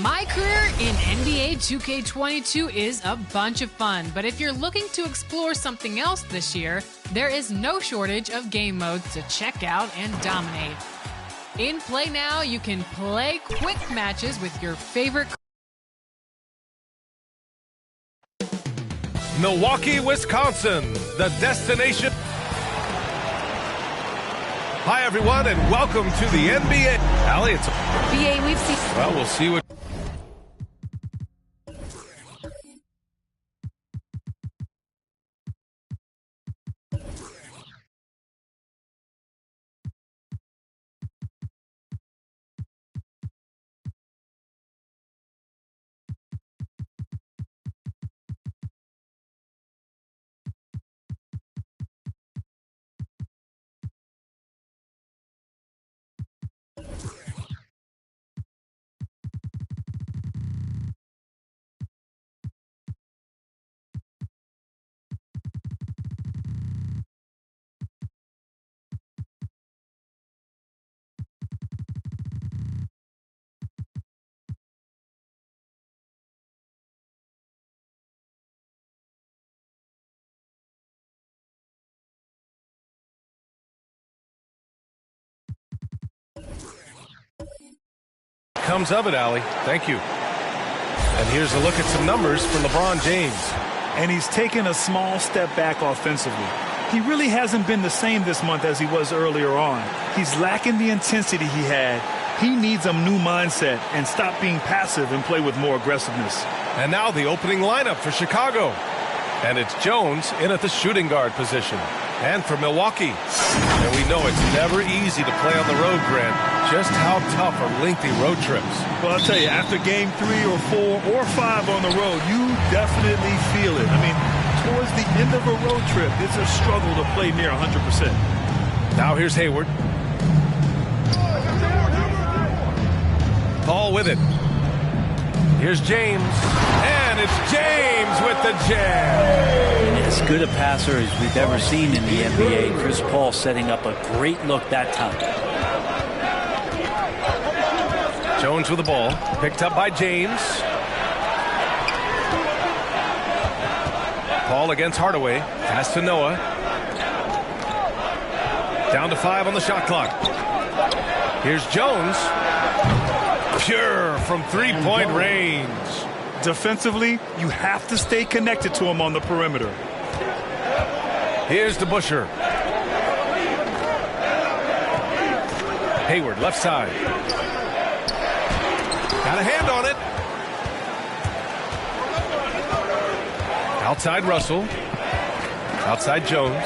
My career in NBA 2K22 is a bunch of fun, but if you're looking to explore something else this year, there is no shortage of game modes to check out and dominate. In Play Now, you can play quick matches with your favorite. Milwaukee, Wisconsin, the destination. Hi, everyone, and welcome to the NBA. Allie, it's BA, we've seen. Well, we'll see what. Comes of it, Allie. Thank you. And here's a look at some numbers for LeBron James. And he's taken a small step back offensively. He really hasn't been the same this month as he was earlier on. He's lacking the intensity he had. He needs a new mindset and stop being passive and play with more aggressiveness. And now the opening lineup for Chicago. And it's Jones in at the shooting guard position. And for Milwaukee. And we know it's never easy to play on the road, Grant. Just how tough are lengthy road trips? Well, I'll tell you, after game 3 or 4 or 5 on the road, you definitely feel it. I mean, towards the end of a road trip, it's a struggle to play near 100%. Now here's Hayward. Paul with it. Here's James. And it's James with the jam. And as good a passer as we've ever seen in the NBA, Chris Paul setting up a great look that time. Jones with the ball. Picked up by James. Paul against Hardaway. Pass to Noah. Down to 5 on the shot clock. Here's Jones. Pure from three-point range. Defensively, you have to stay connected to him on the perimeter. Here's DeBusschere. Hayward, left side. Got a hand on it. Outside Russell. Outside Jones.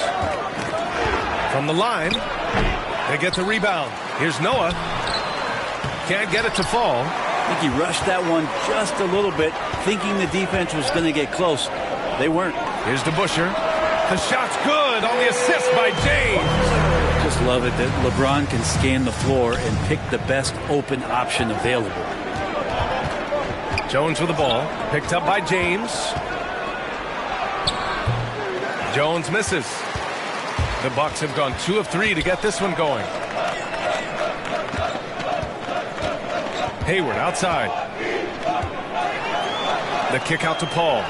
From the line. They get the rebound. Here's Noah. Can't get it to fall. I think he rushed that one just a little bit, thinking the defense was going to get close. They weren't. Here's DeBusschere. The shot's good on the assist by James. Just love it that LeBron can scan the floor and pick the best open option available. Jones with the ball. Picked up by James. Jones misses. The Bucks have gone 2 of 3 to get this one going. Hayward outside. The kick out to Paul.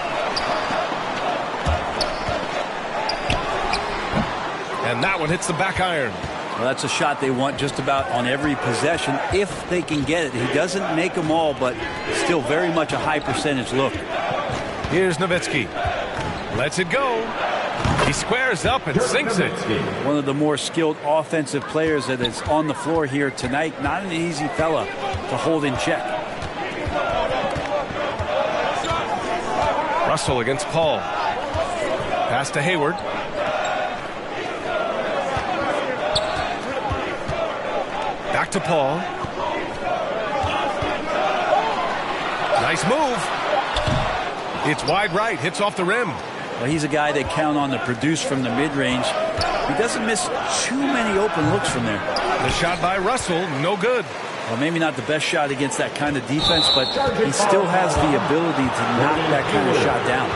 And that one hits the back iron. Well, that's a shot they want just about on every possession if they can get it. He doesn't make them all, but still very much a high percentage look. Here's Nowitzki. Lets it go. He squares up and sinks it. One of the more skilled offensive players that is on the floor here tonight. Not an easy fella to hold in check. Russell against Paul. Pass to Hayward. Back to Paul. Nice move. It's wide right. Hits off the rim. Well, he's a guy they count on to produce from the mid-range. He doesn't miss too many open looks from there. The shot by Russell, no good. Well, maybe not the best shot against that kind of defense, but he still has the ability to knock that kind of shot down.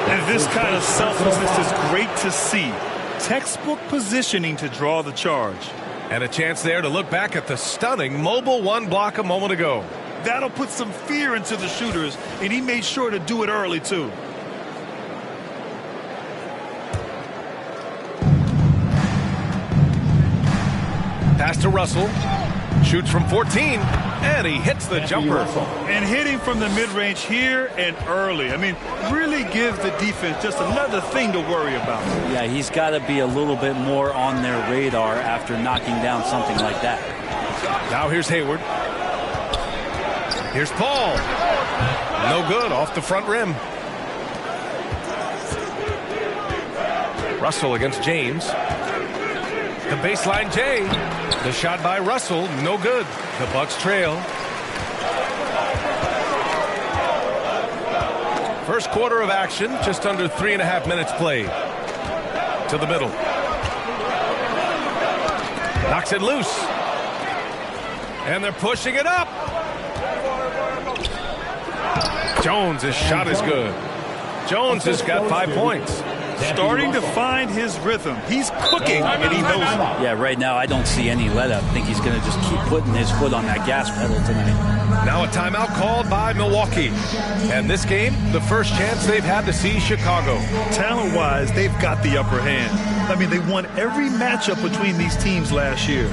And this kind of selflessness is great to see. Textbook positioning to draw the charge. And a chance there to look back at the stunning mobile one block a moment ago. That'll put some fear into the shooters, and he made sure to do it early, too. Pass to Russell. Shoots from 14, and he hits the jumper. And hitting from the mid-range here and early. I mean, really gives the defense just another thing to worry about. Yeah, he's got to be a little bit more on their radar after knocking down something like that. Now here's Hayward. Here's Paul. No good, off the front rim. Russell against James. The baseline J. The shot by Russell, no good. The Bucks trail. First quarter of action, just under 3.5 minutes played. To the middle. Knocks it loose. And they're pushing it up. Jones, his shot is good. Jones has got 5 points. Starting to find his rhythm. He's cooking, and he knows it. Yeah, right now I don't see any let up. I think he's going to just keep putting his foot on that gas pedal tonight. Now a timeout called by Milwaukee. And this game, the first chance they've had to see Chicago. Talent-wise, they've got the upper hand. I mean, they won every matchup between these teams last year.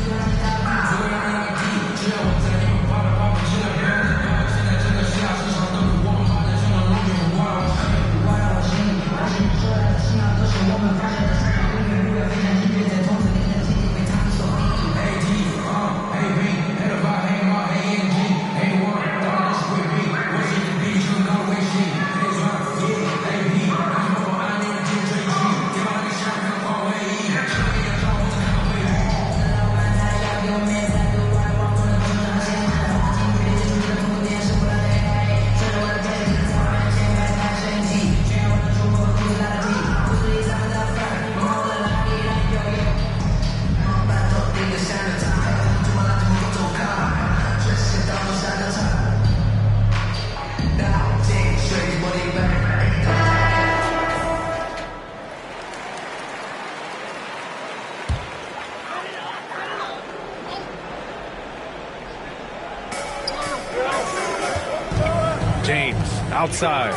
James outside.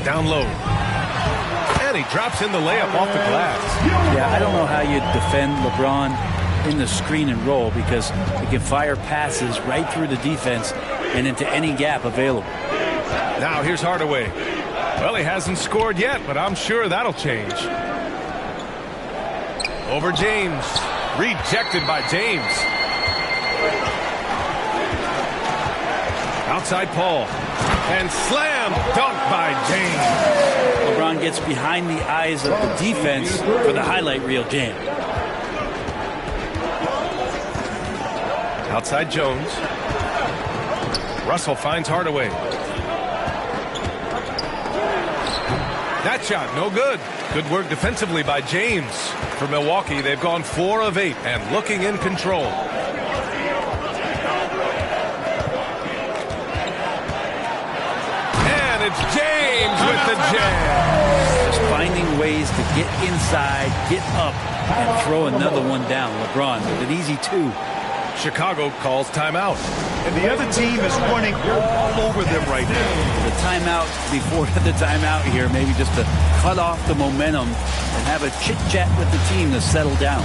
Down low. And he drops in the layup off the glass. Yeah, I don't know how you defend LeBron in the screen and roll because he can fire passes right through the defense and into any gap available. Now here's Hardaway. Well, he hasn't scored yet, but I'm sure that'll change. Over James. Rejected by James. Outside Paul. And slam dunk by James. LeBron gets behind the eyes of the defense for the highlight reel jam. Outside Jones. Russell finds Hardaway. That shot, no good. Good work defensively by James. For Milwaukee, they've gone 4 of 8 and looking in control. And it's James with the jam. Just finding ways to get inside, get up, and throw another one down. LeBron with an easy 2. Chicago calls timeout. And the other team is running all over them right now. The timeout before the timeout here, maybe just to cut off the momentum and have a chit-chat with the team to settle down.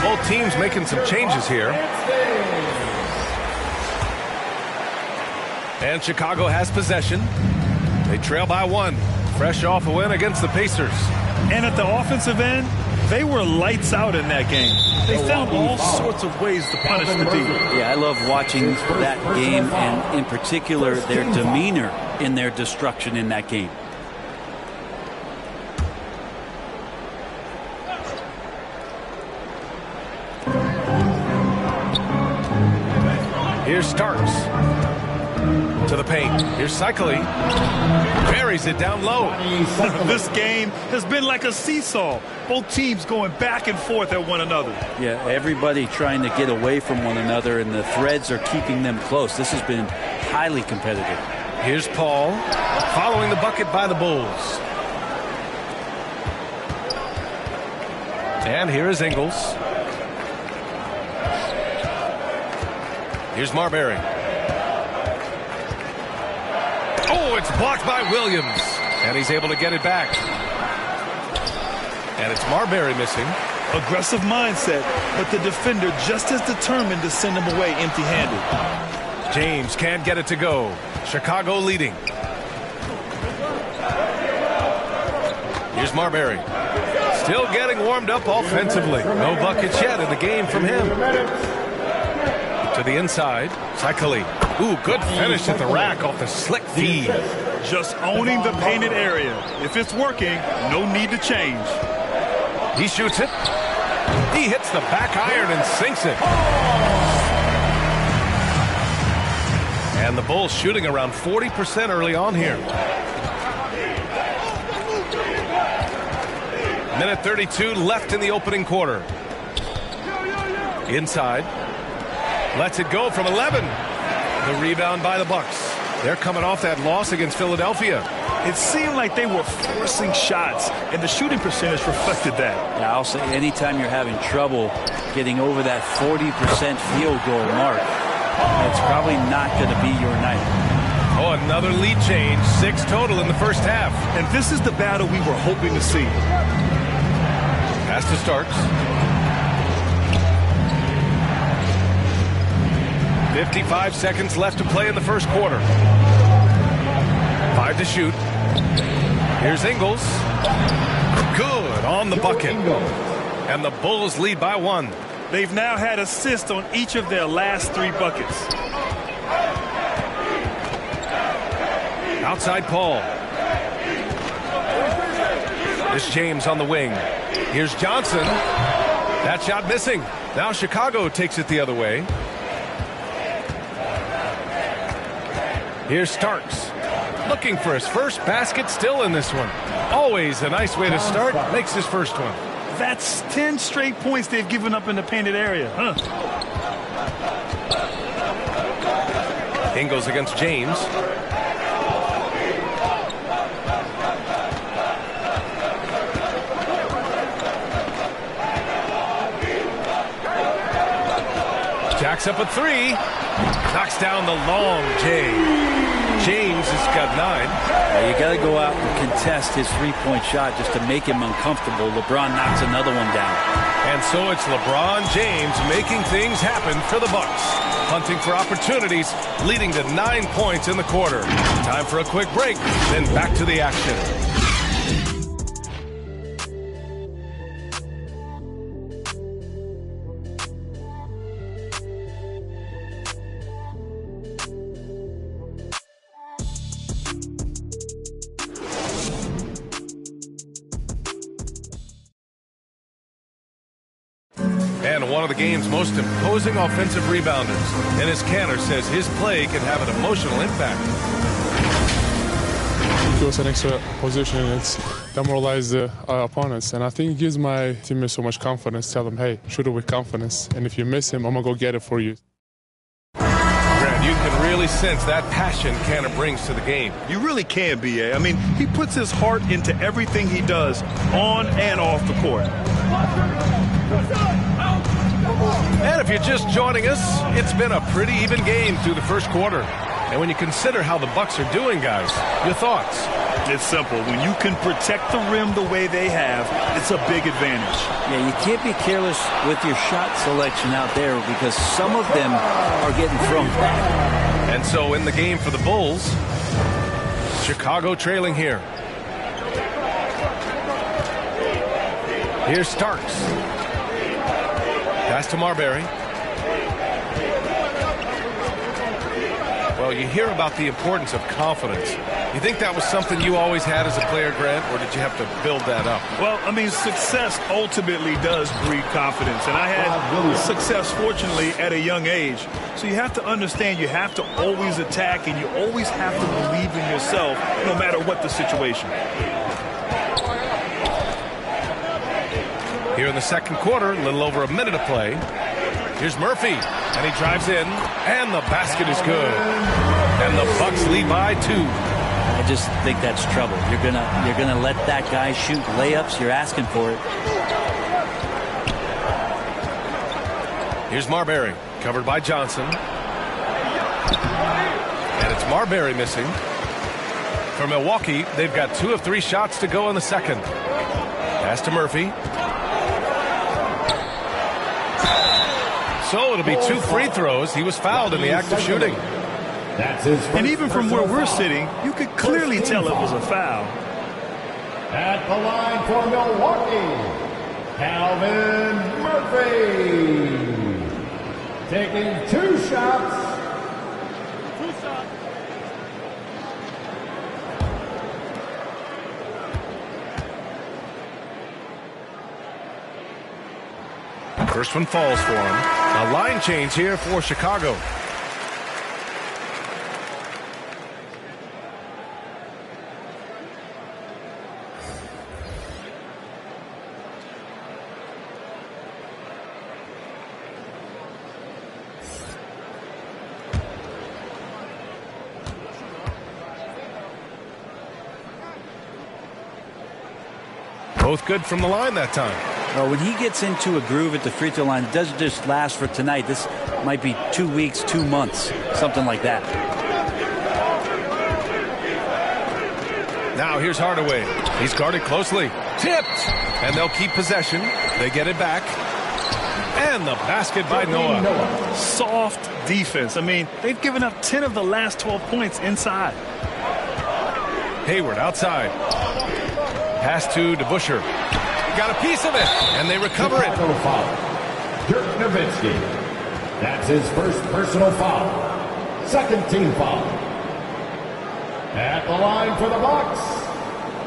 Both teams making some changes here. And Chicago has possession. They trail by 1. fresh off a win against the Pacers. And at the offensive end, they were lights out in that game. They found all sorts of ways to punish the D. Yeah, I love watching that game, and in particular, their demeanor in their destruction in that game. Here's Starks. To the paint. Here's Cycling. Buries it down low. This game has been like a seesaw. Both teams going back and forth at one another. Yeah, everybody trying to get away from one another, and the threads are keeping them close. This has been highly competitive. Here's Paul, following the bucket by the Bulls. And here is Ingles. Here's Marbury. Oh, it's blocked by Williams. And he's able to get it back. And it's Marbury missing. Aggressive mindset, but the defender just as determined to send him away empty-handed. James can't get it to go. Chicago leading. Here's Marbury. Still getting warmed up offensively. No buckets yet in the game from him. To the inside. Cycling. Ooh, good finish at the rack off the slick feed. Just owning the painted area. If it's working, no need to change. He shoots it. He hits the back iron and sinks it. And the Bulls shooting around 40% early on here. Minute 32 left in the opening quarter. Inside. Lets it go from 11. The rebound by the Bucks. They're coming off that loss against Philadelphia. It seemed like they were forcing shots, and the shooting percentage reflected that. Yeah, I'll say anytime you're having trouble getting over that 40% field goal mark, it's probably not going to be your night. Oh, another lead change. 6 total in the first half. And this is the battle we were hoping to see. Pass to Starks. 55 seconds left to play in the first quarter. 5 to shoot. Here's Ingles. Good on the bucket. And the Bulls lead by 1. They've now had assists on each of their last 3 buckets. Outside Paul. There's James on the wing. Here's Johnson. That shot missing. Now Chicago takes it the other way. Here's Starks. Looking for his first basket, still in this one. Always a nice way to start. Makes his first one. That's 10 straight points they've given up in the painted area. Ingles against James. Jacks up a 3. Knocks down the long J. James has got 9. You got to go out and contest his three-point shot just to make him uncomfortable. LeBron knocks another one down. And so it's LeBron James making things happen for the Bucks. Hunting for opportunities, leading to 9 points in the quarter. Time for a quick break, then back to the action. And one of the game's most imposing offensive rebounders. Enes Kanter says his play can have an emotional impact. It was an extra position. It's demoralized the opponents. And I think it gives my teammates so much confidence. Tell them, hey, shoot it with confidence. And if you miss him, I'm going to go get it for you. Grant, you can really sense that passion Kanter brings to the game. You really can, B.A. I mean, he puts his heart into everything he does on and off the court. And if you're just joining us, it's been a pretty even game through the first quarter. And when you consider how the Bucks are doing, guys, your thoughts? It's simple. When you can protect the rim the way they have, it's a big advantage. Yeah, you can't be careless with your shot selection out there because some of them are getting thrown back. And so in the game for the Bulls, Chicago trailing here. Here's Starks. Pass to Marbury. Well, you hear about the importance of confidence. You think that was something you always had as a player, Grant, or did you have to build that up? Well, I mean, success ultimately does breed confidence. And I had success, fortunately, at a young age. So you have to understand you have to always attack and you always have to believe in yourself no matter what the situation. Here in the second quarter, a little over a minute to play. Here's Murphy, and he drives in, and the basket is good. And the Bucks lead by 2. I just think that's trouble. You're gonna let that guy shoot layups. You're asking for it. Here's Marbury, covered by Johnson. And it's Marbury missing. For Milwaukee, they've got 2 of 3 shots to go in the second. Pass to Murphy. So it'll be 2 free throws. He was fouled in the act of shooting. And even from where we're sitting, you could clearly tell it was a foul. At the line for Milwaukee, Calvin Murphy. Taking 2 shots. First one falls for him. A line change here for Chicago. Both good from the line that time. Well, when he gets into a groove at the free throw line, it doesn't just last for tonight. This might be 2 weeks, 2 months, something like that. Now here's Hardaway. He's guarded closely. Tipped. And they'll keep possession. They get it back. And the basket by Noah. Soft defense. I mean, they've given up 10 of the last 12 points inside. Hayward outside. Pass to DeBusschere. Got a piece of it, and they recover it. Foul. Dirk Nowitzki. That's his first personal foul. Second team foul. At the line for the Bucks,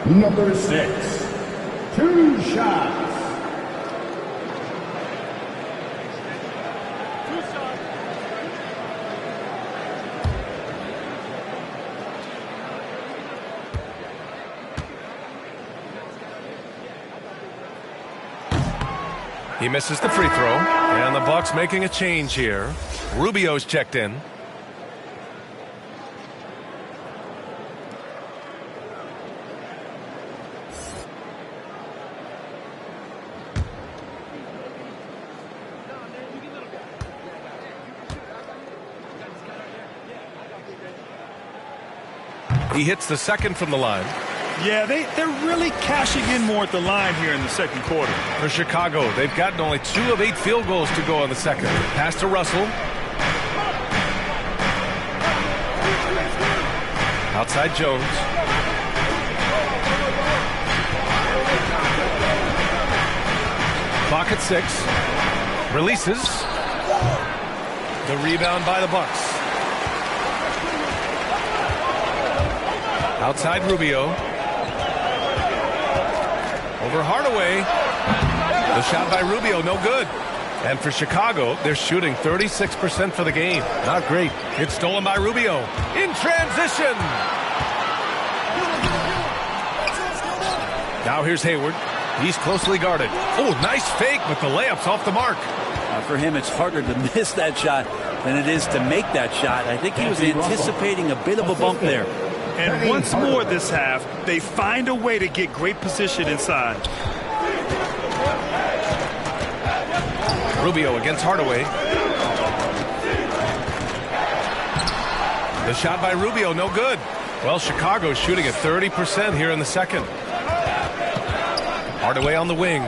number 6. 2 shots. He misses the free throw, and the Bucks making a change here. Rubio's checked in. He hits the second from the line. Yeah, they're really cashing in more at the line here in the second quarter. For Chicago, they've gotten only 2 of 8 field goals to go in the second. Pass to Russell. Outside Jones. Clock at 6. Releases. The rebound by the Bucks. Outside Rubio. Over Hardaway. The shot by Rubio, no good. And for Chicago, they're shooting 36% for the game. Not great. It's stolen by Rubio. In transition. Now here's Hayward. He's closely guarded. Oh, nice fake, but the layup's off the mark. For him, it's harder to miss that shot than it is to make that shot. I think he was anticipating a bit of a bump there. And once more this half, they find a way to get great position inside. Rubio against Hardaway. The shot by Rubio, no good. Well, Chicago's shooting at 30% here in the second. Hardaway on the wing.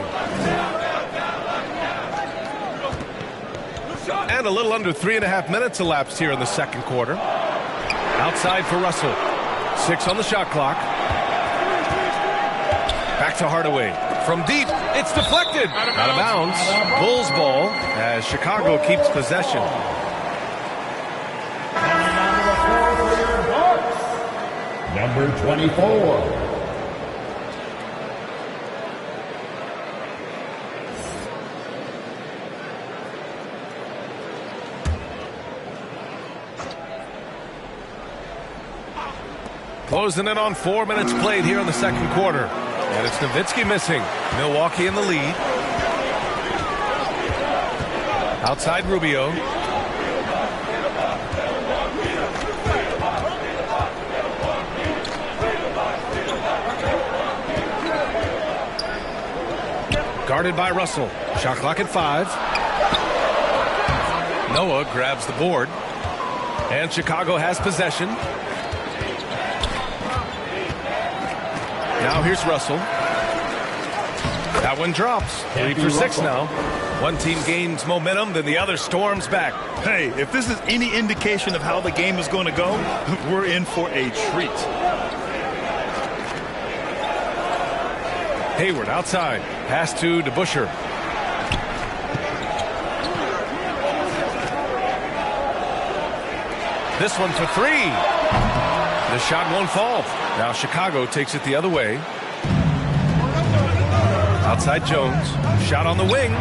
And a little under 3.5 minutes elapsed here in the second quarter. Outside for Russell. 6 on the shot clock. Back to Hardaway. From deep. It's deflected. Out of bounds. Bulls ball as Chicago keeps possession. Number 24. Closing in on 4 minutes played here in the second quarter. And it's Nowitzki missing. Milwaukee in the lead. Outside Rubio. Guarded by Russell. Shot clock at 5. Noah grabs the board. And Chicago has possession. Now here's Russell. That one drops. 3 for 6 now. One team gains momentum, then the other storms back. Hey, if this is any indication of how the game is going to go, we're in for a treat. Hayward outside. Pass to DeBusschere. This one for 3. The shot won't fall. Now Chicago takes it the other way. Outside Jones. Shot on the wing.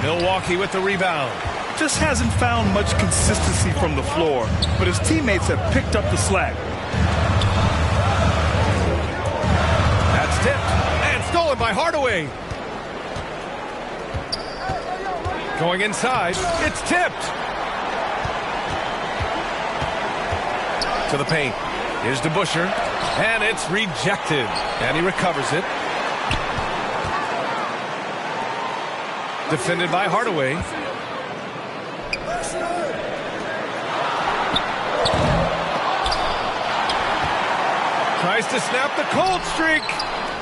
Milwaukee with the rebound. Just hasn't found much consistency from the floor, but his teammates have picked up the slack. That's tipped and stolen by Hardaway. Going inside. It's tipped. To the paint. Here's DeBusschere, and it's rejected, and he recovers it. Defended by Hardaway. Tries to snap the cold streak.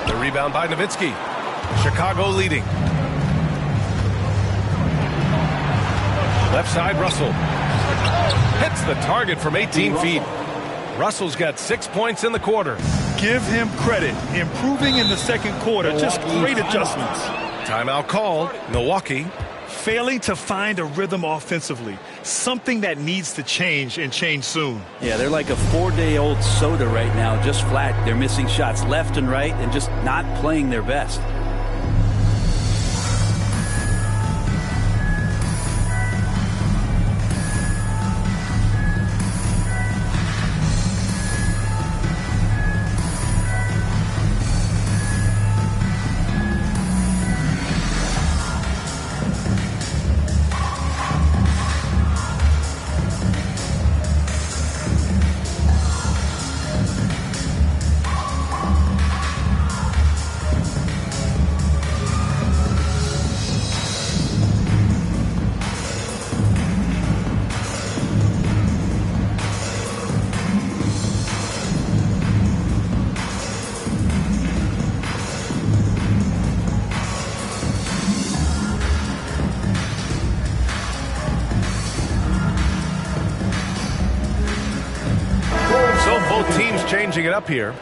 The rebound by Nowitzki. Chicago leading. Left side, Russell. Hits the target from 18 feet. Russell's got 6 points in the quarter. Give him credit. Improving in the second quarter. Just great adjustments. Timeout called. Milwaukee. Failing to find a rhythm offensively. Something that needs to change and change soon. Yeah, they're like a 4-day-old soda right now, just flat. They're missing shots left and right and just not playing their best. Changing it up here.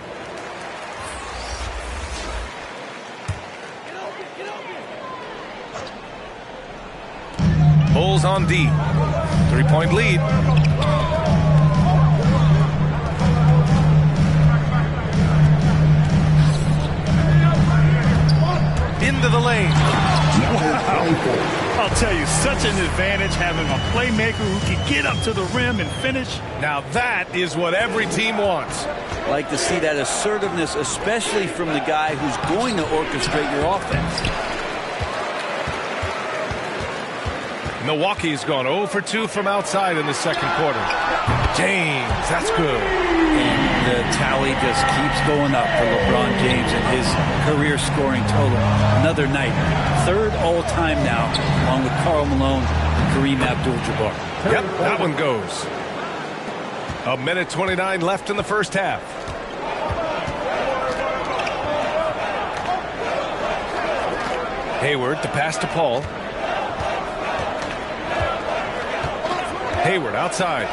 Bulls on D. 3-point lead. Into the lane. Wow. I'll tell you, such an advantage having a playmaker who can get up to the rim and finish. Now that is what every team wants. Like to see that assertiveness, especially from the guy who's going to orchestrate your offense. Milwaukee's gone 0 for 2 from outside in the second quarter. James, that's good. And the tally just keeps going up for LeBron James and his career scoring total. Another night. Third all-time now, along with Karl Malone and Kareem Abdul-Jabbar. Yep, that one goes. 1:29 left in the first half. Hayward, the pass to Paul. Hayward outside.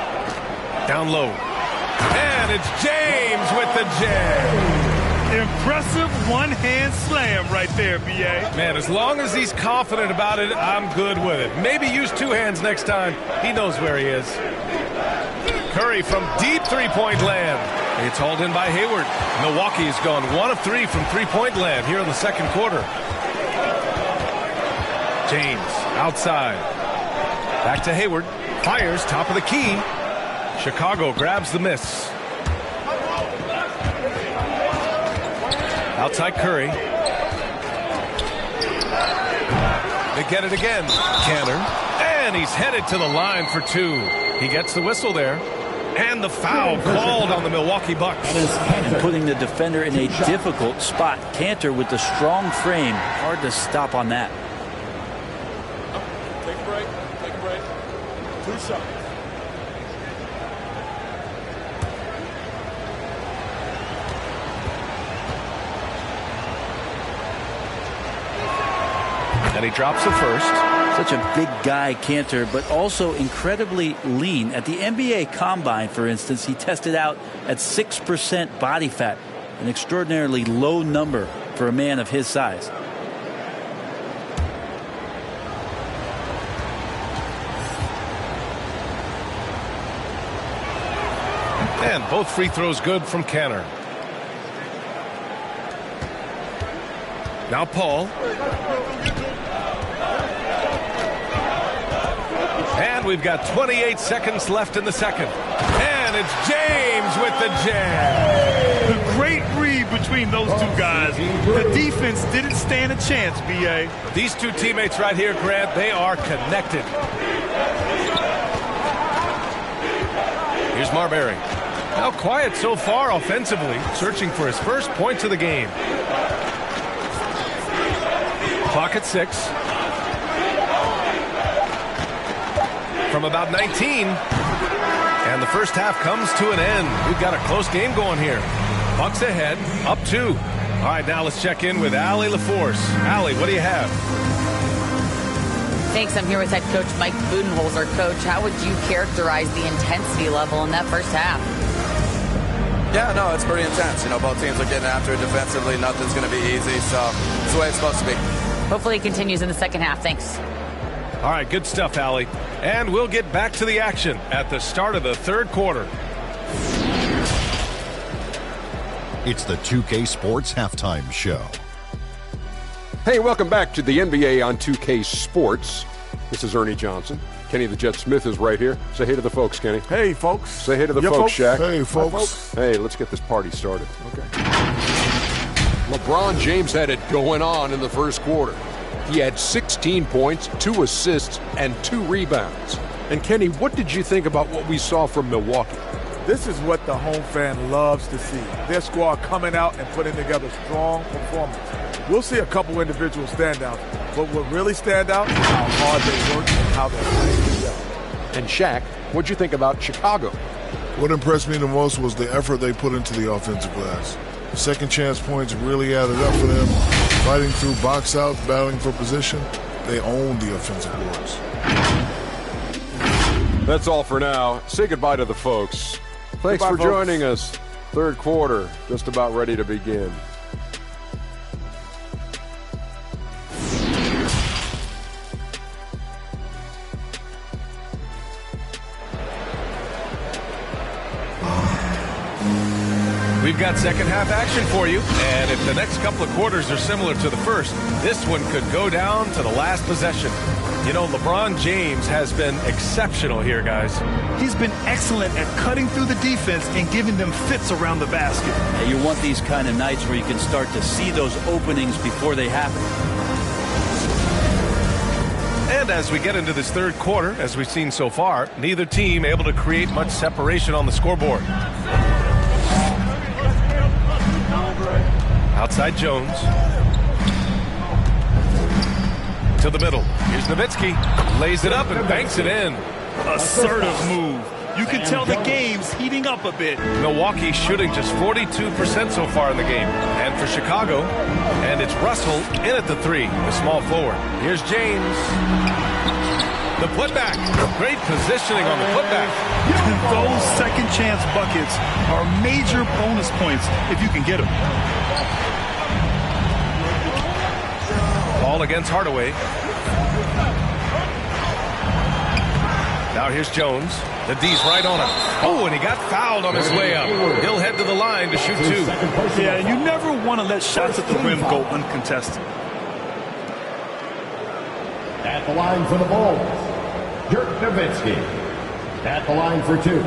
Down low. And it's James with the jam. Impressive one-hand slam right there, B.A. Man, as long as he's confident about it, I'm good with it. Maybe use two hands next time. He knows where he is. Curry from deep three-point land. It's hauled in by Hayward. Milwaukee has gone 1 of 3 from three-point land here in the second quarter. James outside. Back to Hayward. Fires top of the key. Chicago grabs the miss. Outside Curry. They get it again. Canner. And he's headed to the line for 2. He gets the whistle there. And the foul called on the Milwaukee Bucks. And putting the defender in a difficult spot. Cantor with the strong frame. Hard to stop on that. Take a break. Take a break. 2 shots. And he drops the first. Such a big guy, Cantor, but also incredibly lean. At the NBA Combine, for instance, he tested out at 6% body fat, an extraordinarily low number for a man of his size. And both free throws good from Canner. Now Paul. And we've got 28 seconds left in the second. And it's James with the jam. The great read between those two guys. The defense didn't stand a chance, B.A. These two teammates right here, Grant, they are connected. Here's Marbury. Now quiet so far offensively, searching for his first points of the game. Clock at 6. From about 19. And the first half comes to an end. We've got a close game going here. Bucks ahead, up 2. All right, now let's check in with Allie LaForce. Allie, what do you have? Thanks. I'm here with head coach Mike Budenholzer. Coach, how would you characterize the intensity level in that first half? Yeah, no, it's pretty intense. You know, both teams are getting after it defensively. Nothing's going to be easy, so it's the way it's supposed to be. Hopefully it continues in the second half. Thanks. All right, good stuff, Allie. And we'll get back to the action at the start of the third quarter. It's the 2K Sports Halftime Show. Hey, welcome back to the NBA on 2K Sports. This is Ernie Johnson. Kenny the Jet Smith is right here. Say hey to the folks, Kenny. Hey, folks. Say hey to the folks, Shaq. Hey, folks. Hi, folks. Hey, let's get this party started. Okay. LeBron James had it going on in the first quarter. He had 16 points, 2 assists, and 2 rebounds. And Kenny, what did you think about what we saw from Milwaukee? This is what the home fan loves to see. Their squad coming out and putting together strong performance. We'll see a couple individual standouts, but what really stand out is how hard they work and how they're playing together. And Shaq, what'd you think about Chicago? What impressed me the most was the effort they put into the offensive glass. Second chance points really added up for them. Fighting through box outs, battling for position, they owned the offensive boards. That's all for now. Say goodbye to the folks. Thanks for joining us. Third quarter, just about ready to begin. We've got second half action for you, and if the next couple of quarters are similar to the first, this one could go down to the last possession. You know, LeBron James has been exceptional here, guys. He's been excellent at cutting through the defense and giving them fits around the basket. Yeah, you want these kind of nights where you can start to see those openings before they happen. And as we get into this third quarter, as we've seen so far, neither team able to create much separation on the scoreboard. Outside Jones. To the middle. Here's Nowitzki. Lays it up and banks it in. Assertive move. You can tell the game's heating up a bit. Milwaukee shooting just 42% so far in the game. And for Chicago, and it's Russell in at the 3, the small forward. Here's James. The putback. Great positioning on the putback. Those second chance buckets are major bonus points if you can get them. Ball against Hardaway. Now here's Jones. The D's right on him. Oh, and he got fouled on his way up. He'll head to the line to shoot 2. Yeah, you never want to let shots at the rim go uncontested. At the line for the Bulls, Dirk Nowitzki. At the line for 2.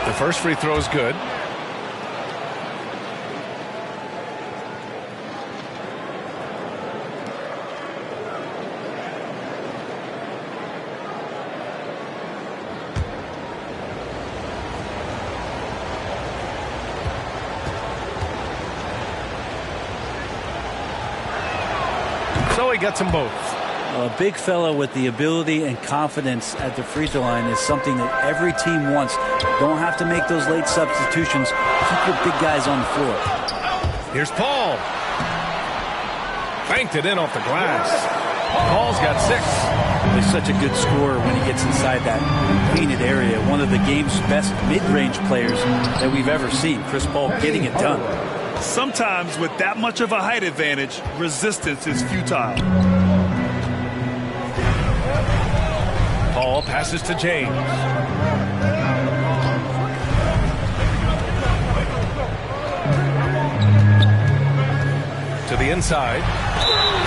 The first free throw is good. So he gets them both. A big fella with the ability and confidence at the free throw line is something that every team wants. Don't have to make those late substitutions. Keep your big guys on the floor. Here's Paul. Banked it in off the glass. Paul's got 6. He's such a good scorer when he gets inside that painted area. One of the game's best mid-range players that we've ever seen. Chris Paul getting it done. Sometimes with that much of a height advantage, resistance is futile. Paul passes to James. To the inside.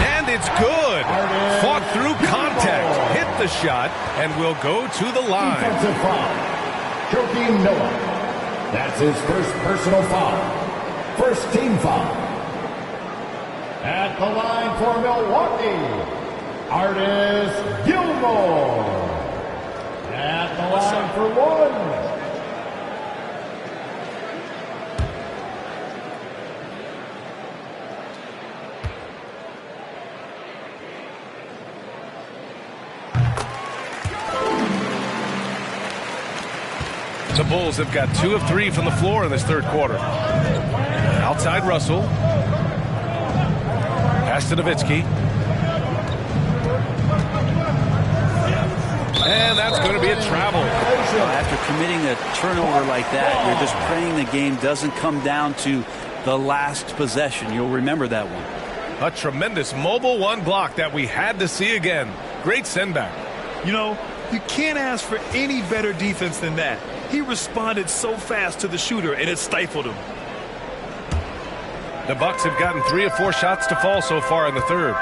And it's good. Fought through contact. Hit the shot and will go to the line. Defensive foul. Joakim Noah. That's his first personal foul. First team foul. At the line for Milwaukee, Artis Gilmore. At the line for 1. The Bulls have got 2 of 3 from the floor in this third quarter. Outside Russell. Pass to Nowitzki. And that's going to be a travel. After committing a turnover like that, you're just praying the game doesn't come down to the last possession. You'll remember that one. A tremendous mobile 1 block that we had to see again. Great send-back. You know, you can't ask for any better defense than that. He responded so fast to the shooter, and it stifled him. The Bucks have gotten 3 of 4 shots to fall so far in the third.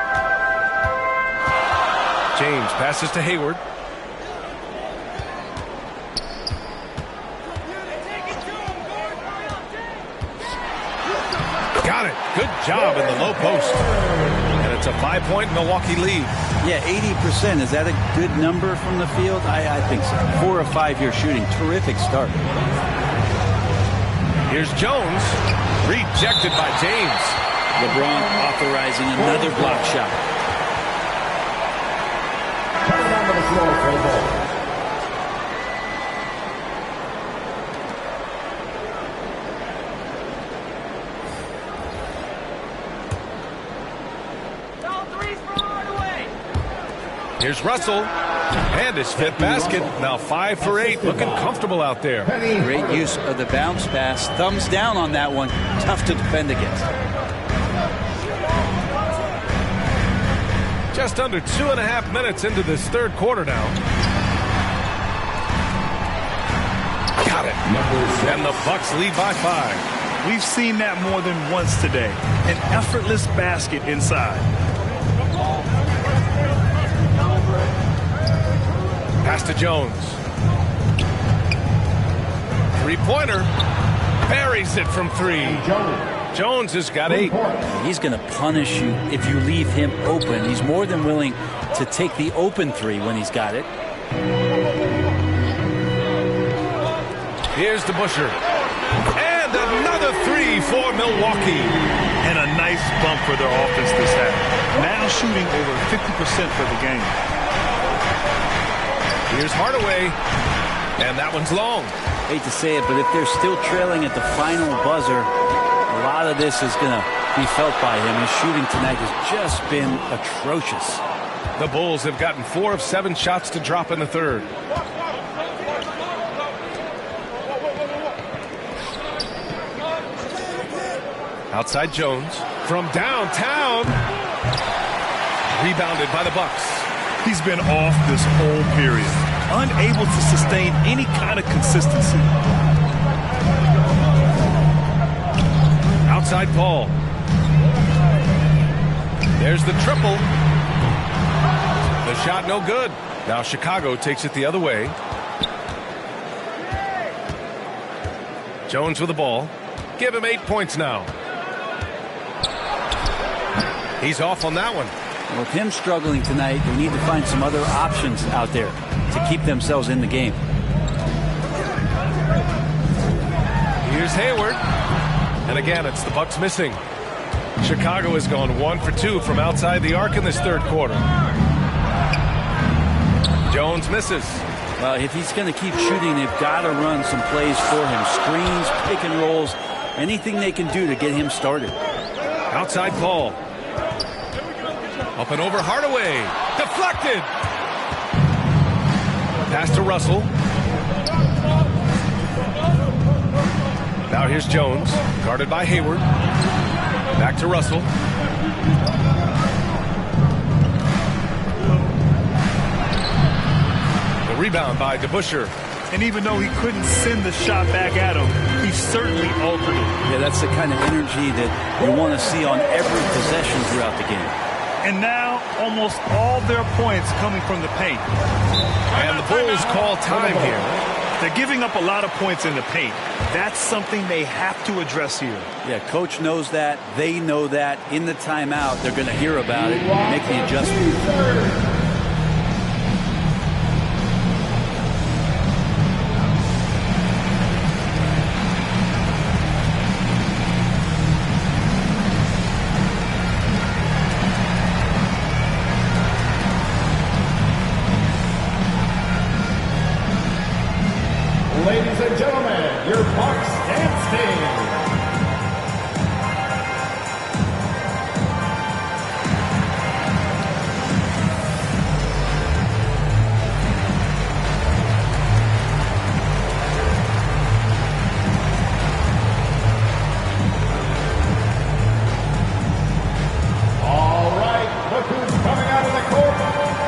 James passes to Hayward. Got it. Good job in the low post. And it's a 5-point Milwaukee lead. Yeah, 80%. Is that a good number from the field? I think so. 4 of 5 here shooting. Terrific start. Here's Jones. Rejected by James. LeBron authorizing another block shot. Coming onto the floor for the Bulls. Here's Russell. And his 5th basket. Now 5 for 8. Looking comfortable out there. Great use of the bounce pass. Thumbs down on that one. Tough to defend against. Just under 2.5 minutes into this third quarter now. Got it. And the Bucks lead by 5. We've seen that more than once today. An effortless basket inside. Pass to Jones. 3-pointer. Buries it from 3. Jones has got 8. He's going to punish you if you leave him open. He's more than willing to take the open 3 when he's got it. Here's the Busher. And another the three for Milwaukee. And a nice bump for their offense this half. Now shooting over 50% for the game. Here's Hardaway. And that one's long. Hate to say it, but if they're still trailing at the final buzzer, a lot of this is going to be felt by him. His shooting tonight has just been atrocious. The Bulls have gotten 4 of 7 shots to drop in the third. Outside Jones from downtown. Rebounded by the Bucks. He's been off this whole period. Unable to sustain any kind of consistency. Outside Paul. There's the triple. The shot no good. Now Chicago takes it the other way. Jones with the ball. Give him 8 points now. He's off on that one. With him struggling tonight, they need to find some other options out there to keep themselves in the game. Here's Hayward. And again, it's the Bucks missing. Chicago has gone 1 for 2 from outside the arc in this third quarter. Jones misses. Well, if he's going to keep shooting, they've got to run some plays for him. Screens, pick and rolls, anything they can do to get him started. Outside Paul. Up and over Hardaway. Deflected. Pass to Russell. Now here's Jones. Guarded by Hayward. Back to Russell. The rebound by DeBusschere. And even though he couldn't send the shot back at him, he certainly altered it. Yeah, that's the kind of energy that you want to see on every possession throughout the game. And now almost all their points coming from the paint. And the Bulls call time here. They're giving up a lot of points in the paint. That's something they have to address here. Yeah, coach knows that. They know that. In the timeout, they're going to hear about it, make the adjustment. Ladies and gentlemen, your Bucks dance team. All right, look who's coming out of the court.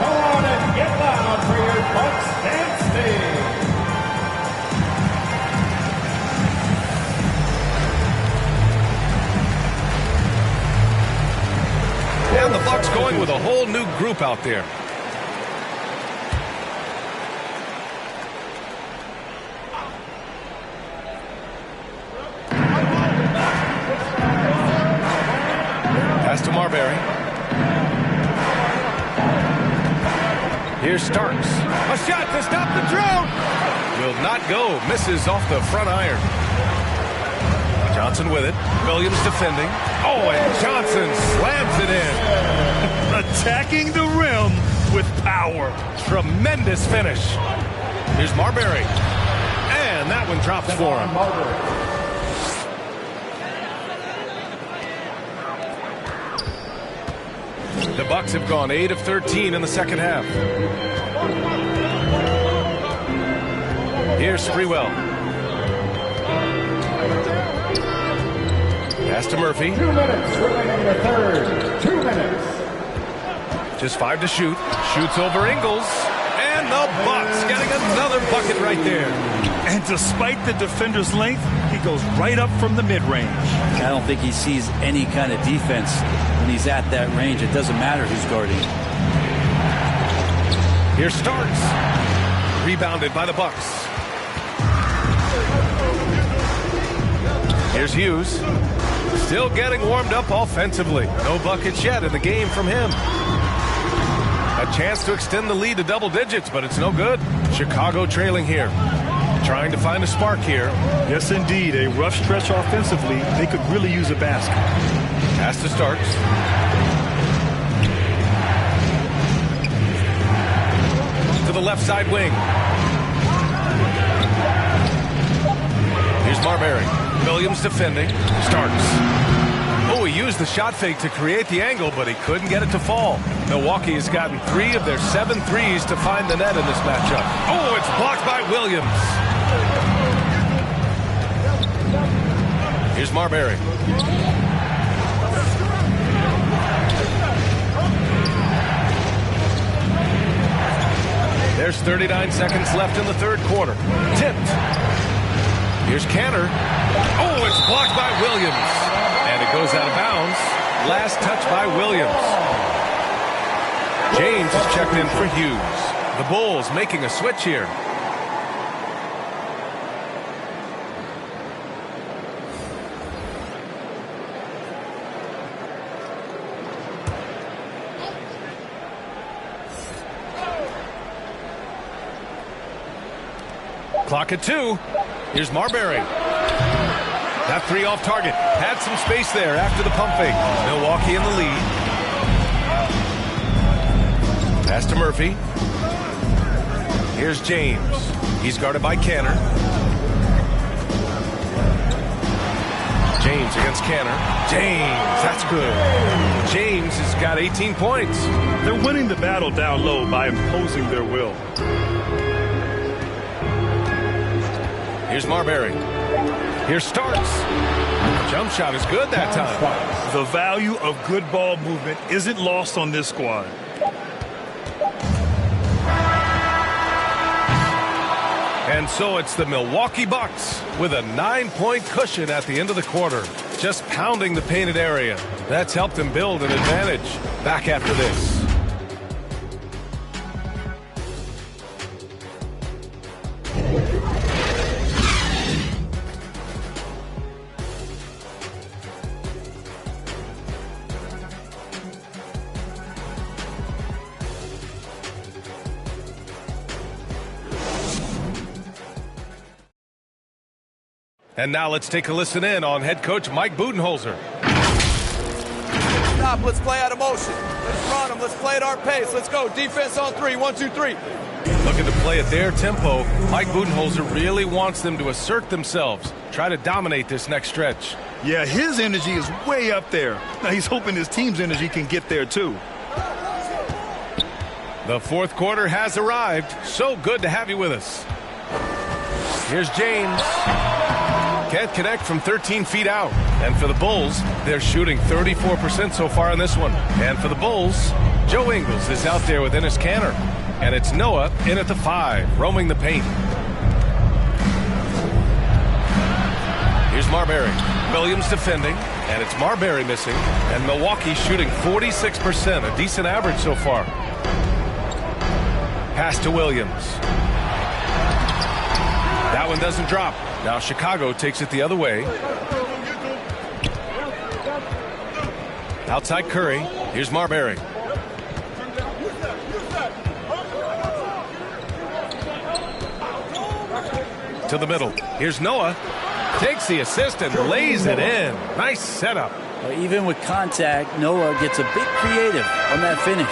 Come on and get loud for your Bucks dance team. And the Bucks going with a whole new group out there. Pass to Marbury. Here's Starks. A shot to stop the drought. Will not go. Misses off the front iron. Johnson with it. Williams defending. Oh, and Johnson slams it in. Attacking the rim with power. Tremendous finish. Here's Marbury. And that one drops for him. The Bucks have gone 8 of 13 in the second half. Here's Sprewell. Pass to Murphy. 2 minutes remaining in the third. 2 minutes. Just 5 to shoot. Shoots over Ingles. And the Bucks getting another bucket right there. And despite the defender's length, he goes right up from the mid-range. I don't think he sees any kind of defense when he's at that range. It doesn't matter who's guarding. Here's Starks. Rebounded by the Bucks. Here's Hughes. Still getting warmed up offensively. No buckets yet in the game from him. A chance to extend the lead to double digits, but it's no good. Chicago trailing here. trying to find a spark here. Yes, indeed. A rough stretch offensively. They could really use a basket. Pass to Starks. To the left side wing. Here's Marbury. Williams defending. Starks. Oh, he used the shot fake to create the angle, but he couldn't get it to fall. Milwaukee has gotten 3 of their 7 threes to find the net in this matchup. Oh, it's blocked by Williams. Here's Marbury. There's 39 seconds left in the third quarter. Tipped. Here's Canner. Oh, it's blocked by Williams. And it goes out of bounds. Last touch by Williams. James is checked in for Hughes. The Bulls making a switch here. Clock at 2. Here's Marbury. That 3 off target. Had some space there after the pump fake. Milwaukee in the lead. Pass to Murphy. Here's James. He's guarded by Canner. James against Canner. James, that's good. James has got 18 points. They're winning the battle down low by imposing their will. Here's Marbury. Here's Starks. Jump shot is good that time. The value of good ball movement isn't lost on this squad. And so it's the Milwaukee Bucks with a 9-point cushion at the end of the quarter. Just pounding the painted area. That's helped them build an advantage. Back after this. And now let's take a listen in on head coach Mike Budenholzer. Stop, let's play out of motion. Let's run them, let's play at our pace. Let's go, defense on 3, 1, 2, 3. Looking to play at their tempo, Mike Budenholzer really wants them to assert themselves, try to dominate this next stretch. Yeah, his energy is way up there. Now he's hoping his team's energy can get there too. The fourth quarter has arrived. So good to have you with us. Here's James. Can't connect from 13 feet out. And for the Bulls, they're shooting 34% so far in this one. And for the Bulls, Joe Ingles is out there with Enes Kanter. And it's Noah in at the 5, roaming the paint. Here's Marbury. Williams defending, and it's Marbury missing. And Milwaukee shooting 46%, a decent average so far. Pass to Williams. That one doesn't drop. Now Chicago takes it the other way. Outside Curry. Here's Marbury. To the middle. Here's Noah. Takes the assist and lays it in. Nice setup. Well, even with contact, Noah gets a bit creative on that finish.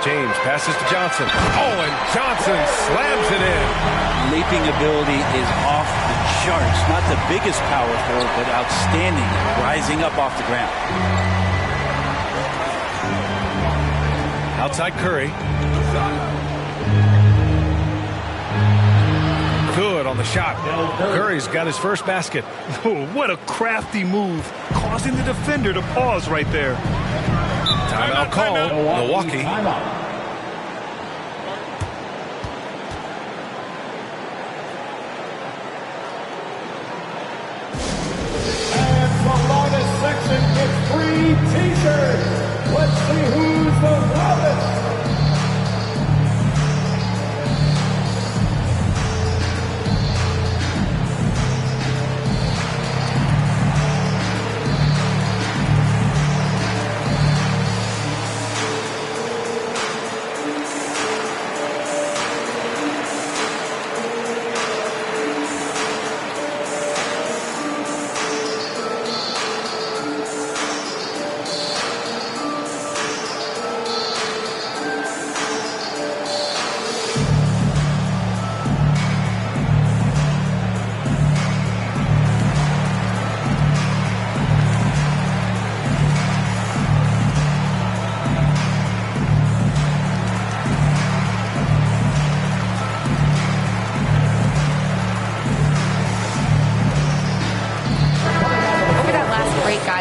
James passes to Johnson. Oh, and Johnson slams it in. Leaping ability is off the charts. Not the biggest power forward, but outstanding. Rising up off the ground. Outside Curry. Good on the shot. Curry's got his first basket. Oh, what a crafty move, causing the defender to pause right there. Timeout call, Milwaukee. And the longest section gets 3 t-shirts. Let's see who's the loudest.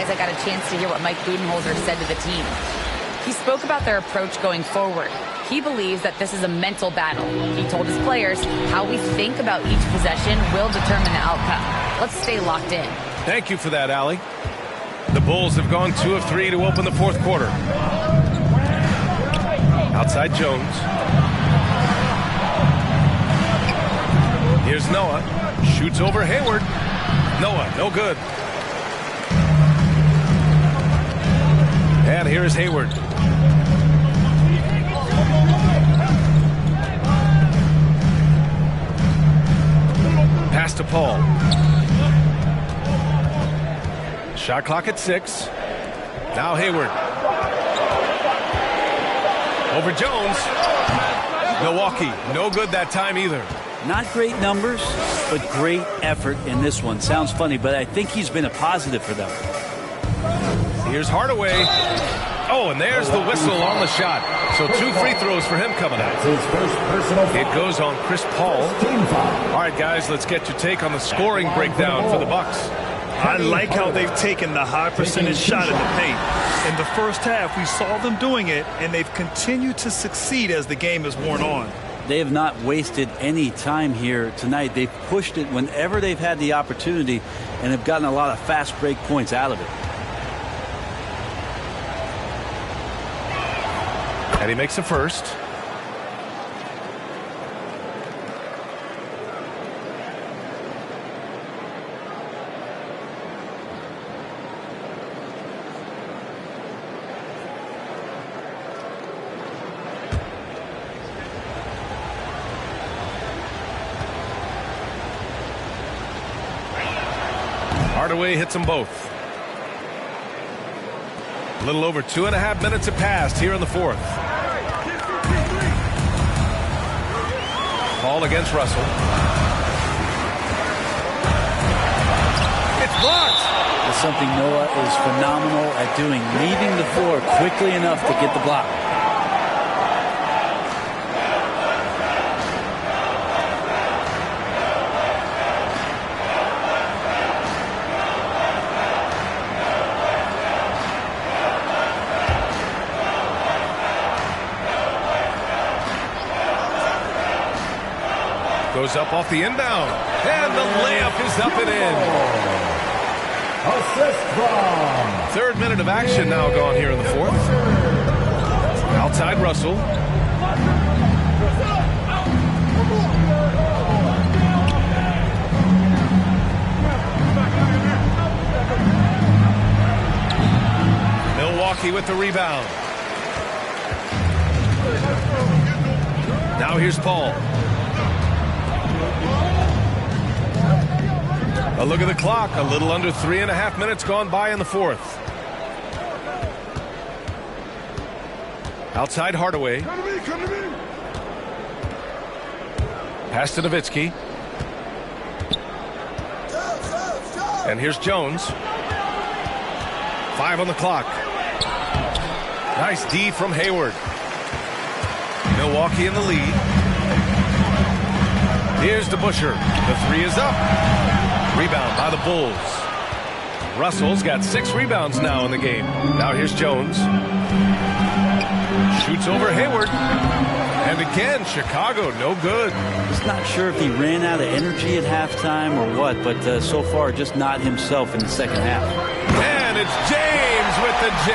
guys, I got a chance to hear what Mike Budenholzer said to the team. He spoke about their approach going forward. He believes that this is a mental battle. He told his players how we think about each possession will determine the outcome. Let's stay locked in. Thank you for that, Allie. The Bulls have gone 2 of 3 to open the fourth quarter. Outside Jones. Here's Noah. Shoots over Hayward. Noah, no good. And here's Hayward. Pass to Paul. Shot clock at 6. Now Hayward. Over Jones. Milwaukee, no good that time either. Not great numbers, but great effort in this one. Sounds funny, but I think he's been a positive for them. Here's Hardaway. Oh, and there's the whistle on the shot. So 2 free throws for him coming up. It goes on Chris Paul. All right, guys, let's get your take on the scoring breakdown for the Bucks. I like how they've taken the high percentage shot in the paint. In the first half, we saw them doing it, and they've continued to succeed as the game has worn on. They have not wasted any time here tonight. They've pushed it whenever they've had the opportunity and have gotten a lot of fast break points out of it. And he makes a first. Hardaway hits them both. A little over 2.5 minutes have passed here in the fourth. Paul against Russell. It's blocked. That's something Noah is phenomenal at doing, leaving the floor quickly enough to get the block. Goes up off the inbound. And the layup is up and in. Assist from. 3rd minute of action now gone here in the fourth. Outside Russell. Milwaukee with the rebound. Now here's Paul. A look at the clock. A little under 3.5 minutes gone by in the fourth. Outside Hardaway. Come to me, come to me. Pass to Nowitzki. And here's Jones. 5 on the clock. Nice D from Hayward. Milwaukee in the lead. Here's DeBusschere. The 3 is up. Rebound by the Bulls. Russell's got 6 rebounds now in the game. Now here's Jones. Shoots over Hayward. And again, Chicago, no good. Just not sure if he ran out of energy at halftime or what, but so far just not himself in the second half. And it's James with the J.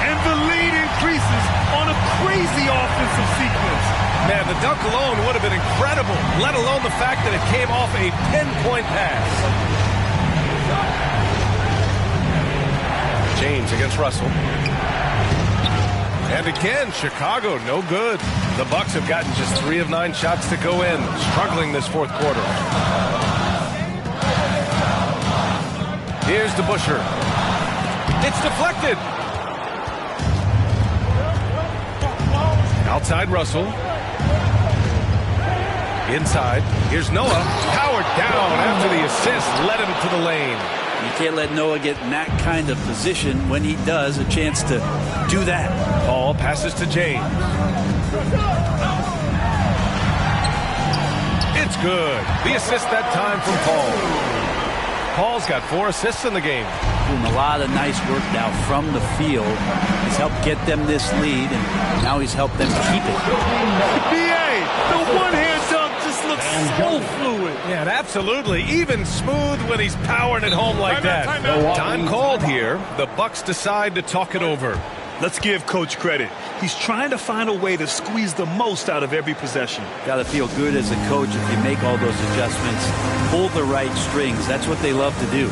And the lead increases on a crazy offensive sequence. Man, the dunk alone would have been incredible, let alone the fact that it came off a pinpoint pass. James against Russell. And again, Chicago, no good. The Bucks have gotten just 3 of 9 shots to go in, struggling this fourth quarter. Here's DeBusschere. It's deflected. Outside Russell. Inside. Here's Noah. Howard down after the assist. Led him to the lane. You can't let Noah get in that kind of position. When he does, a chance to do that. Paul passes to James. It's good. The assist that time from Paul. Paul's got 4 assists in the game. Doing a lot of nice work now from the field. He's helped get them this lead, and now he's helped them keep it. BA, the one-hand dunk just looks so fluid. Yeah, and absolutely. Even smooth when he's powering it home like that. Time called here. The Bucks decide to talk it over. Let's give Coach credit. He's trying to find a way to squeeze the most out of every possession. Got to feel good as a coach if you make all those adjustments. Pull the right strings. That's what they love to do.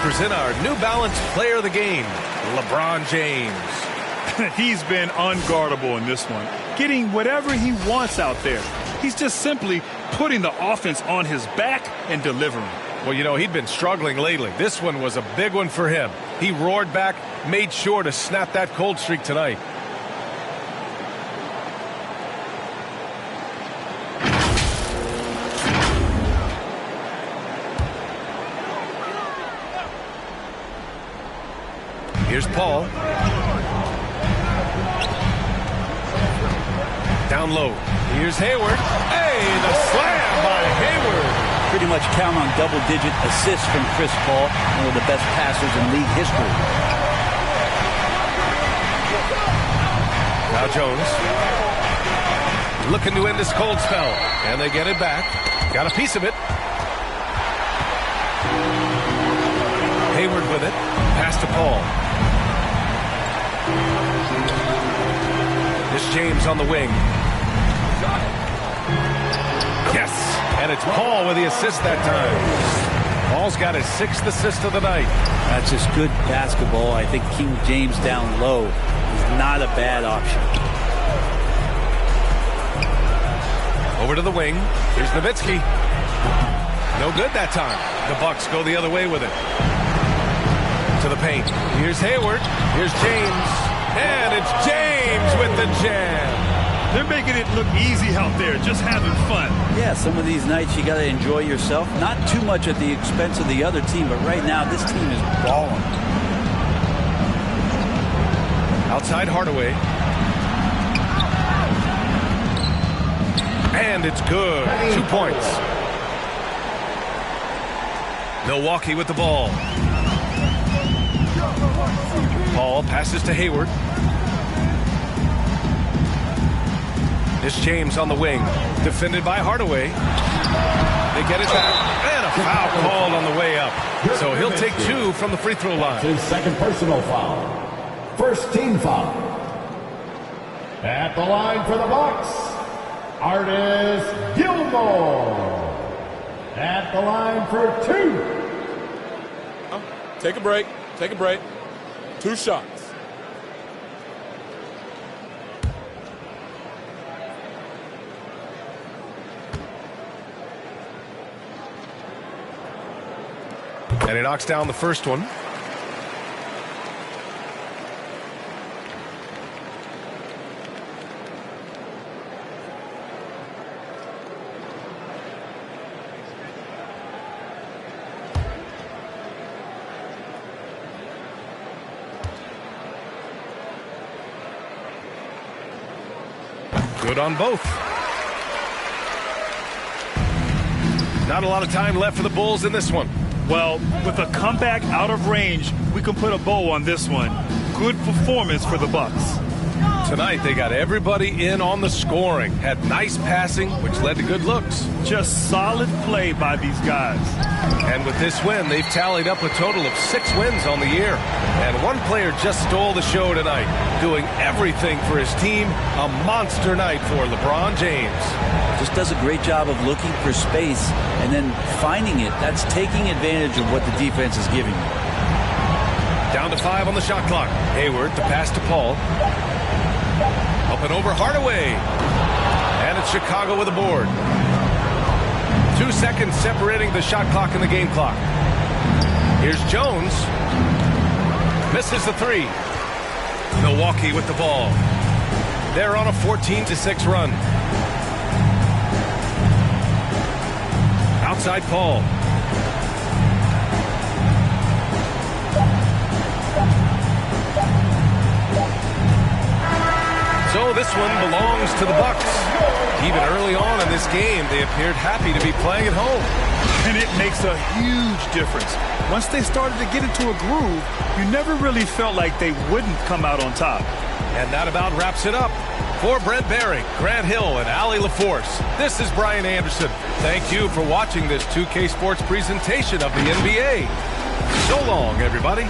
Present our New Balance Player of the Game, LeBron James. He's been unguardable in this one, getting whatever he wants out there. He's just simply putting the offense on his back and delivering. Well, you know, he'd been struggling lately. This one was a big one for him. He roared back, made sure to snap that cold streak tonight. Here's Paul. Down low. Here's Hayward. Hey, the slam by Hayward. Pretty much count on double-digit assists from Chris Paul, one of the best passers in league history. Now Jones. Looking to end this cold spell. And they get it back. Got a piece of it. Hayward with it. Pass to Paul. This James on the wing. Yes, and it's Paul with the assist that time. Paul's got his 6th assist of the night. That's just good basketball. I think King James down low is not a bad option. Over to the wing. Here's Nowitzki. No good that time. The Bucks go the other way with it. To the paint. Here's Hayward. Here's James. And it's James with the jam. They're making it look easy out there, just having fun. Yeah, some of these nights you got to enjoy yourself. Not too much at the expense of the other team, but right now this team is balling. Outside Hardaway. And it's good. 2 points. Milwaukee with the ball. Paul passes to Hayward. This James on the wing. Defended by Hardaway. They get it back. And a foul called on the way up. So he'll take 2 from the free throw line. His 2nd personal foul. 1st team foul. At the line for the Bucks, Artis Gilmore. At the line for 2. Take a break. Take a break. 2 shots. And he knocks down the first one. Good on both. Not a lot of time left for the Bulls in this one. Well, with a comeback out of range, we can put a bow on this one. Good performance for the Bucks. Tonight, they got everybody in on the scoring. Had nice passing, which led to good looks. Just solid play by these guys. And with this win, they've tallied up a total of 6 wins on the year. And one player just stole the show tonight, doing everything for his team. A monster night for LeBron James. Just does a great job of looking for space and then finding it. That's taking advantage of what the defense is giving you. Down to 5 on the shot clock. Hayward, the pass to Paul. Up and over Hardaway. And it's Chicago with a board. 2 seconds separating the shot clock and the game clock. Here's Jones. Misses the 3. Milwaukee with the ball. They're on a 14-6 run. Outside Paul. So this one belongs to the Bucks. Even early on in this game, they appeared happy to be playing at home. And it makes a huge difference. Once they started to get into a groove, you never really felt like they wouldn't come out on top. And that about wraps it up. For Brent Barry, Grant Hill, and Allie LaForce, this is Brian Anderson. Thank you for watching this 2K Sports presentation of the NBA. So long, everybody.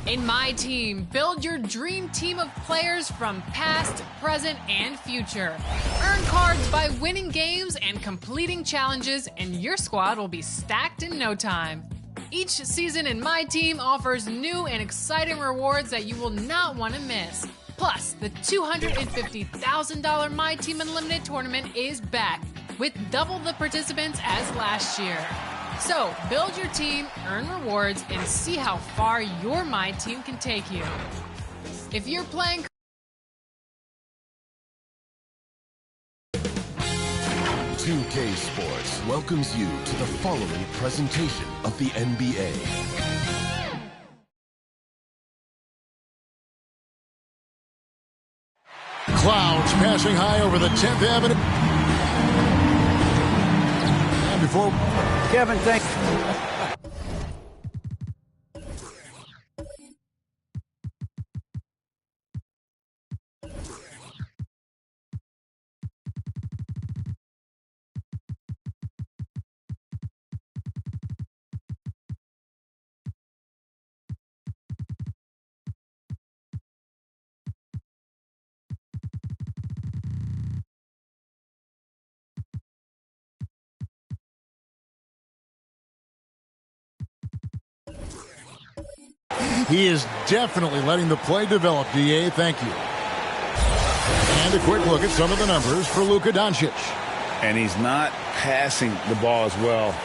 In My Team, build your dream team of players from past, present, and future. Earn cards by winning games and completing challenges, and your squad will be stacked in no time. Each season in My Team offers new and exciting rewards that you will not want to miss. Plus, the $250,000 My Team Unlimited tournament is back, with double the participants as last year. So, build your team, earn rewards, and see how far your My Team can take you. If you're playing 2K Sports welcomes you to the following presentation of the NBA. Clouds passing high over the 10th Avenue. And before Kevin, thanks. He is definitely letting the play develop, DA. Thank you. And a quick look at some of the numbers for Luka Doncic. And he's not passing the ball as well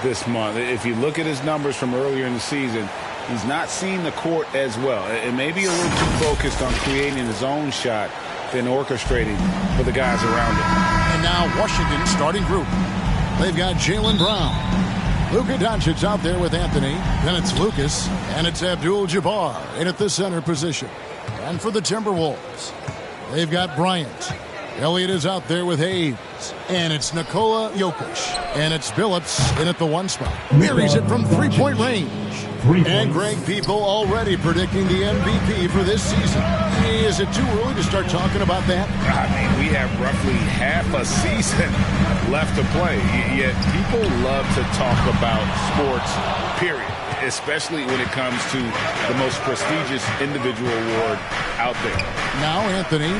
this month. If you look at his numbers from earlier in the season, he's not seeing the court as well. It may be a little too focused on creating his own shot than orchestrating for the guys around him. And now Washington starting group. They've got Jaylen Brown. Luka Doncic out there with Anthony. Then it's Lucas. And it's Abdul-Jabbar in at the center position. And for the Timberwolves, they've got Bryant. Elliott is out there with Hayes. And it's Nikola Jokic. And it's Billups in at the one spot. Marries it from three-point range. And Greg, people already predicting the MVP for this season. Hey, is it too early to start talking about that? I mean, we have roughly half a season left to play. Yet people love to talk about sports, period. Especially when it comes to the most prestigious individual award out there. Now Anthony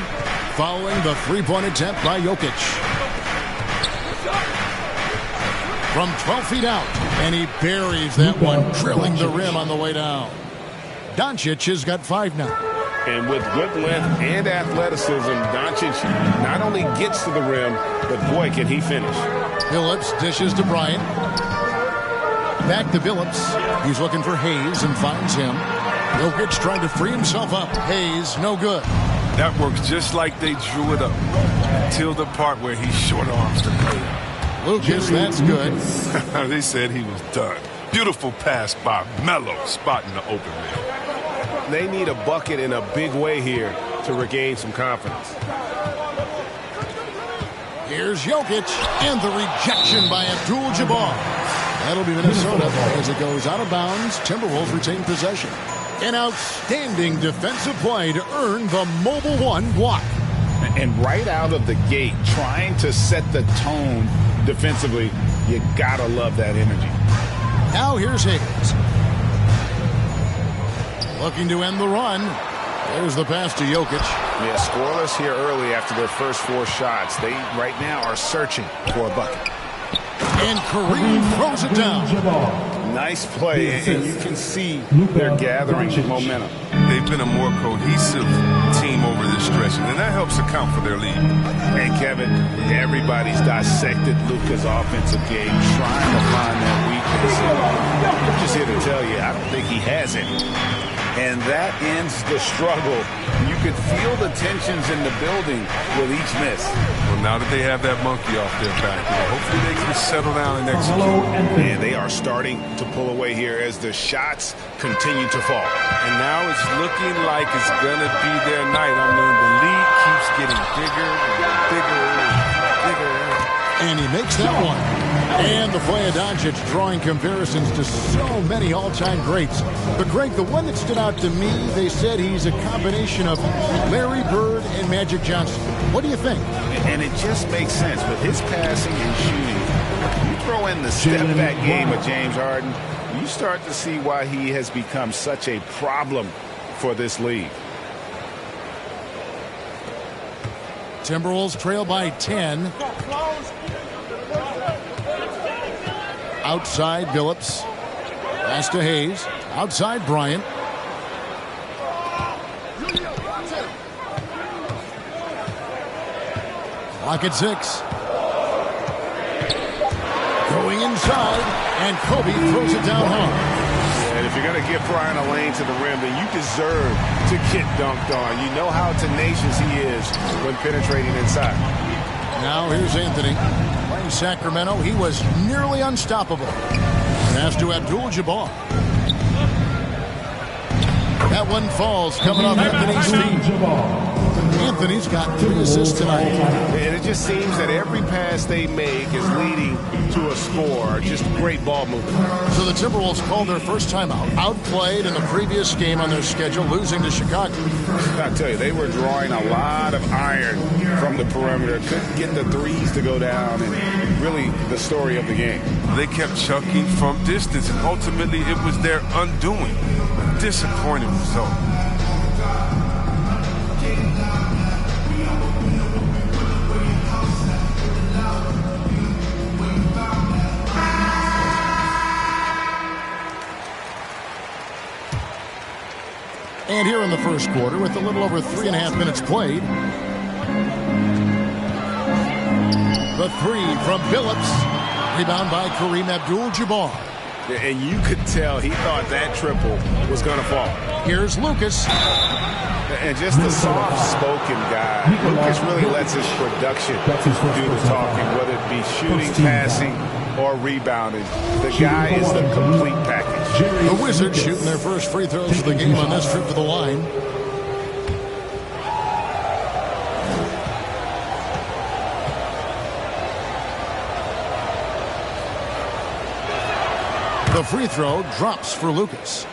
following the three-point attempt by Jokic. From 12 feet out, and he buries that one, drilling the rim on the way down. Doncic has got 5 now. And with good length and athleticism, Doncic not only gets to the rim, but boy, can he finish. Billups dishes to Bryant. Back to Billups. He's looking for Hayes and finds him. Jokic trying to free himself up. Hayes, no good. That works just like they drew it up. Till the part where he short arms the player. Lucas, that's good. They said he was done. Beautiful pass by Melo, spotting the open man. They need a bucket in a big way here to regain some confidence. Here's Jokic, and the rejection by Abdul-Jabbar. That'll be Minnesota as it goes out of bounds. Timberwolves retain possession. An outstanding defensive play to earn the Mobile One block. And right out of the gate, trying to set the tone defensively, you gotta love that energy. Now here's Hayes. Looking to end the run. There's the pass to Jokic. Yeah, scoreless here early after their first 4 shots. They right now are searching for a bucket. And Kareem throws it down. Nice play, and you can see they're gathering momentum. They've been a more cohesive team over this stretch, and that helps account for their lead. And Kevin, everybody's dissected Luka's offensive game, trying to find that weakness. I'm just here to tell you, I don't think he has any. And that ends the struggle. You could feel the tensions in the building with each miss. Well, now that they have that monkey off their back, hopefully they can settle down and execute. And they are starting to pull away here as the shots continue to fall. And now it's looking like it's going to be their night. I mean, the lead keeps getting bigger and bigger and bigger. And he makes that one. And the play of Doncic drawing comparisons to so many all-time greats. But, Greg, the one that stood out to me, they said he's a combination of Larry Bird and Magic Johnson. What do you think? And it just makes sense. With his passing and shooting, you throw in the step-back game of James Harden, you start to see why he has become such a problem for this league. Timberwolves trail by 10. Outside Billups. Pass to Hayes. Outside Bryant. Clock at 6. Going inside, and Kobe throws it down hard. And if you're going to give Bryant a lane to the rim, then you deserve to get dunked on. You know how tenacious he is when penetrating inside. Now here's Anthony. Playing Sacramento, he was nearly unstoppable. Pass to Abdul-Jabbar. That one falls coming off Anthony's feet. Anthony's got 3 assists tonight. And it just seems that every pass they make is leading to a score. Just great ball movement. So the Timberwolves called their first timeout. Outplayed in the previous game on their schedule, losing to Chicago. I tell you, they were drawing a lot of iron from the perimeter. Couldn't get the threes to go down, and really the story of the game. They kept chucking from distance, and ultimately it was their undoing. A disappointing result. And here in the first quarter, with a little over 3.5 minutes played, the 3 from Billups, rebound by Kareem Abdul-Jabbar. And you could tell he thought that triple was going to fall. Here's Lucas. And just a soft-spoken guy. Lucas really lets his production do the talking, whether it be shooting, passing, or rebounding. The guy is the complete package. The Wizards shooting their first free throws of the game on this trip to the line. The free throw drops for Lucas.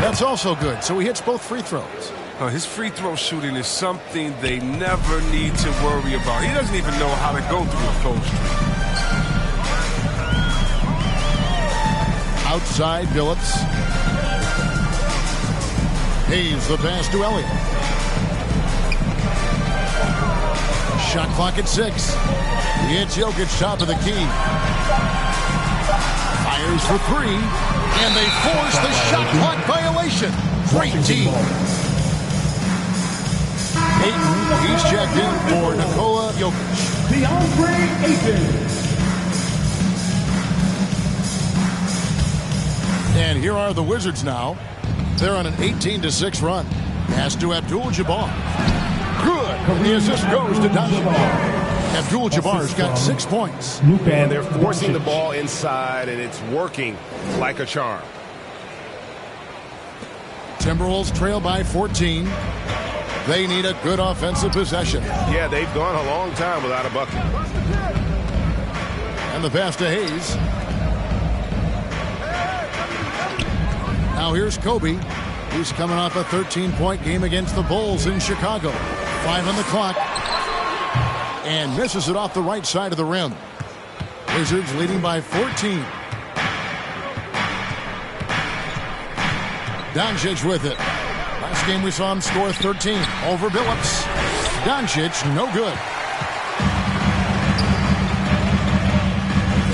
That's also good, so he hits both free throws. His free throw shooting is something they never need to worry about. He doesn't even know how to go through a cold streak. Outside Billups. Hayes the pass to Elliott. Shot clock at 6. He hits Jokic top of the key. Fires for 3. And they force the shot clock violation. Great team. Ayton, he's checked in for Nikola Jokic. DeAndre Ayton. And here are the Wizards now. They're on an 18-6 run. Pass to Abdul-Jabbar. Good. And the assist goes to Doncic. Abdul-Jabbar's got 6 points. And they're forcing the ball inside, and it's working like a charm. Timberwolves trail by 14. They need a good offensive possession. Yeah, they've gone a long time without a bucket. And the pass to Hayes. Now here's Kobe. He's coming off a 13-point game against the Bulls in Chicago. 5 on the clock. And misses it off the right side of the rim. Wizards leading by 14. Doncic with it. Last game we saw him score 13 over Billups. Doncic, no good.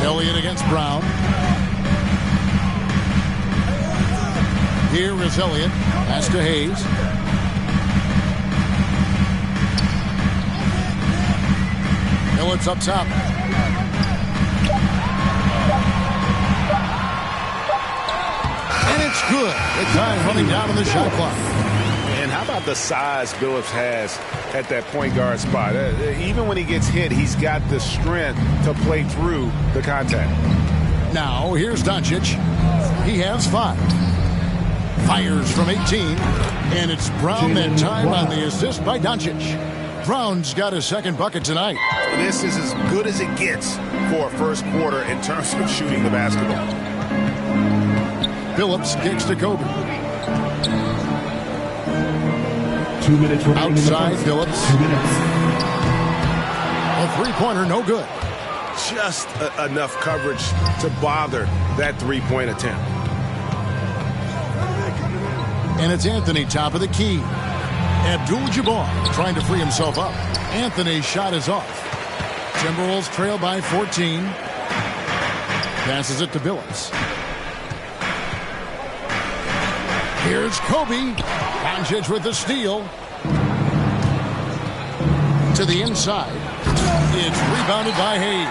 Elliott against Brown. Here is Elliott. Pass to Hayes. Elliott's up top. And it's good. The time running down on the shot clock. And how about the size Billups has at that point guard spot? Even when he gets hit, he's got the strength to play through the contact. Now, here's Doncic. He has 5. Fires from 18. And it's Brown that time on the assist by Doncic. Brown's got his second bucket tonight. This is as good as it gets for a first quarter in terms of shooting the basketball. Billups kicks to Kobe. 2 minutes remaining. Outside Billups. 2 minutes. A three-pointer, no good. Just enough coverage to bother that three-point attempt. And it's Anthony, top of the key. Abdul-Jabbar trying to free himself up. Anthony's shot is off. Timberwolves trail by 14. Passes it to Billups. Here's Kobe. Doncic with the steal. To the inside. It's rebounded by Hayes.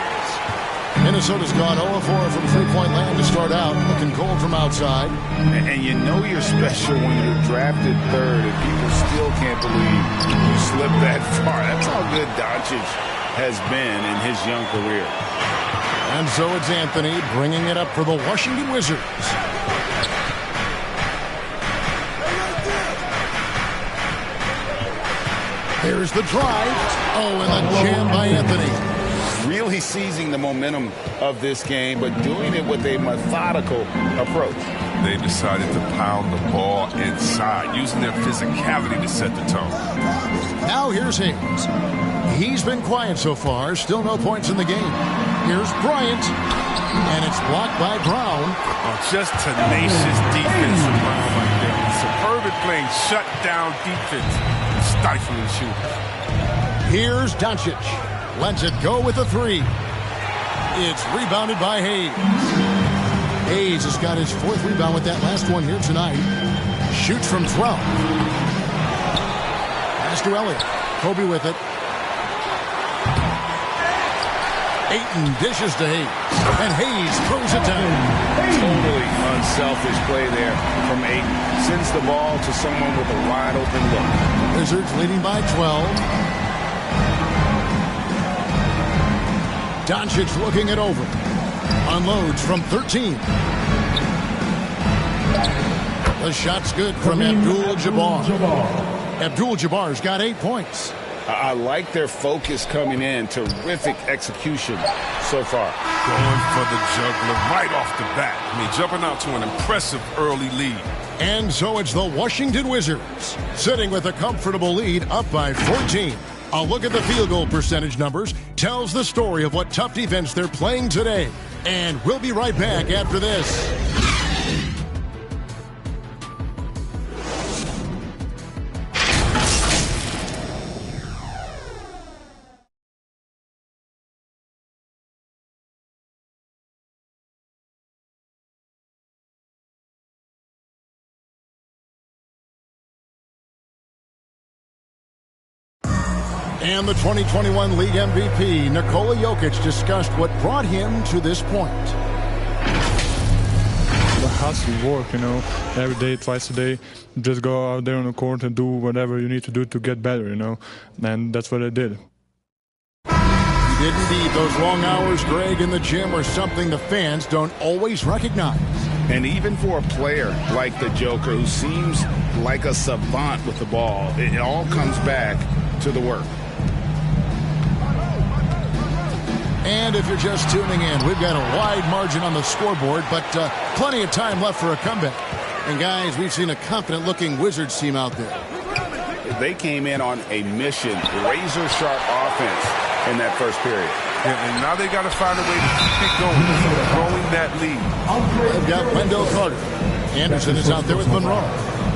Minnesota's gone 0-4 from three-point land to start out. Looking cold from outside. And you know you're special when you're drafted third and people still can't believe you slipped that far. That's how good Doncic has been in his young career. And so it's Anthony bringing it up for the Washington Wizards. Here's the drive. Oh, and the jam by Anthony. Really seizing the momentum of this game, but doing it with a methodical approach. They decided to pound the ball inside, using their physicality to set the tone. Now here's Hayes. He's been quiet so far. Still no points in the game. Here's Bryant. And it's blocked by Brown. Oh, just tenacious defense from Brown right there. Superb at playing shutdown defense. Stifling shooters. Here's Doncic. Lets it go with a 3. It's rebounded by Hayes. Hayes has got his 4th rebound with that last one here tonight. Shoots from 12. Pass to Elliott. Kobe with it. Ayton dishes to Hayes. And Hayes throws it down. Totally unselfish play there from Ayton. Sends the ball to someone with a wide open look. Wizards leading by 12. Doncic looking it over. Unloads from 13. The shot's good from Abdul-Jabbar. Abdul-Jabbar's got 8 points. I like their focus coming in. Terrific execution so far. Going for the juggler right off the bat. I mean, jumping out to an impressive early lead. And so it's the Washington Wizards sitting with a comfortable lead up by 14. A look at the field goal percentage numbers tells the story of what tough defense they're playing today. And we'll be right back after this. And the 2021 League MVP, Nikola Jokic, discussed what brought him to this point. It has to work, every day, twice a day. Just go out there on the court and do whatever you need to do to get better, and that's what I did. Did indeed. Those long hours, Greg, in the gym are something the fans don't always recognize. And even for a player like the Joker, who seems like a savant with the ball, it all comes back to the work. And if you're just tuning in, we've got a wide margin on the scoreboard, but plenty of time left for a comeback. And guys, we've seen a confident-looking Wizards team out there. They came in on a mission, razor-sharp offense in that first period. And now they got to find a way to keep it going, growing that lead. They've got Wendell Carter. Anderson is out there with Monroe.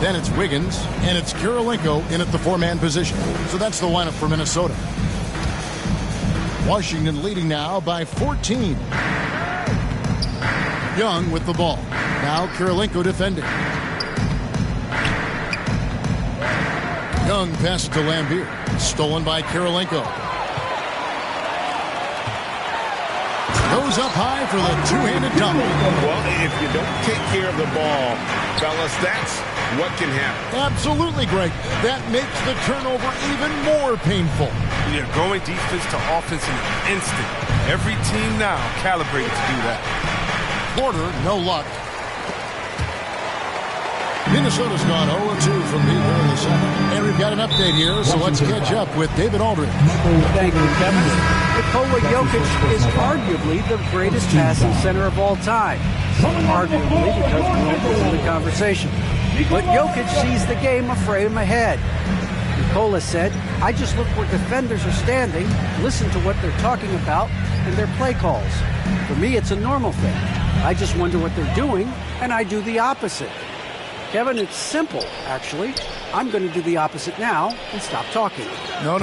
Then it's Wiggins, and it's Kirilenko in at the four-man position. So that's the lineup for Minnesota. Washington leading now by 14. Young with the ball. Now Kirilenko defending. Young passes to Lambeer. Stolen by Kirilenko. Goes up high for the two-handed dunk. Well, if you don't take care of the ball, fellas, that's what can happen. Absolutely, Greg. That makes the turnover even more painful. Yeah, going defense to offense in an instant. Every team now calibrated to do that. Porter, no luck. Minnesota's gone 0-2 from deep here in the second. And we've got an update here, so let's catch up with David Aldridge. Thank you, Kevin. Nikola Jokic is arguably the greatest passing center of all time. Arguably, because Wilt is in the conversation. But Jokic sees the game a frame ahead. Nikola said, I just look where defenders are standing, listen to what they're talking about, and their play calls. For me, it's a normal thing. I just wonder what they're doing, and I do the opposite. Kevin, it's simple, actually. I'm going to do the opposite now and stop talking. No.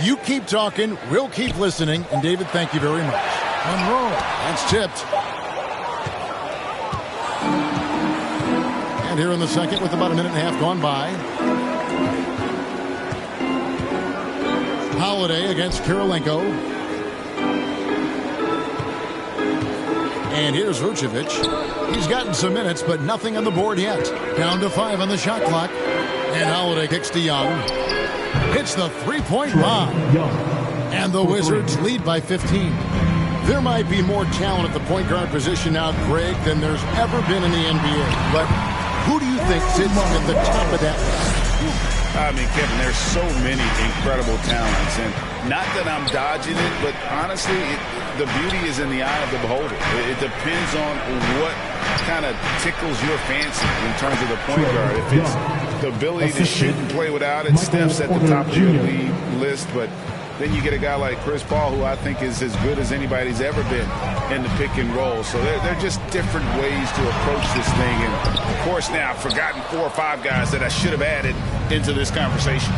You keep talking, we'll keep listening. And David, thank you very much. Monroe, that's tipped. And here in the second with about a minute and a half gone by. Holiday against Kirilenko. And here's Vucevic. He's gotten some minutes, but nothing on the board yet. Down to 5 on the shot clock. And Holiday kicks to Young. Hits the three-point bomb. And the Wizards lead by 15. There might be more talent at the point guard position now, Greg, than there's ever been in the NBA. But who do you think sits at the top of that list? I mean, Kevin, there's so many incredible talents. And not that I'm dodging it, but honestly, the beauty is in the eye of the beholder. It depends on what kind of tickles your fancy in terms of the point guard. If it's the ability to shoot and play without it, Steph's at the top of your league list. But then you get a guy like Chris Paul, who I think is as good as anybody's ever been in the pick and roll. So they're just different ways to approach this thing. And, of course, now I've forgotten 4 or 5 guys that I should have added into this conversation.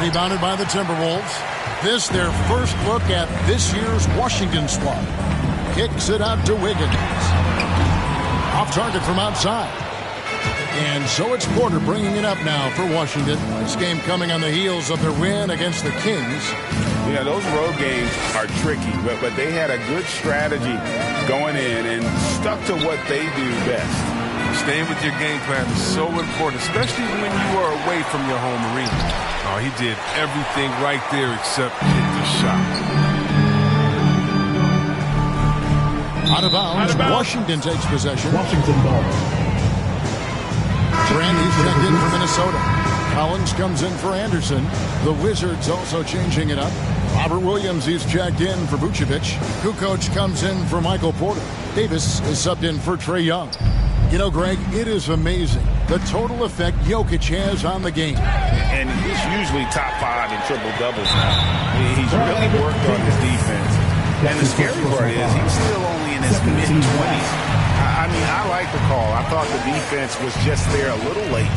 Rebounded by the Timberwolves. This their first look at this year's Washington squad. Kicks it out to Wiggins. Off target from outside. And so it's Porter bringing it up now for Washington. This game coming on the heels of their win against the Kings. Yeah, those road games are tricky, but they had a good strategy going in and stuck to what they do best. Staying with your game plan is so important, especially when you are away from your home arena. Oh, he did everything right there except hit the shot. Out of bounds. Washington takes possession. Washington ball. Brandy's checked in for Minnesota. Collins comes in for Anderson. The Wizards also changing it up. Robert Williams, he's checked in for Vucevic. Kukoc comes in for Michael Porter. Davis is subbed in for Trae Young. You know, Greg, it is amazing the total effect Jokic has on the game. And he's usually top 5 in triple-doubles now. He's really worked on his defense. And the scary part is he's still only in his mid-20s. I mean, I like the call. I thought the defense was just there a little late.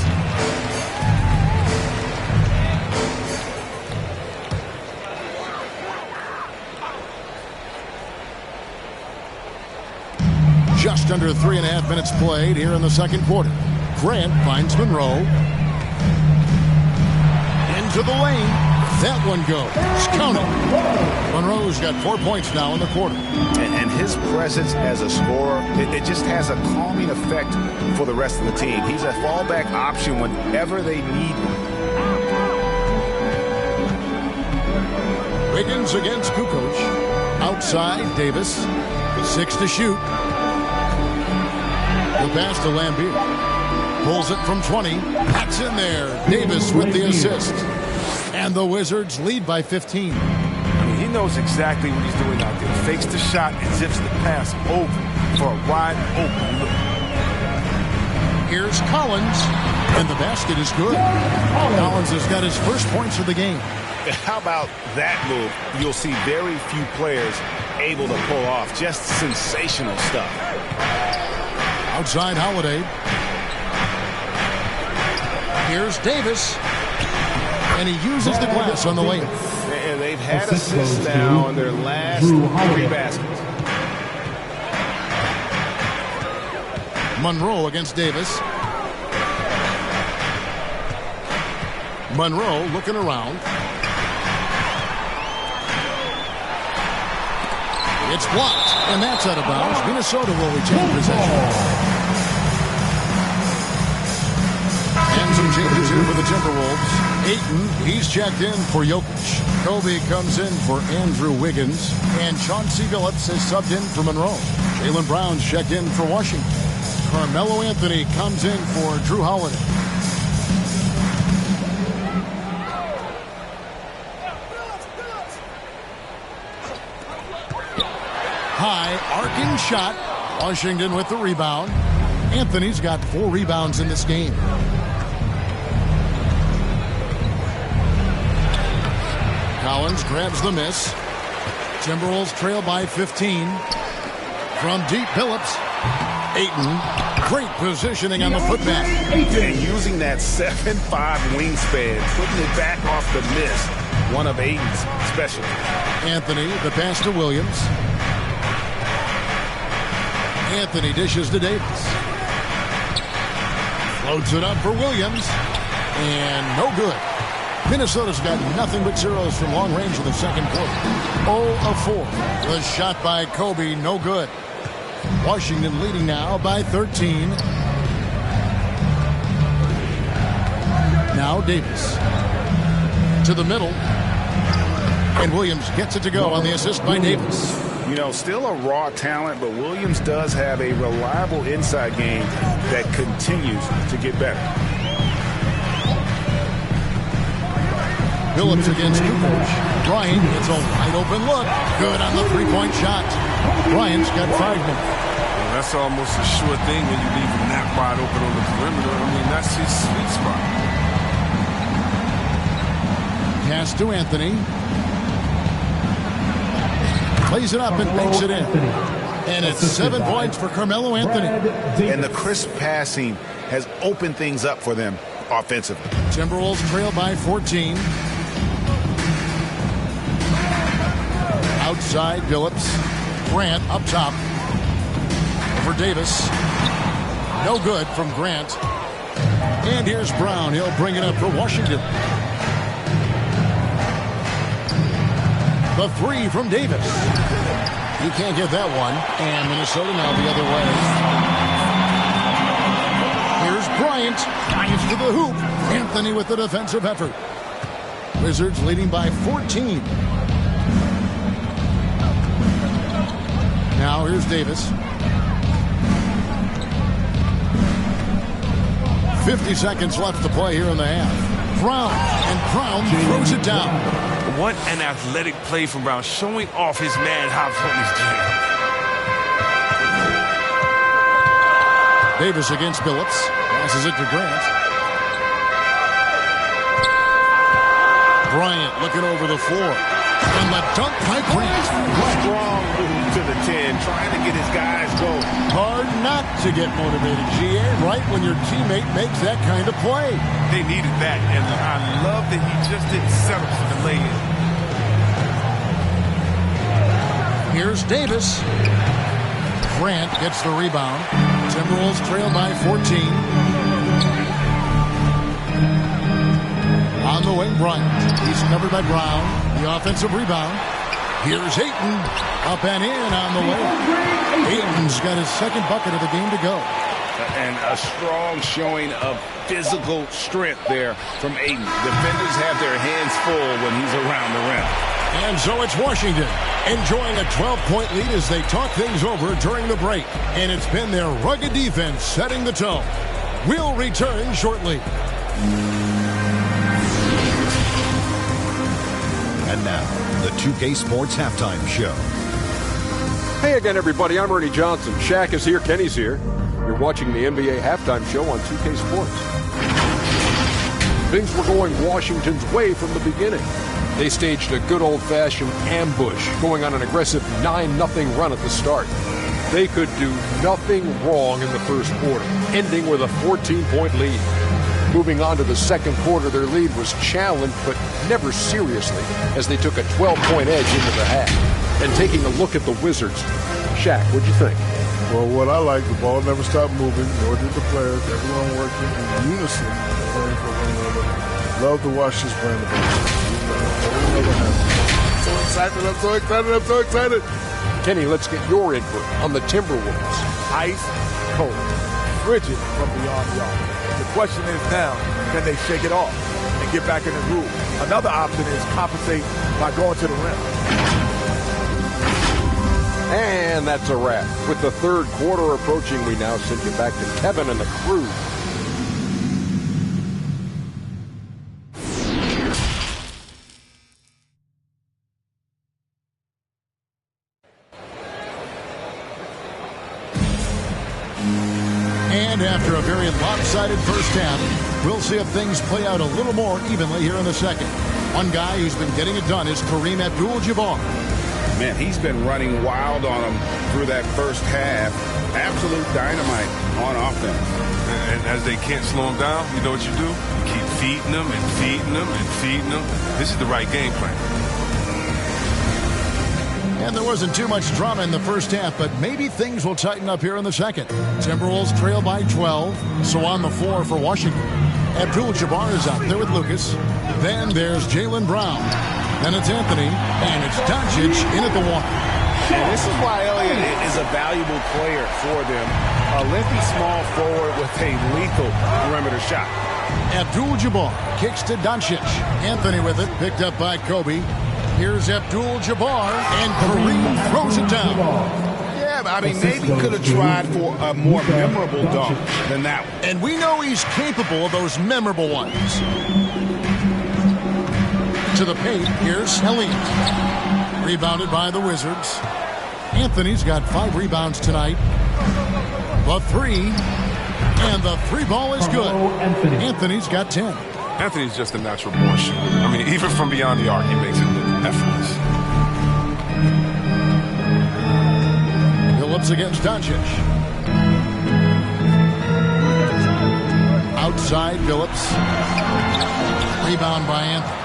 Just under 3.5 minutes played here in the second quarter. Grant finds Monroe. to the lane. That one goes. Count it. Monroe's got 4 points now in the quarter. And his presence as a scorer, it just has a calming effect for the rest of the team. He's a fallback option whenever they need one. Wiggins against Kukoc. Outside, Davis. 6 to shoot. The pass to Lambeer. Pulls it from 20. That's in there. Davis with the assist. And the Wizards lead by 15. I mean, he knows exactly what he's doing out there. Fakes the shot and zips the pass over for a wide open look. Here's Collins. And the basket is good. Collins has got his first points of the game. How about that move? You'll see very few players able to pull off. Just sensational stuff. Outside Holiday. Here's Davis. And he uses the glass on the lane. And they've had assists now on their last 3 baskets. Monroe against Davis. Monroe looking around. It's blocked, and that's out of bounds. Minnesota will retain possession. And some changes here for the Timberwolves. Ayton, he's checked in for Jokic. Kobe comes in for Andrew Wiggins. And Chauncey Billups is subbed in for Monroe. Jaylen Brown's checked in for Washington. Carmelo Anthony comes in for Drew Holiday. High arcing shot. Washington with the rebound. Anthony's got 4 rebounds in this game. Collins grabs the miss. Timberwolves trail by 15. From deep, Billups. Ayton. Great positioning on the putback. And using that 7'5" wingspan, putting it back off the miss. One of Ayton's specialties. Anthony, the pass to Williams. Anthony dishes to Davis. Floats it up for Williams. And no good. Minnesota's got nothing but zeros from long range in the second quarter. 0 of 4. The shot by Kobe, no good. Washington leading now by 13. Now Davis. To the middle. And Williams gets it to go on the assist by Davis. You know, still a raw talent, but Williams does have a reliable inside game that continues to get better. Billups against Kukoc. Bryant gets a wide open look. Good on the 3-point shot. Bryant's got 5 minutes. Well, that's almost a sure thing when you leave him that wide open on the perimeter. I mean, that's his sweet spot. Pass to Anthony. Plays it up and makes it in. And it's 7 points for Carmelo Anthony. And the crisp passing has opened things up for them offensively. Timberwolves trail by 14. Outside, Billups. Grant up top. For Davis. No good from Grant. And here's Brown. He'll bring it up for Washington. The 3 from Davis. He can't get that one. And Minnesota now the other way. Here's Bryant. Bryant to the hoop. Anthony with the defensive effort. Wizards leading by 14. Now here's Davis. 50 seconds left to play here in the half. Brown. And Brown throws it down. What an athletic play from Brown, showing off his mad hops on his jam. Davis against Billups. Passes it to Grant. Bryant looking over the floor. And the dunk by Grant. Strong move to the 10, trying to get his guys going. Hard not to get motivated, GA, right when your teammate makes that kind of play. They needed that, and I love that he just didn't settle for the lay-in. Here's Davis. Grant gets the rebound. Timberwolves trail by 14. On the wing, Bryant. He's covered by Brown. The offensive rebound. Here's Ayton. Up and in on the way. Ayton's got his second bucket of the game to go. And a strong showing of physical strength there from Ayton. Defenders have their hands full when he's around the rim. And so it's Washington enjoying a 12-point lead as they talk things over during the break. And it's been their rugged defense setting the tone. We'll return shortly. And now, the 2K Sports Halftime Show. Hey again, everybody. I'm Ernie Johnson. Shaq is here. Kenny's here. You're watching the NBA Halftime Show on 2K Sports. Things were going Washington's way from the beginning. They staged a good old-fashioned ambush, going on an aggressive 9-0 run at the start. They could do nothing wrong in the first quarter, ending with a 14-point lead. Moving on to the second quarter, their lead was challenged, but never seriously, as they took a 12-point edge into the half. And taking a look at the Wizards, Shaq, what'd you think? Well, what I like, the ball never stopped moving, nor did the players. Everyone working in unison, playing for one another. Love to watch this brand of basketball. I'm so excited. Kenny, let's get your input on the Timberwolves. Ice cold, frigid from beyond the arc. The question is now, can they shake it off and get back in the groove? Another option is compensate by going to the rim. And that's a wrap. With the third quarter approaching, we now send you back to Kevin and the crew. And after a very lopsided first half, we'll see if things play out a little more evenly here in the second. One guy who's been getting it done is Kareem Abdul-Jabbar. Man, he's been running wild on them through that first half. Absolute dynamite on offense. And as they can't slow him down, you know what you do? You keep feeding them and feeding them and feeding them. This is the right game plan. And there wasn't too much drama in the first half, but maybe things will tighten up here in the second. Timberwolves trail by 12, so on the floor for Washington. Abdul-Jabbar is out there with Lucas. Then there's Jaylen Brown. Then it's Anthony, and it's Doncic in at the one. And this is why Elliott is a valuable player for them. A lengthy small forward with a lethal perimeter shot. Abdul-Jabbar kicks to Doncic. Anthony with it, picked up by Kobe. Here's Abdul-Jabbar, and Kareem throws it down. Yeah, I mean, maybe could have tried for a more memorable dunk than that one. And we know he's capable of those memorable ones. To the paint, here's Elliott. Rebounded by the Wizards. Anthony's got 5 rebounds tonight. The 3. And the 3 ball is good. Anthony's got 10. Anthony's just a natural born shooter. I mean, even from beyond the arc, he makes it look effortless. Phillips against Doncic. Outside Phillips. Rebound by Anthony.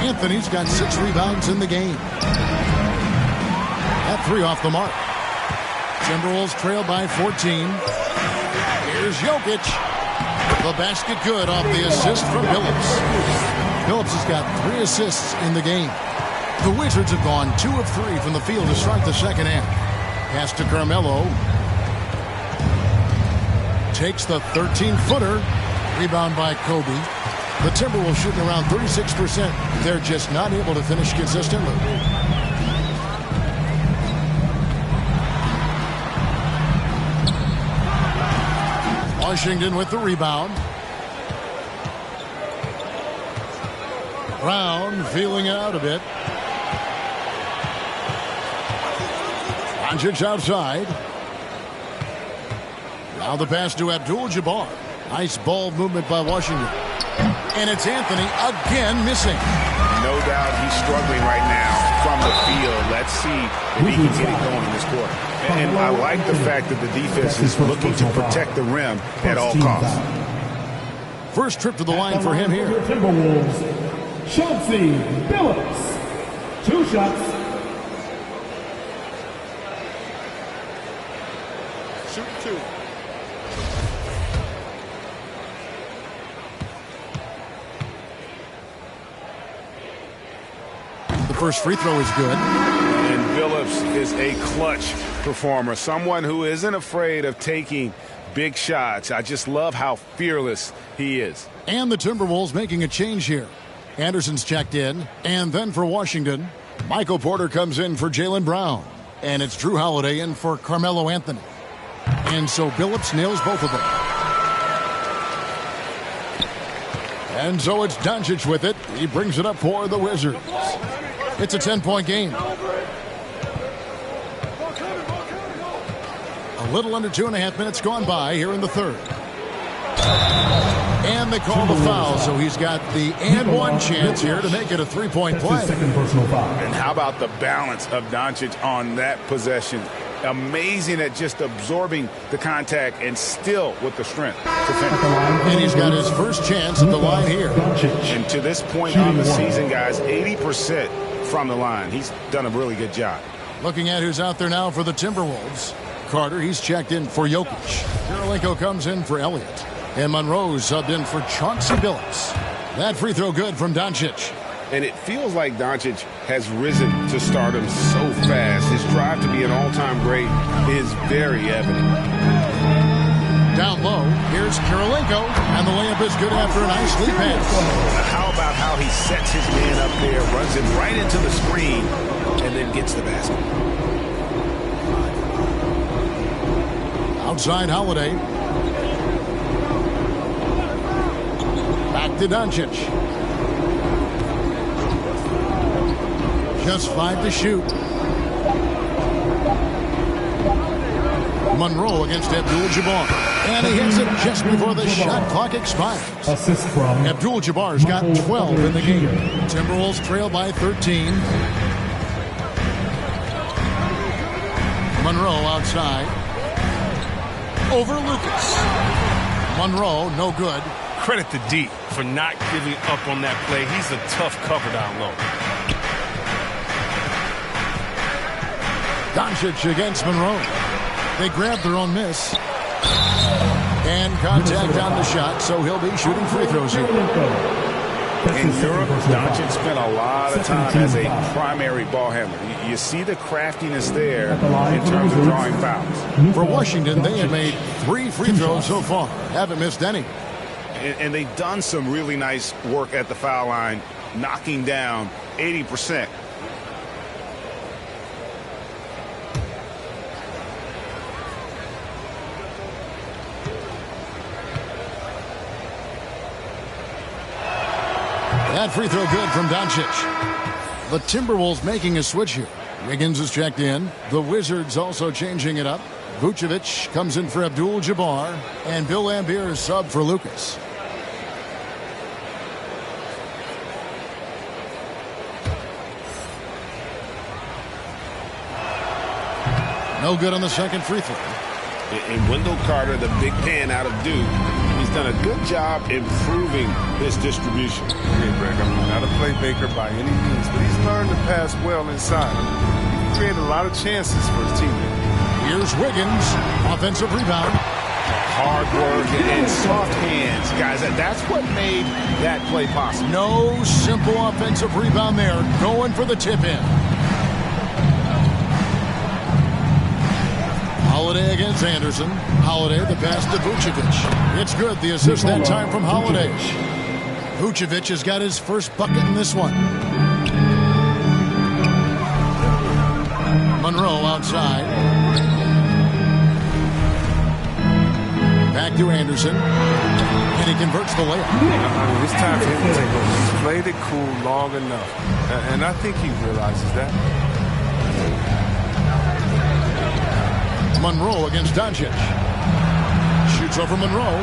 Anthony's got 6 rebounds in the game. That 3 off the mark. Timberwolves trail by 14. Here's Jokic. The basket good off the assist from Phillips. Phillips has got 3 assists in the game. The Wizards have gone 2 of 3 from the field to start the second half. Pass to Carmelo. Takes the 13-footer. Rebound by Kobe. The Timberwolves shooting around 36%. They're just not able to finish consistently. Washington with the rebound. Brown feeling out a bit. Doncic outside. Now the pass to Abdul-Jabbar. Nice ball movement by Washington. And it's Anthony again missing. No doubt he's struggling right now from the field. Let's see if he can get it going in this quarter. And I like the fact that the defense is looking to protect the rim at all costs. First trip to the line for him here. Timberwolves, Chauncey Billups. 2 shots. Shoot 2. first free throw is good. And Billups is a clutch performer, someone who isn't afraid of taking big shots. I just love how fearless he is. And the Timberwolves making a change here. Anderson's checked in. And then for Washington, Michael Porter comes in for Jaylen Brown. And it's Drew Holiday in for Carmelo Anthony. And so Billups nails both of them. And so it's Doncic with it. He brings it up for the Wizards. It's a 10-point game. A little under 2.5 minutes gone by here in the third. And they call the foul, so he's got the and one chance here to make it a three-point play. And how about the balance of Doncic on that possession? Amazing at just absorbing the contact and still with the strength to finish. And he's got his first chance at the line here. And to this point on the season, guys, 80% from the line. He's done a really good job. Looking at who's out there now for the Timberwolves. Carter, he's checked in for Jokic. Karolinko comes in for Elliott. And Monroe subbed in for Chauncey Billups. That free throw good from Doncic. And it feels like Doncic has risen to stardom so fast. His drive to be an all-time great is very evident. Down low, here's Karolinko, and the layup is good after a nice lead pass. How about how he sets his man up there, runs him right into the screen, and then gets the basket. Outside Holiday. Back to Doncic. Just 5 to shoot. Monroe against Abdul-Jabbar. And he hits it just before the shot clock expires. Abdul-Jabbar's got 12 in the game. Timberwolves trail by 13. Monroe outside. Over Lucas. Monroe, no good. Credit to D for not giving up on that play. He's a tough cover down low. Doncic against Monroe. They grab their own miss. And contact on the shot, so he'll be shooting free throws here. In Europe, Doncic spent a lot of time as a primary ball handler. You see the craftiness there in terms of drawing fouls. For Washington, they have made 3 free throws so far. Haven't missed any. And they've done some really nice work at the foul line, knocking down 80%. That free throw good from Doncic. The Timberwolves making a switch here. Wiggins is checked in. The Wizards also changing it up. Vucevic comes in for Abdul-Jabbar. And Bill Laimbeer is sub for Lucas. No good on the second free throw. And Wendell Carter, the big man out of Duke, he's done a good job improving this distribution. Yeah, Greg, I'm not a playmaker by any means, but he's learned to pass well inside. He can create a lot of chances for his teammates. Here's Wiggins, offensive rebound. Hard work and soft hands, guys. That's what made that play possible. No simple offensive rebound there. Going for the tip-in. Holiday against Anderson. Holiday, the pass to Vucevic. It's good, the assist that time from Holiday. Vucevic has got his first bucket in this one. Monroe outside. Back to Anderson. And he converts the layup. It's time for him to take over. He's played it cool long enough. And I think he realizes that. Monroe against Doncic. Shoots over Monroe.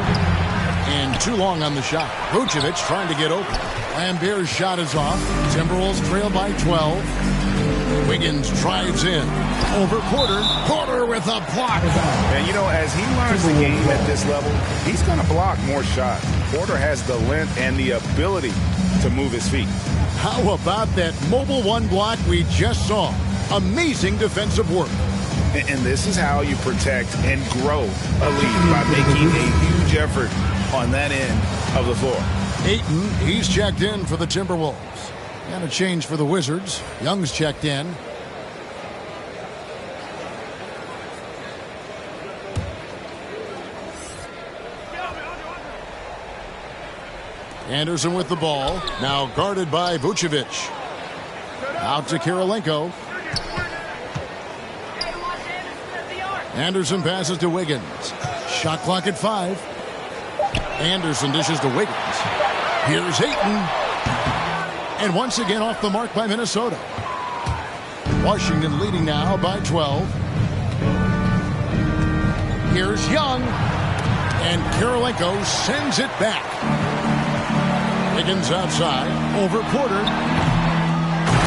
And too long on the shot. Vucevic trying to get open. Laimbeer's shot is off. Timberwolves trail by 12. Wiggins drives in. Over Porter. Porter with a block. And, you know, as he learns the game at this level, he's going to block more shots. Porter has the length and the ability to move his feet. How about that mobile one block we just saw? Amazing defensive work. And this is how you protect and grow a lead, by making a huge effort on that end of the floor. Ayton, he's checked in for the Timberwolves. And a change for the Wizards. Young's checked in. Anderson with the ball. Now guarded by Vucevic. Out to Kirilenko. Anderson passes to Wiggins. Shot clock at 5. Anderson dishes to Wiggins. Here's Ayton. And once again off the mark by Minnesota. Washington leading now by 12. Here's Young. And Kirilenko sends it back. Wiggins outside. Over Porter.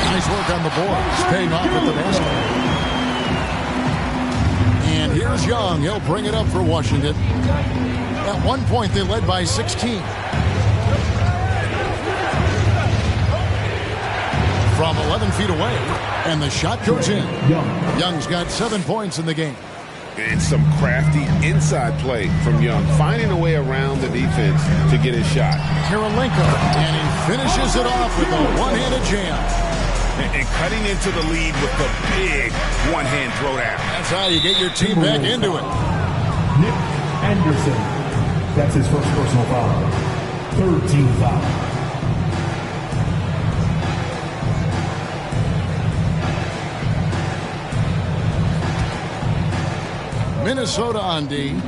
Nice work on the boards. Paying off at the basket. And here's Young. He'll bring it up for Washington. At one point, they led by 16. From 11 feet away, and the shot goes in. Young's got 7 points in the game. It's some crafty inside play from Young, finding a way around the defense to get his shot. Kirilenko, and he finishes it off with a one-handed jam. And cutting into the lead with the big one-hand throwdown. That's how you get your team back into it. Nick Anderson. That's his first personal foul. Third team foul. Minnesota on D,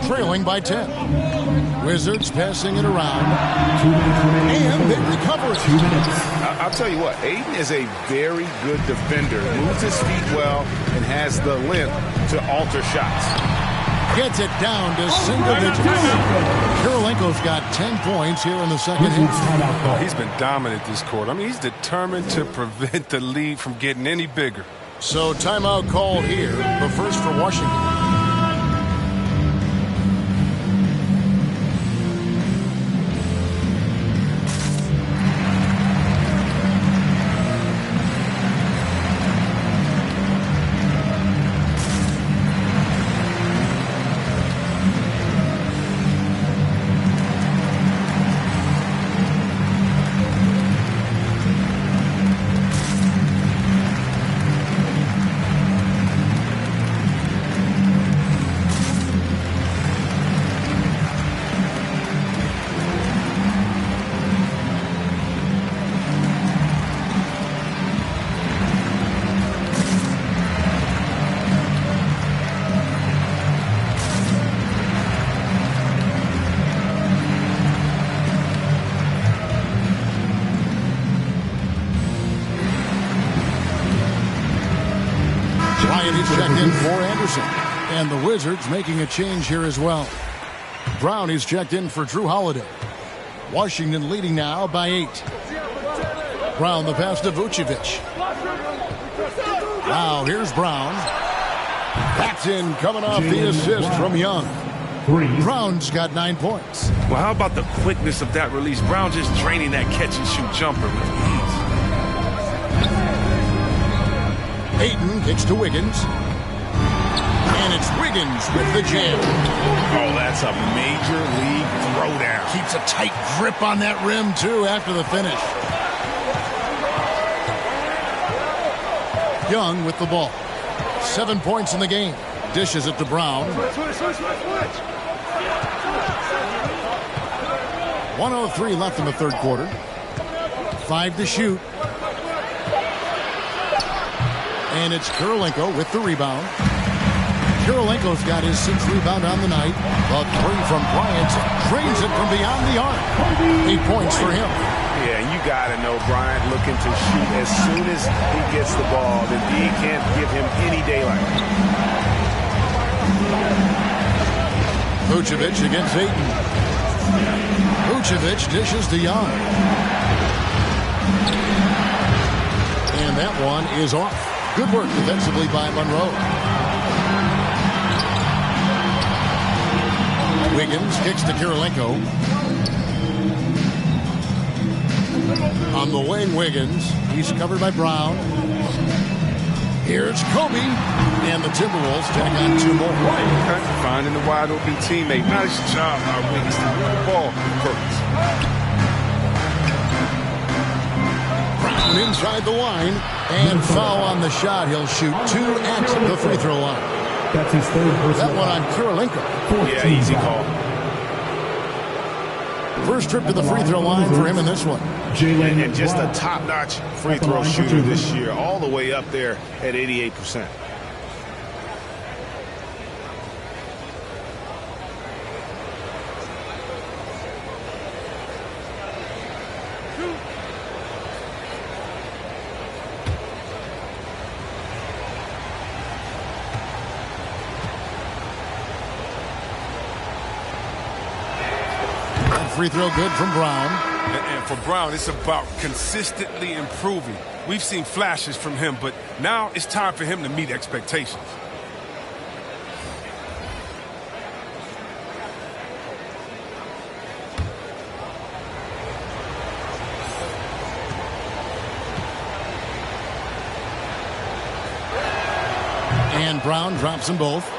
trailing by 10. Wizards passing it around. And they recover it. I'll tell you what, Ayton is a very good defender. Moves his feet well and has the length to alter shots. Gets it down to single digits. Kirilenko's got 10 points here in the second half. He's been dominant this quarter. I mean, he's determined to prevent the lead from getting any bigger. So timeout called here, the first for Washington. Checked in for Anderson. And the Wizards making a change here as well. Brown is checked in for Drew Holiday. Washington leading now by 8. Brown the pass to Vucevic. Now here's Brown. That's in coming off the assist from Young. Brown's got 9 points. Well, how about the quickness of that release? Brown just draining that catch-and-shoot jumper with ease. Ayton kicks to Wiggins. And it's Wiggins with the jam. Oh, that's a major league throwdown. Keeps a tight grip on that rim, too, after the finish. Young with the ball. 7 points in the game. Dishes it to Brown. 1:03 left in the third quarter. 5 to shoot. And it's Kirilenko with the rebound. Kirilenko's got his 6th rebound on the night. The 3 from Bryant drains it from beyond the arc. 8 points for him. Yeah, you got to know Bryant looking to shoot as soon as he gets the ball. The D can't give him any daylight. Vucevic against Ayton. Vucevic dishes to Young. And that one is off. Good work defensively by Monroe. Wiggins kicks to Kirilenko. On the wing, Wiggins. He's covered by Brown. Here's Kobe. And the Timberwolves take on 2 more. Finding the wide open teammate. Nice job by Wiggins to move the ball. Brown inside the line. And foul on the shot. He'll shoot 2 at the free throw line. That's his third personal. That one on Kirilenko. Yeah, easy call. First trip to the free throw line for him in this one. And just a top-notch free throw shooter this year, all the way up there at 88%. Free throw good from Brown. And for Brown, it's about consistently improving. We've seen flashes from him, but now it's time for him to meet expectations. And Brown drops them both.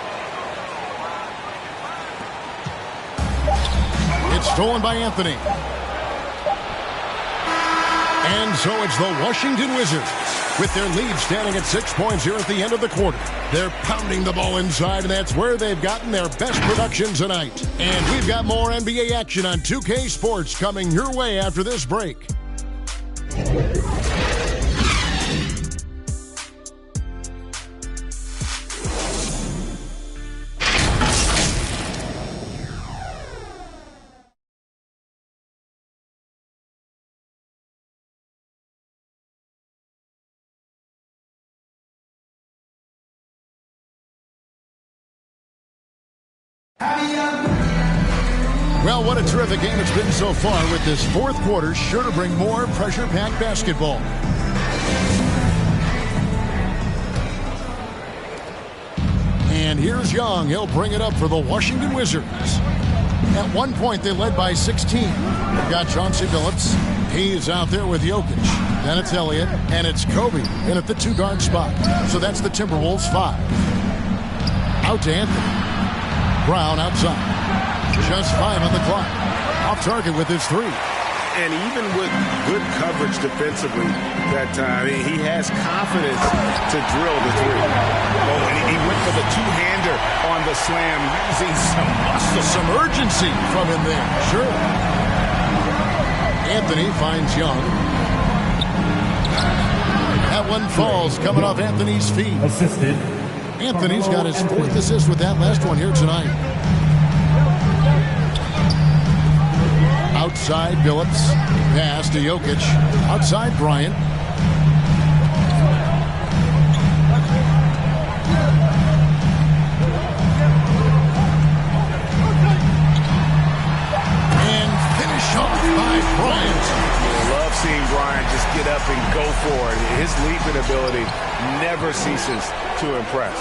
It's stolen by Anthony. And so it's the Washington Wizards with their lead standing at 6 points here at the end of the quarter. They're pounding the ball inside, and that's where they've gotten their best production tonight. And we've got more NBA action on 2K Sports coming your way after this break. Well, what a terrific game it's been so far with this fourth quarter. Sure to bring more pressure-packed basketball. And here's Young. He'll bring it up for the Washington Wizards. At one point, they led by 16. They've got Chauncey Billups. He's out there with Jokic. Then it's Elliott, and it's Kobe in at the 2-guard spot. So that's the Timberwolves 5. Out to Anthony. Brown outside. Just 5 on the clock. Off target with his 3. And even with good coverage defensively that time, he has confidence to drill the 3. Oh, and he went for the two-hander on the slam using some muscle. Some urgency from him there. Sure. Anthony finds Young. That one falls coming off Anthony's feet. Assisted. Anthony's got his 4th assist with that last one here tonight. Outside Billups. Pass to Jokic. Outside Bryant. And finish off by Bryant. I love seeing Bryant just get up and go for it. His leaping ability never ceases to impress.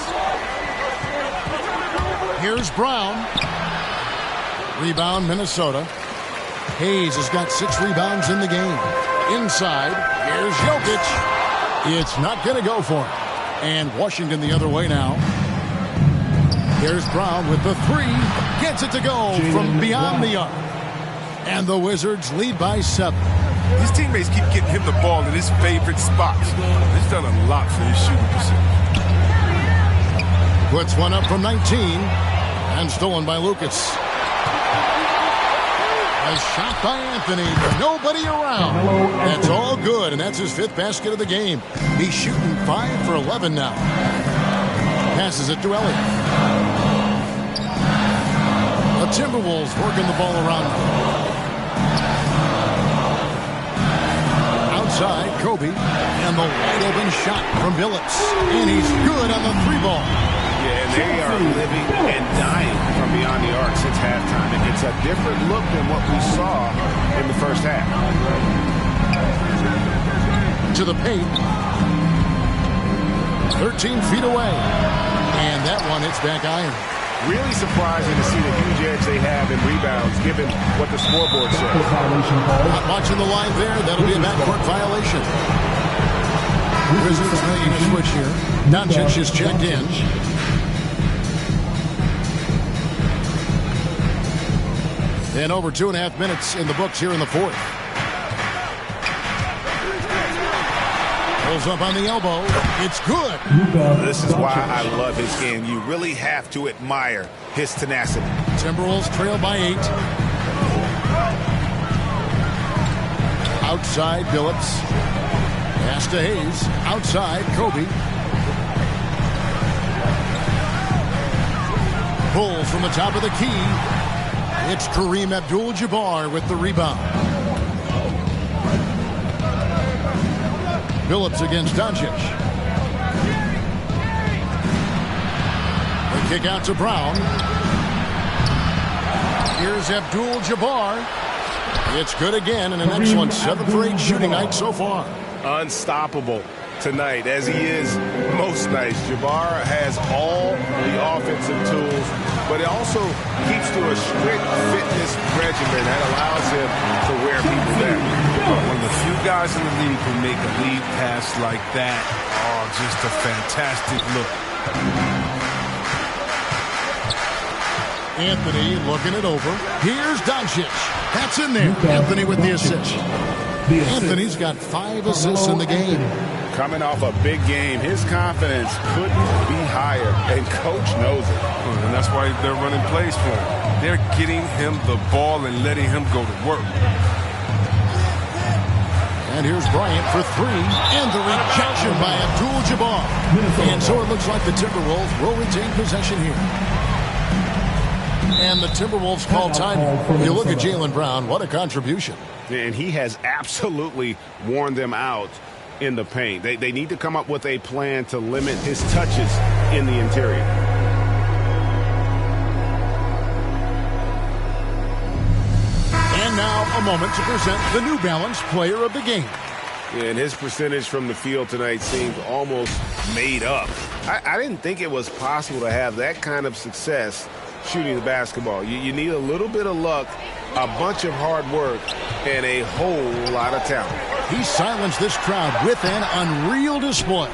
Here's Brown. Rebound, Minnesota. Hayes has got 6 rebounds in the game. Inside, here's Jokic. It's not going to go for him. And Washington the other way now. Here's Brown with the 3. Gets it to go from beyond the arc. And the Wizards lead by 7. His teammates keep getting him the ball in his favorite spots. He's done a lot for his shooting percentage. Puts one up from 19. And stolen by Lucas. A shot by Anthony. Nobody around. That's all good, and that's his 5th basket of the game. He's shooting 5 for 11 now. Passes it to Elliott. The Timberwolves working the ball around. Outside, Kobe. And the wide open shot from Billups. And he's good on the 3-ball. Yeah, and they are living and dying from beyond the arc since halftime. It's a different look than what we saw in the first half. To the paint. 13 feet away. And that one hits back iron. Really surprising to see the huge edge they have in rebounds, given what the scoreboard says. Not watching the line there. That'll be a backcourt violation. Wizards making a switch here. Doncic is checked in. And over 2.5 minutes in the books here in the 4th. Pulls up on the elbow. It's good. This is why I love his game. You really have to admire his tenacity. Timberwolves trail by 8. Outside, Billups. Pass to Hayes. Outside, Kobe. Pulls from the top of the key. It's Kareem Abdul-Jabbar with the rebound. Billups against Doncic. The kick out to Brown. Here's Abdul-Jabbar. It's good again, and an excellent 7 for 8 shooting night so far. Unstoppable tonight, as he is most nights. Jabbar has all the offensive tools, but it also keeps to a strict fitness regimen that allows him to wear people down. One of the few guys in the league who make a lead pass like that. Oh, just a fantastic look. Anthony looking it over. Here's Doncic. That's in there. Anthony with the assist. Anthony's got 5 assists in the game. Coming off a big game, his confidence couldn't be higher, and Coach knows it. And that's why they're running plays for him. They're getting him the ball and letting him go to work. And here's Bryant for 3, and the rejection by Abdul-Jabbar. And so it looks like the Timberwolves will retain possession here. And the Timberwolves call time. You look at Jaylen Brown, what a contribution. And he has absolutely worn them out in the paint. They need to come up with a plan to limit his touches in the interior. And now a moment to present the New Balance Player of the Game. And his percentage from the field tonight seemed almost made up. I didn't think it was possible to have that kind of success shooting the basketball. You need a little bit of luck, a bunch of hard work, and a whole lot of talent. He silenced this crowd with an unreal display.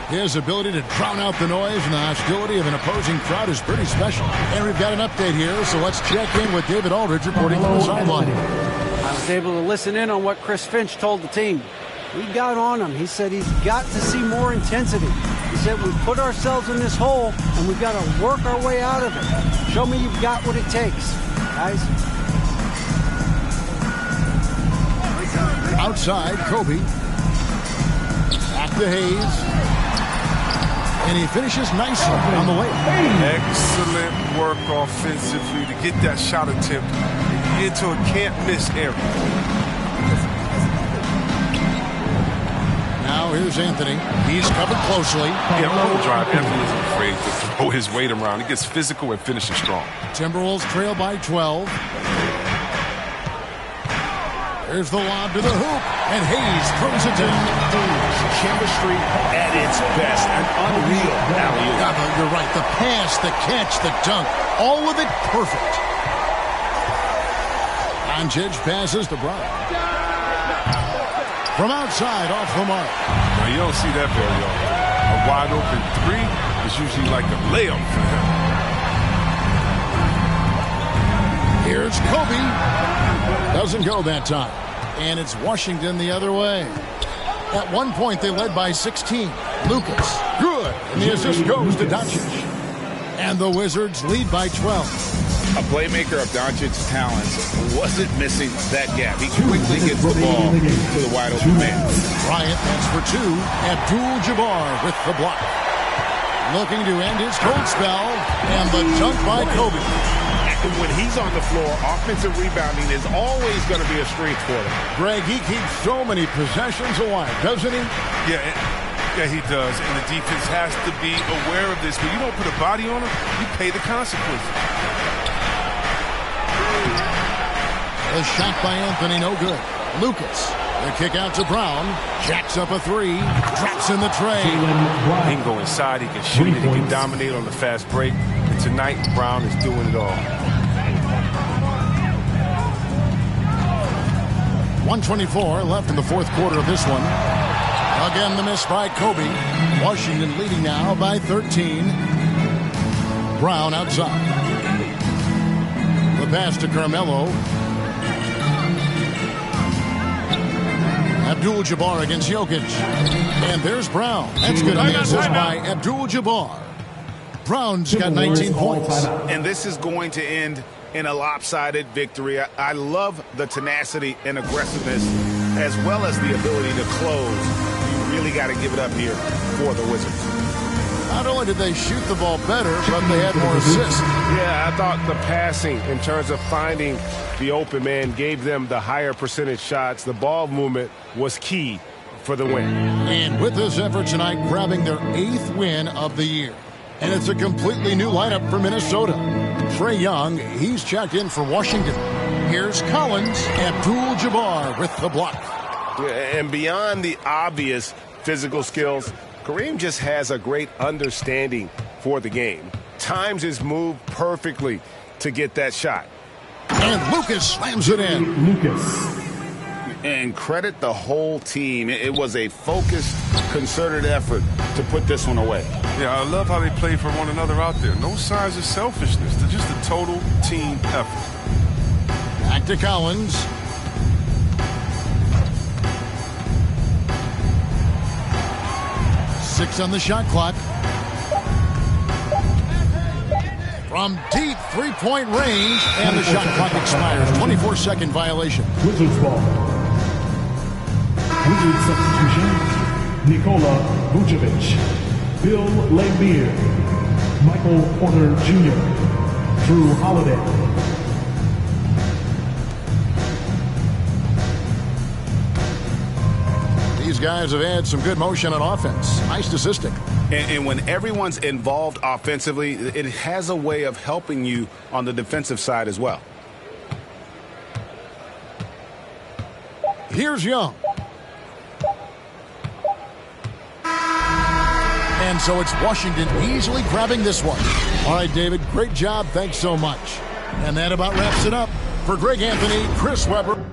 His ability to drown out the noise and the hostility of an opposing crowd is pretty special. And we've got an update here, so let's check in with David Aldridge reporting from the sideline. I was able to listen in on what Chris Finch told the team. We got on him. He said he's got to see more intensity. He said we put ourselves in this hole, and we've got to work our way out of it. Show me you've got what it takes, guys. Outside, Kobe. Back to Hayes. And he finishes nicely on the way. Excellent work offensively to get that shot attempt into a can't-miss area. Now here's Anthony. He's covered closely. Yeah, on the drive, Anthony isn't afraid to throw his weight around. He gets physical and finishes strong. Timberwolves trail by 12. There's the lob to the hoop, and Hayes throws it in. Chemistry at its best. An unreal alley-oop. You're right. The pass, the catch, the dunk, all of it perfect. Doncic passes to Brown. From outside, off the mark. Now, you don't see that very often. A wide-open 3 is usually like a layup for him. Here's Kobe. Doesn't go that time. And it's Washington the other way. At one point, they led by 16. Lucas, good. And the assist goes to Doncic. And the Wizards lead by 12. A playmaker of Doncic's talents wasn't missing that gap. He quickly gets the ball to the wide-open man. Bryant, that's for 2. Abdul-Jabbar with the block. Looking to end his cold spell. And the dunk by Kobe. When he's on the floor, offensive rebounding is always going to be a strength for him. Greg, he keeps so many possessions alive, doesn't he? Yeah, he does. And the defense has to be aware of this. When you don't put a body on him, you pay the consequences. A shot by Anthony, no good. Lucas, the kick out to Brown. Jacks up a 3. Drops in the tray. He can go inside, he can shoot it, he can dominate on the fast break. And tonight, Brown is doing it all. 1:24 left in the fourth quarter of this one. Again, the miss by Kobe. Washington leading now by 13. Brown outside. The pass to Carmelo. Abdul-Jabbar against Jokic. And there's Brown. That's going to be assist by Abdul-Jabbar. Brown's got 19 points. And this is going to end in a lopsided victory. I love the tenacity and aggressiveness as well as the ability to close. You really got to give it up here for the Wizards. Not only did they shoot the ball better, but they had more assists. Yeah, I thought the passing in terms of finding the open man gave them the higher percentage shots. The ball movement was key for the win. And with this effort tonight, grabbing their 8th win of the year. And it's a completely new lineup for Minnesota. Trae Young, he's checked in for Washington. Here's Collins, Abdul-Jabbar with the block. And beyond the obvious physical skills, Kareem just has a great understanding for the game. Times his move perfectly to get that shot. And Lucas slams it in. Lucas. And credit the whole team. It was a focused, concerted effort to put this one away. Yeah, I love how they play for one another out there. No signs of selfishness. They're just a total team effort. Back to Collins. Six on the shot clock. From deep three-point range, and the shot clock expires. 24-second violation. Wizards ball. Wizards substitution. Nikola Vucevic. Bill Laimbeer. Michael Porter Jr. Drew Holiday. These guys have had some good motion on offense. Nice statistic. And when everyone's involved offensively, it has a way of helping you on the defensive side as well. Here's Young. And so it's Washington easily grabbing this one. All right, David, great job. Thanks so much. And that about wraps it up. For Greg Anthony, Chris Webber.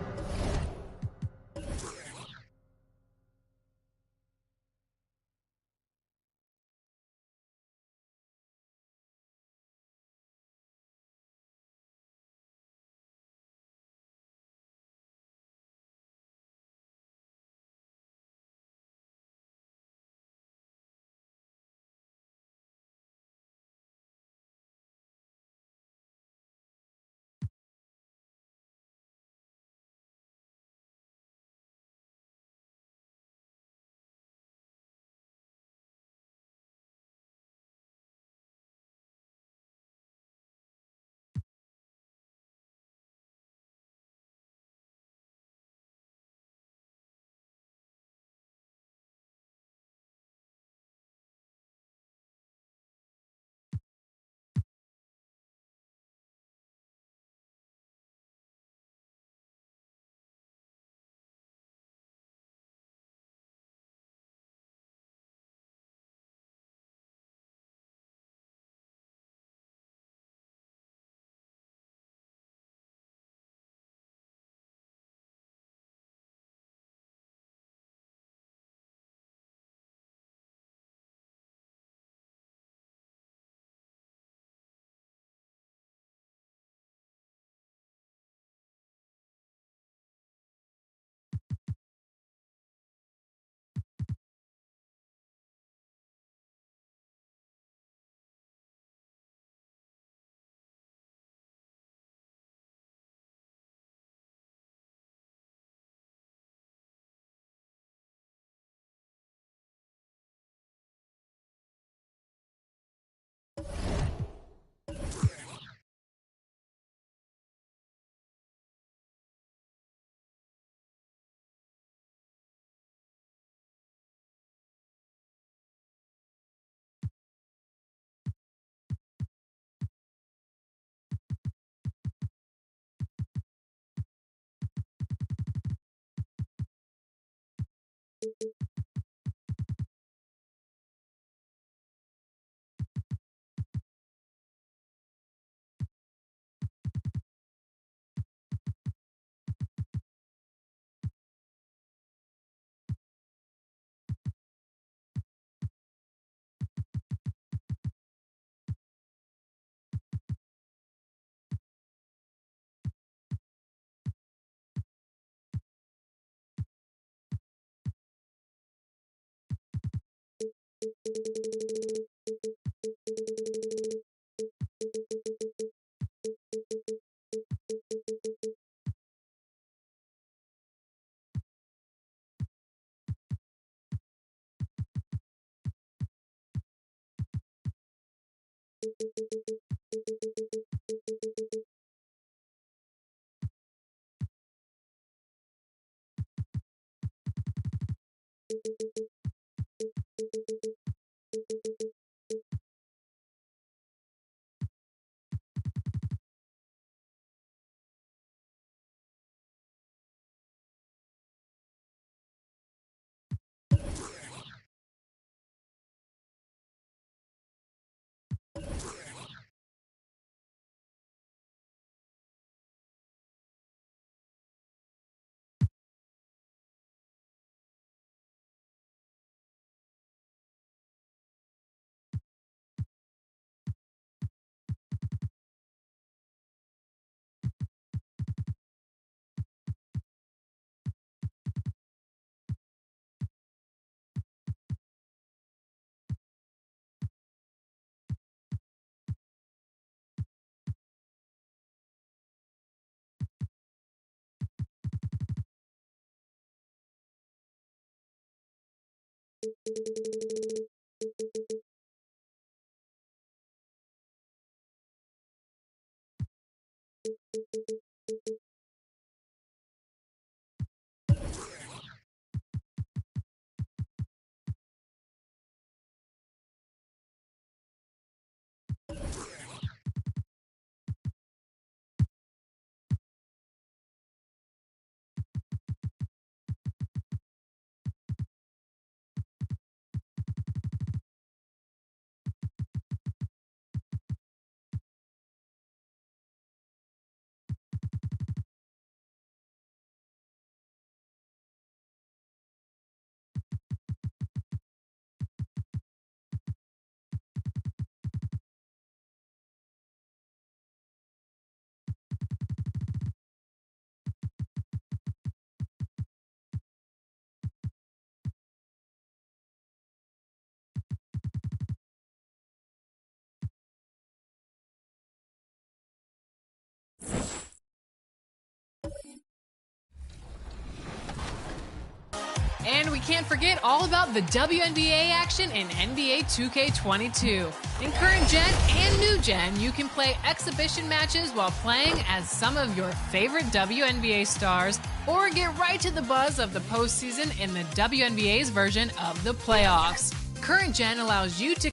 And we can't forget all about the WNBA action in NBA 2K22. In current gen and new gen, you can play exhibition matches while playing as some of your favorite WNBA stars, or get right to the buzz of the postseason in the WNBA's version of the playoffs. Current gen allows you to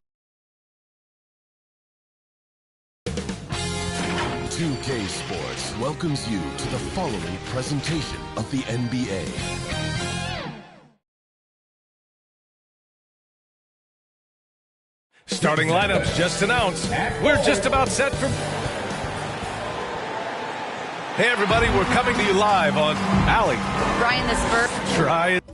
2K Sports welcomes you to the following presentation of the NBA. Starting lineups just announced. We're just about set for... Hey, everybody, we're coming to you live on Allie. Brian, the Spurs. Try it.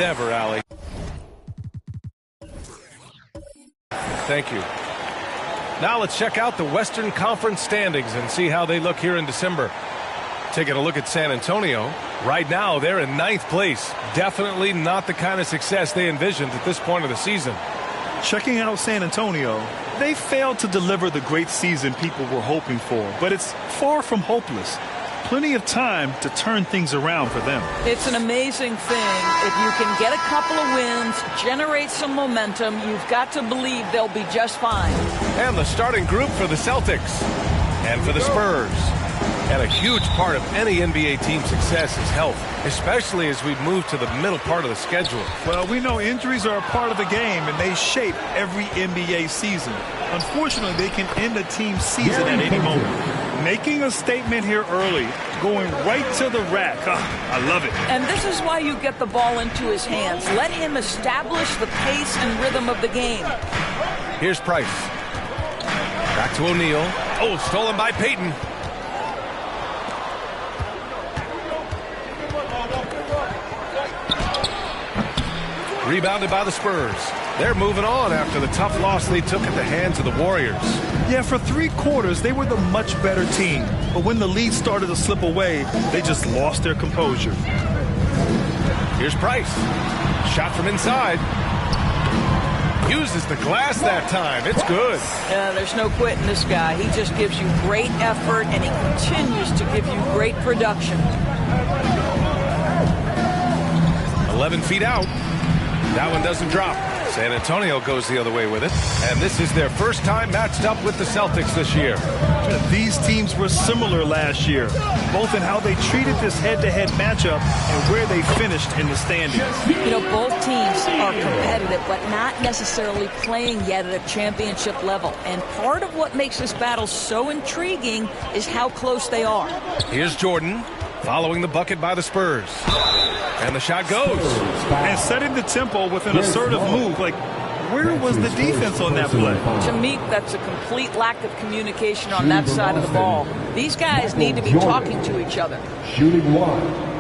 ever, Allie. Thank you. Now let's check out the Western Conference standings and see how they look here in December. Taking a look at San Antonio. Right now, they're in 9th place. Definitely not the kind of success they envisioned at this point of the season. Checking out San Antonio, they failed to deliver the great season people were hoping for, but it's far from hopeless. Plenty of time to turn things around for them. It's an amazing thing. If you can get a couple of wins, generate some momentum, you've got to believe they'll be just fine. And the starting group for the Celtics and for the Spurs. And a huge part of any NBA team's success is health, especially as we move to the middle part of the schedule. Well, we know injuries are a part of the game, and they shape every NBA season. Unfortunately, they can end a team's season at any moment. Making a statement here early, going right to the rack. I love it. And this is why you get the ball into his hands. Let him establish the pace and rhythm of the game. Here's Price. Back to O'Neal. Oh, stolen by Payton. Rebounded by the Spurs. They're moving on after the tough loss they took at the hands of the Warriors. Yeah, for 3 quarters, they were the much better team. But when the lead started to slip away, they just lost their composure. Here's Price. Shot from inside. Uses the glass that time. It's good. There's no quitting this guy. He just gives you great effort, and he continues to give you great production. 11 feet out. That one doesn't drop. San Antonio goes the other way with it. And this is their first time matched up with the Celtics this year. These teams were similar last year, both in how they treated this head-to-head matchup and where they finished in the standings. You know, both teams are competitive, but not necessarily playing yet at a championship level. And part of what makes this battle so intriguing is how close they are. Here's Jordan, following the bucket by the Spurs. And the shot goes. And setting the tempo with an assertive move. Like, where was the defense on that play? To me, that's a complete lack of communication on that side of the ball. These guys need to be talking to each other. Shooting 1.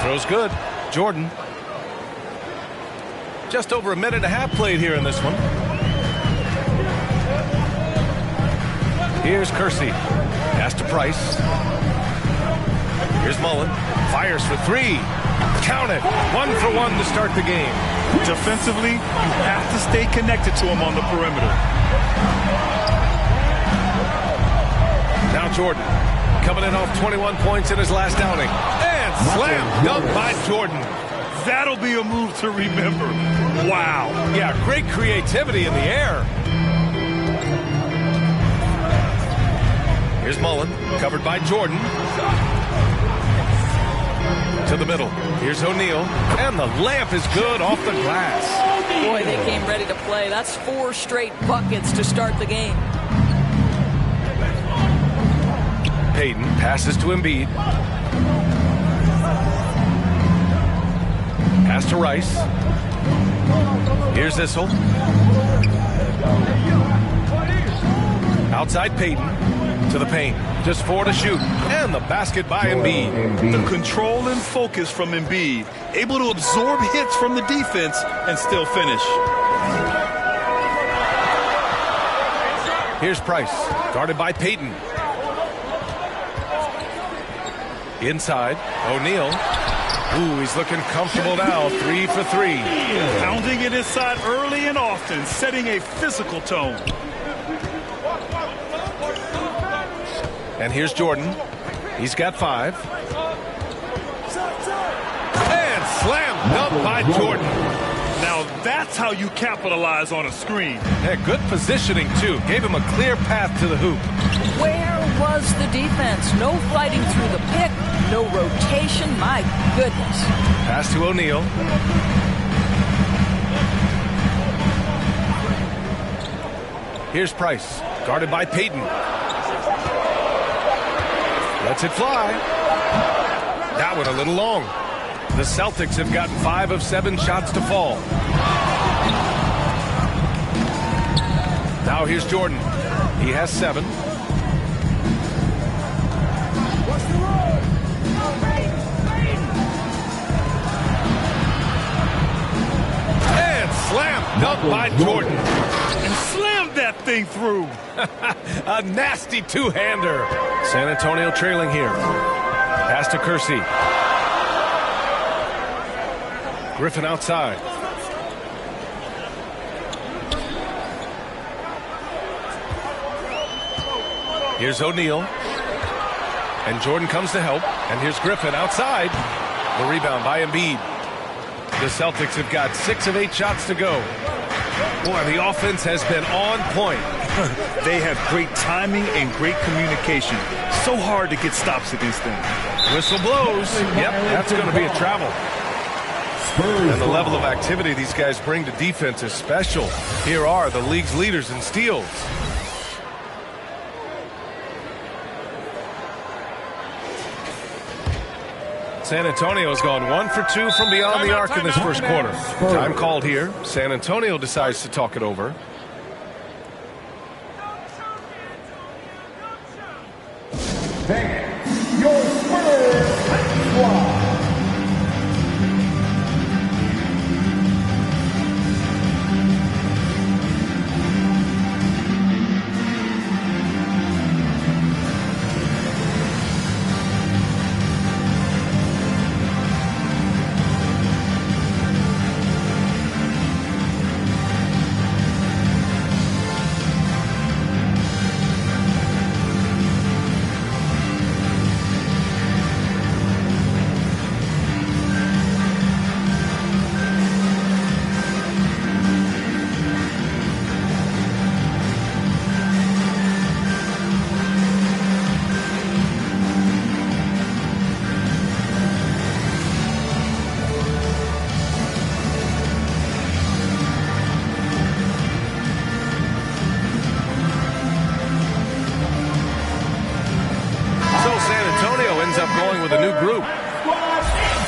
Throws good. Jordan. Just over a minute and a half played here in this one. Here's Kersey. Pass to Price. Here's Mullen. Fires for 3. Count it. 1 for 1 to start the game. Defensively, you have to stay connected to him on the perimeter. Now Jordan. Coming in off 21 points in his last outing. Slam dunk by Jordan. That'll be a move to remember. Wow. Yeah, great creativity in the air. Here's Mullen, covered by Jordan. To the middle. Here's O'Neal. And the layup is good off the glass. Boy, they came ready to play. That's 4 straight buckets to start the game. Payton passes to Embiid. Pass to Rice. Here's Issel. Outside Payton to the paint. Just 4 to shoot. And the basket by Embiid. The control and focus from Embiid. Able to absorb hits from the defense and still finish. Here's Price. Guarded by Payton. Inside. O'Neal. Ooh, he's looking comfortable now. 3 for 3. Pounding it inside early and often, setting a physical tone. And here's Jordan. He's got 5. And slam dunk by Jordan. Now that's how you capitalize on a screen. Yeah, good positioning, too. Gave him a clear path to the hoop. Where was the defense? No fighting through the pick. No rotation. My goodness. Pass to O'Neal. Here's Price. Guarded by Payton. Lets it fly. That one a little long. The Celtics have gotten 5 of 7 shots to fall. Now here's Jordan. He has 7. And slam dunk by Jordan. And slammed that thing through. A nasty two-hander. San Antonio trailing here. Pass to Kersey. Griffin outside. Here's O'Neal. And Jordan comes to help. And here's Griffin outside. The rebound by Embiid. The Celtics have got 6 of 8 shots to go. Boy, the offense has been on point. They have great timing and great communication. So hard to get stops against them. Whistle blows. Yep, that's going to be a travel. And the level of activity these guys bring to defense is special. Here are the league's leaders in steals. San Antonio's gone 1 for 2 from beyond the arc in this first quarter. Time called here. San Antonio decides to talk it over. Your Spurs squad.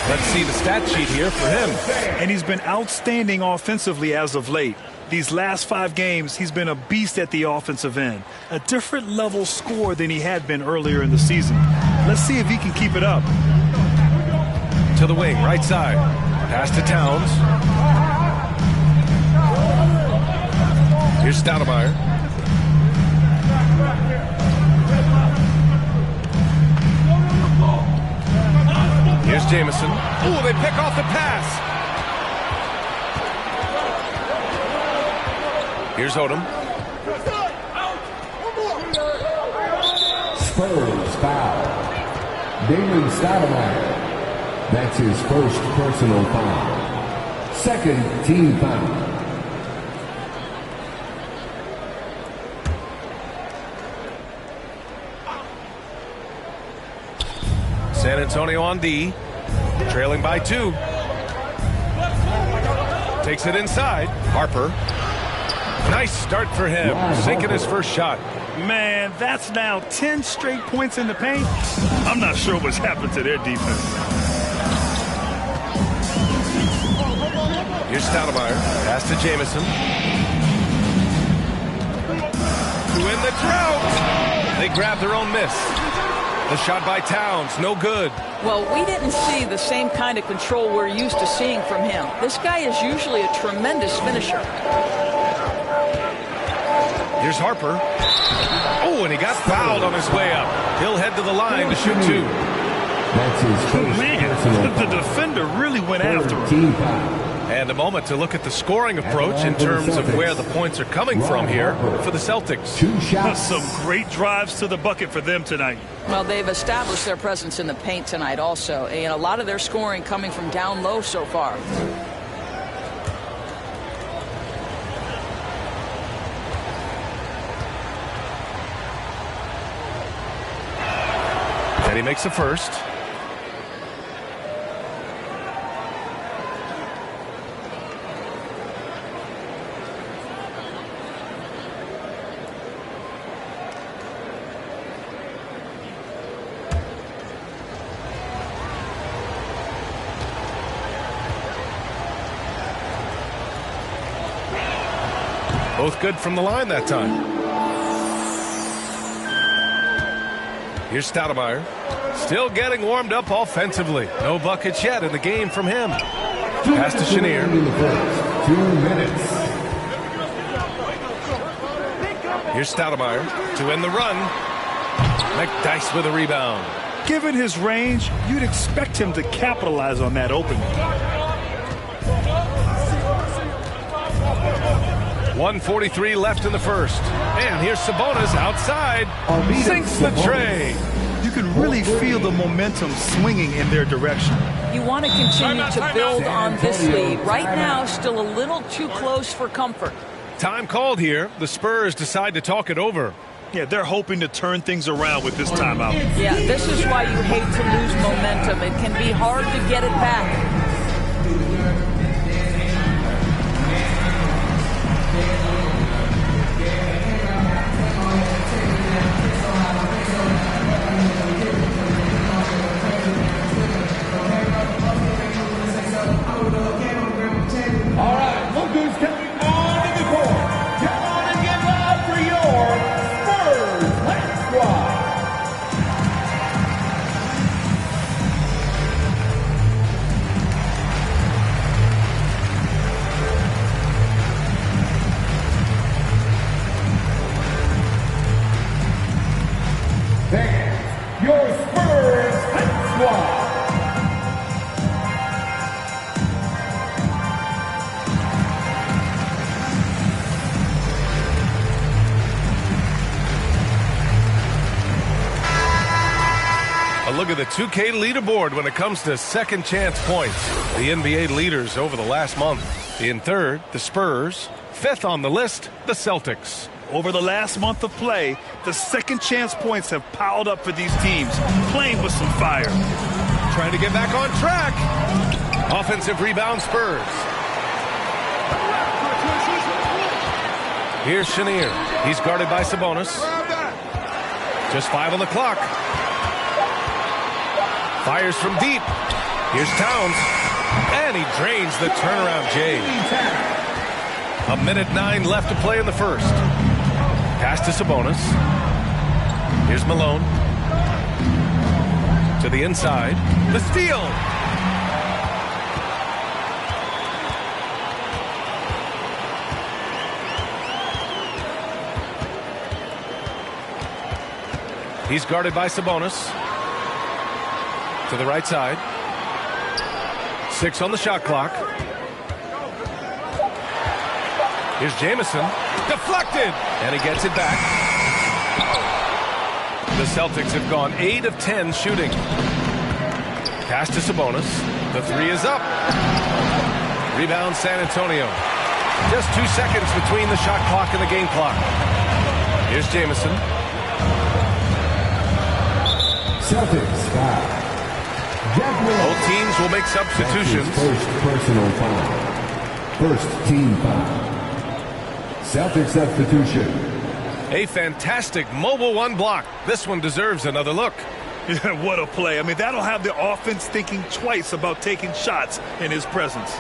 Let's see the stat sheet here for him. And he's been outstanding offensively as of late. These last 5 games, he's been a beast at the offensive end. A different level score than he had been earlier in the season. Let's see if he can keep it up. To the wing, right side. Pass to Towns. Here's Stoudemire. Here's Jamison. Oh, they pick off the pass. Here's Odom. Spurs foul. Damon Stoudemire. That's his first personal foul. Second team foul. San Antonio on D, trailing by 2. Takes it inside. Harper. Nice start for him, sinking his first shot. Man, that's now 10 straight points in the paint. I'm not sure what's happened to their defense. Here's Stoudemire. Pass to Jamison. To win the drought. They grab their own miss. The shot by Towns, no good. Well, we didn't see the same kind of control we're used to seeing from him. This guy is usually a tremendous finisher. Here's Harper. Oh, and he got fouled on his way up. He'll head to the line to shoot 2. That's his first. Man, the defender really went after him. And a moment to look at the scoring approach in terms of where the points are coming from here for the Celtics. Some great drives to the bucket for them tonight. Well, they've established their presence in the paint tonight also, and a lot of their scoring coming from down low so far. And he makes the first. Both good from the line that time. Here's Stoudemire. Still getting warmed up offensively. No buckets yet in the game from him. Pass to Chenier. 2 minutes. Here's Stoudemire to end the run. McDyess with a rebound. Given his range, you'd expect him to capitalize on that opening. 1:43 left in the first. And here's Sabonis outside. Sinks the tray. You can really feel the momentum swinging in their direction. You want to continue to build on this lead. Right now, still a little too close for comfort. Time called here. The Spurs decide to talk it over. Yeah, they're hoping to turn things around with this timeout. Yeah, this is why you hate to lose momentum. It can be hard to get it back. All right, look who's coming onto the court. Come on and get loud for your Spurs High Squad. There's your Spurs High Squad. A look at the 2K leaderboard when it comes to second chance points. The NBA leaders over the last month. In third, the Spurs. Fifth on the list, the Celtics. Over the last month of play, the second chance points have piled up for these teams, playing with some fire. Trying to get back on track. Offensive rebound Spurs. Here's Chenier. He's guarded by Sabonis. Just 5 on the clock. Fires from deep. Here's Towns. And he drains the turnaround J. 1:09 left to play in the first. Pass to Sabonis. Here's Malone. To the inside. The steal. He's guarded by Sabonis. To the right side. 6 on the shot clock. Here's Jamison. Deflected. And he gets it back. The Celtics have gone 8 of 10 shooting. Pass to Sabonis. The 3 is up. Rebound San Antonio. Just 2 seconds between the shot clock and the game clock. Here's Jamison. Celtics foul. Both teams will make substitutions. First personal foul. First team foul. Celtics substitution. A fantastic mobile 1 block. This one deserves another look. Yeah, what a play. I mean, that'll have the offense thinking twice about taking shots in his presence.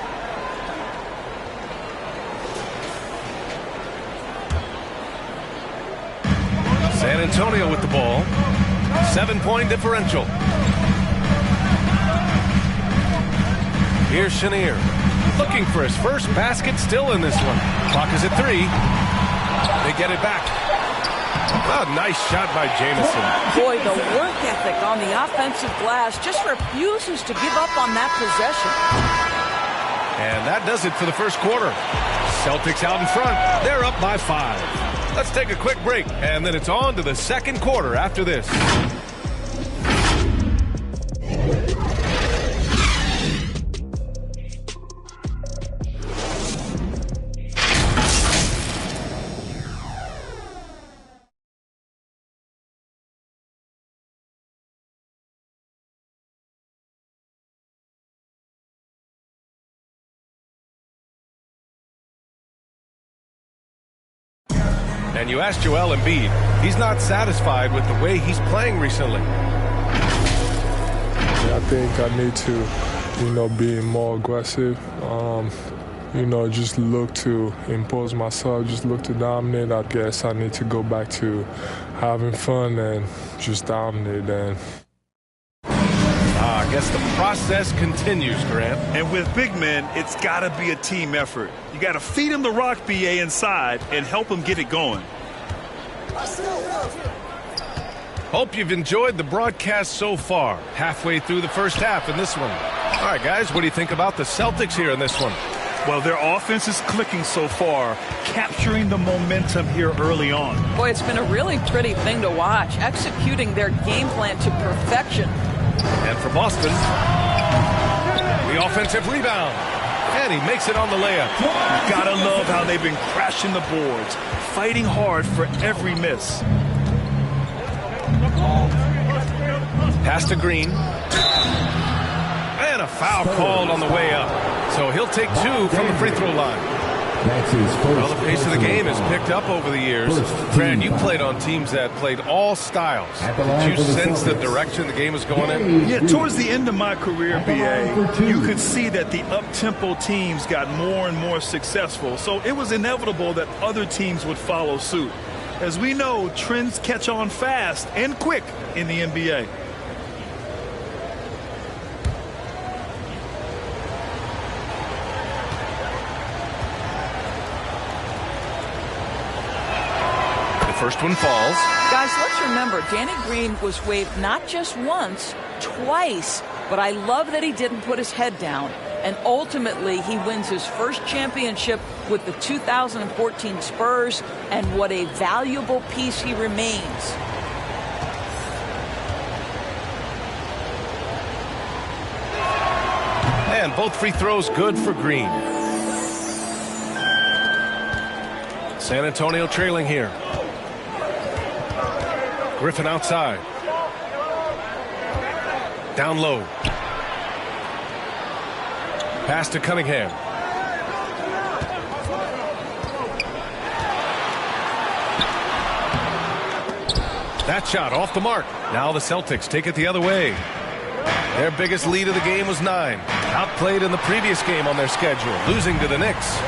San Antonio with the ball. 7-point differential. Here's Chenier. Looking for his first basket, still in this one. Clock is at 3. They get it back. Oh, nice shot by Jamison. Boy, the work ethic on the offensive glass just refuses to give up on that possession. And that does it for the first quarter. Celtics out in front. They're up by 5. Let's take a quick break, and then it's on to the second quarter after this. And you asked Joel Embiid. He's not satisfied with the way he's playing recently. I think I need to, be more aggressive. just look to impose myself, just look to dominate. I guess I need to go back to having fun and just dominate. And I guess the process continues, Grant. And with big men, it's got to be a team effort. You got to feed him the rock, BA, inside and help him get it going. Hope you've enjoyed the broadcast so far. Halfway through the first half in this one. All right, guys, what do you think about the Celtics here in this one? Well, their offense is clicking so far, capturing the momentum here early on. Boy, it's been a really pretty thing to watch, executing their game plan to perfection. And for Boston, the offensive rebound. And he makes it on the layup. You gotta love how they've been crashing the boards, fighting hard for every miss. Pass to Green. And a foul called on the way up. So he'll take 2 from the free throw line. Well, the pace of the game has picked up over the years. Grant, you played on teams that played all styles. Did you sense the direction the game was going in? Yeah, towards the end of my career, BA, you could see that the up-tempo teams got more and more successful. So it was inevitable that other teams would follow suit. As we know, trends catch on fast and quick in the NBA. First one falls. Guys, let's remember, Danny Green was waived not just once, twice. But I love that he didn't put his head down. And ultimately, he wins his first championship with the 2014 Spurs. And what a valuable piece he remains. And both free throws good for Green. San Antonio trailing here. Griffin outside. Down low. Pass to Cunningham. That shot off the mark. Now the Celtics take it the other way. Their biggest lead of the game was 9. Outplayed in the previous game on their schedule, losing to the Knicks.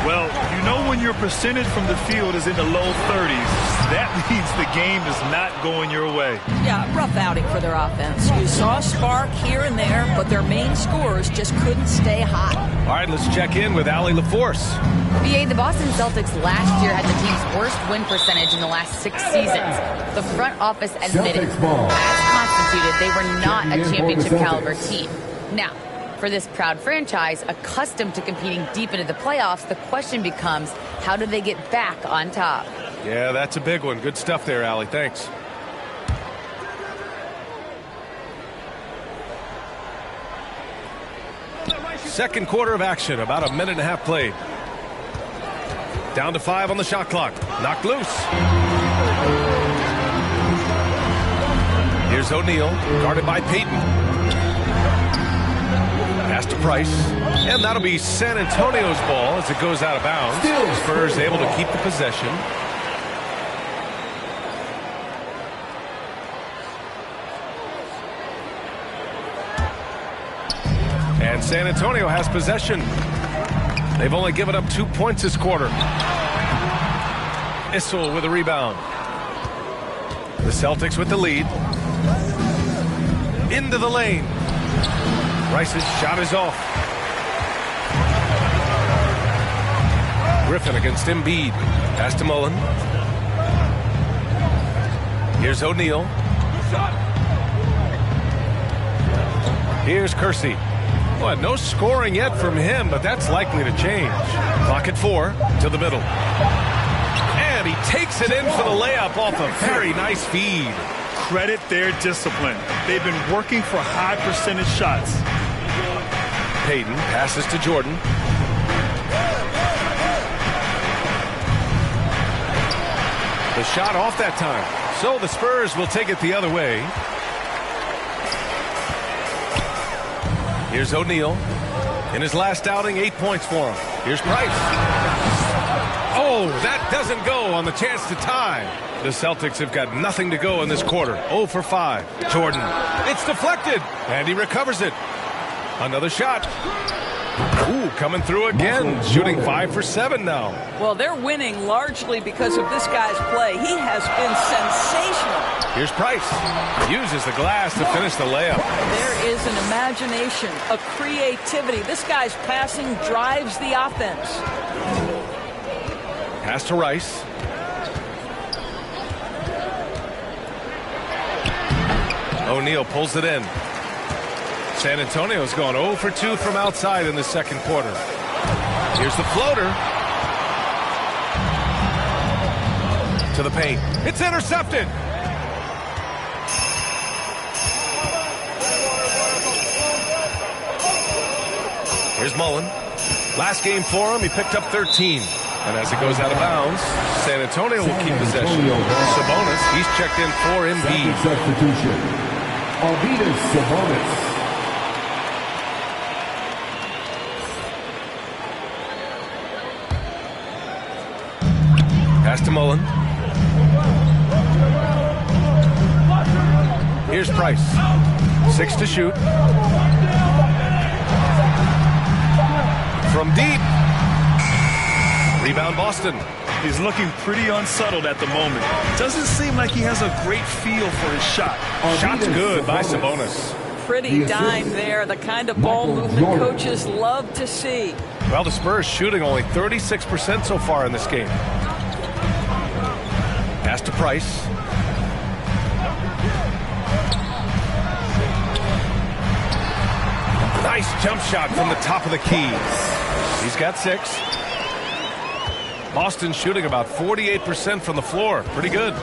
Well, you know when your percentage from the field is in the low 30s, that means the game is not going your way. Yeah, rough outing for their offense. You saw a spark here and there, but their main scorers just couldn't stay hot. All right, let's check in with Allie LaForce. BA, the Boston Celtics last year had the team's worst win percentage in the last 6 seasons. The front office admitted, as constituted, they were not a championship caliber team. Now, for this proud franchise, accustomed to competing deep into the playoffs, the question becomes, how do they get back on top? Yeah, that's a big one. Good stuff there, Allie. Thanks. Second quarter of action, about a minute and a half played. Down to 5 on the shot clock. Knocked loose. Here's O'Neal, guarded by Payton. Pass to Price. And that'll be San Antonio's ball as it goes out of bounds. Spurs able to keep the possession. And San Antonio has possession. They've only given up 2 points this quarter. Issel with a rebound. The Celtics with the lead. Into the lane. Rice's shot is off. Griffin against Embiid. Pass to Mullen. Here's O'Neal. Here's Kersey. Well, no scoring yet from him, but that's likely to change. Clock at 4 to the middle. And he takes it in for the layup off a very nice feed. Credit their discipline. They've been working for high percentage shots. Payton passes to Jordan. The shot off that time. So the Spurs will take it the other way. Here's O'Neal. In his last outing, 8 points for him. Here's Price. Oh, that doesn't go on the chance to tie. The Celtics have got nothing to go in this quarter. 0 for 5. Jordan. It's deflected. And he recovers it. Another shot. Ooh, coming through again, shooting 5 for 7 now. Well, they're winning largely because of this guy's play. He has been sensational. Here's Price. Uses the glass to finish the layup. There is an imagination, a creativity. This guy's passing drives the offense. Pass to Rice. O'Neal pulls it in. San Antonio's gone 0 for 2 from outside in the second quarter. Here's the floater. To the paint. It's intercepted. Here's Mullen. Last game for him, he picked up 13. And as it goes out of bounds, San Antonio will keep possession. Sabonis, he's checked in for Embiid. Substitution. Arvydas Sabonis. Pass to Mullen. Here's Price. 6 to shoot. From deep. Rebound Boston. He's looking pretty unsettled at the moment. Doesn't seem like he has a great feel for his shot. Shot's good by Sabonis. Pretty dime there, the kind of ball movement coaches love to see. Well, the Spurs shooting only 36% so far in this game. Pass to Price. Nice jump shot from the top of the key. He's got 6. Boston shooting about 48% from the floor. Pretty good.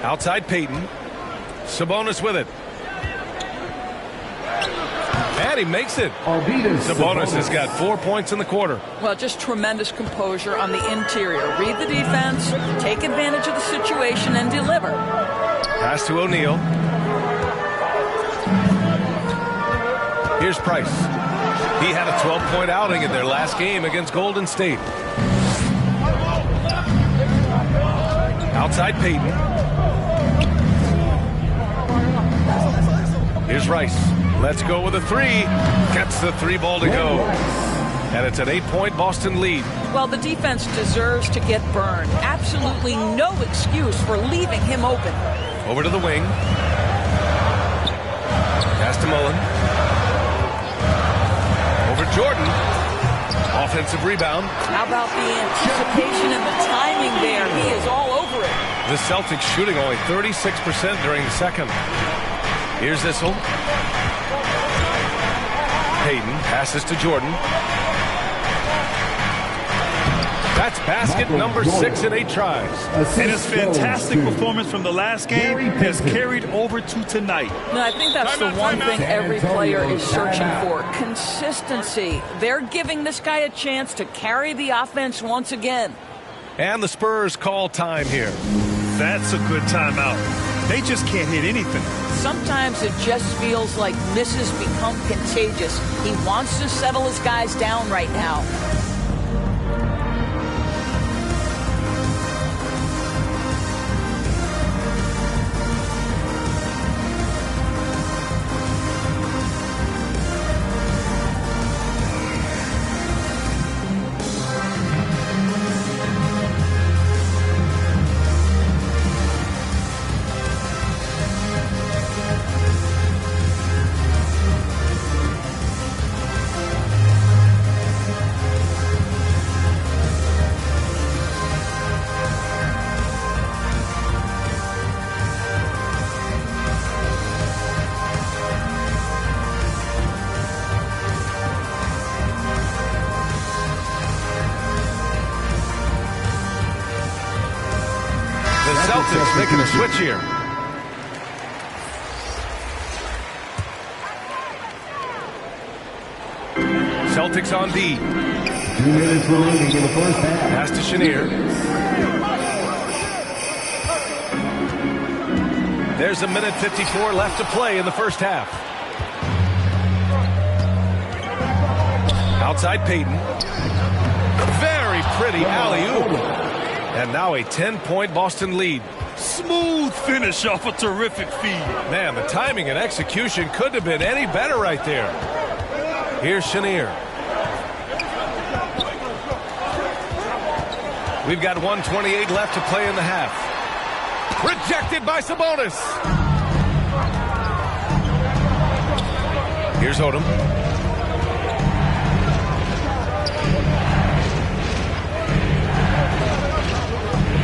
Outside Payton. Sabonis with it. And he makes it. Sabonis has got 4 points in the quarter. Well, just tremendous composure on the interior. Read the defense, take advantage of the situation, and deliver. Pass to O'Neal. Here's Price. He had a 12-point outing in their last game against Golden State. Outside Payton. Here's Rice. Let's go with a 3. Gets the 3 ball to go. And it's an 8-point Boston lead. Well, the defense deserves to get burned. Absolutely no excuse for leaving him open. Over to the wing. Pass to Mullen. Over Jordan. Offensive rebound. How about the anticipation and the timing there? He is all over it. The Celtics shooting only 36% during the second. Here's Issel. Payton passes to Jordan. That's basket number 6 in 8 tries. And his fantastic performance from the last game has carried over to tonight. No, I think that's the one thing every player is searching for. Consistency. They're giving this guy a chance to carry the offense once again. And the Spurs call time here. That's a good timeout. They just can't hit anything. Sometimes it just feels like misses become contagious. He wants to settle his guys down right now. Celtics making a switch here. Celtics on D. 2 minutes remaining in the first half. Pass to Chenier. There's a minute 54 left to play in the first half. Outside Payton. Very pretty alley-oop. And now a 10-point Boston lead. Smooth finish off a terrific feed. Man, the timing and execution couldn't have been any better right there. Here's Chenier. We've got 1:28 left to play in the half. Rejected by Sabonis. Here's Odom.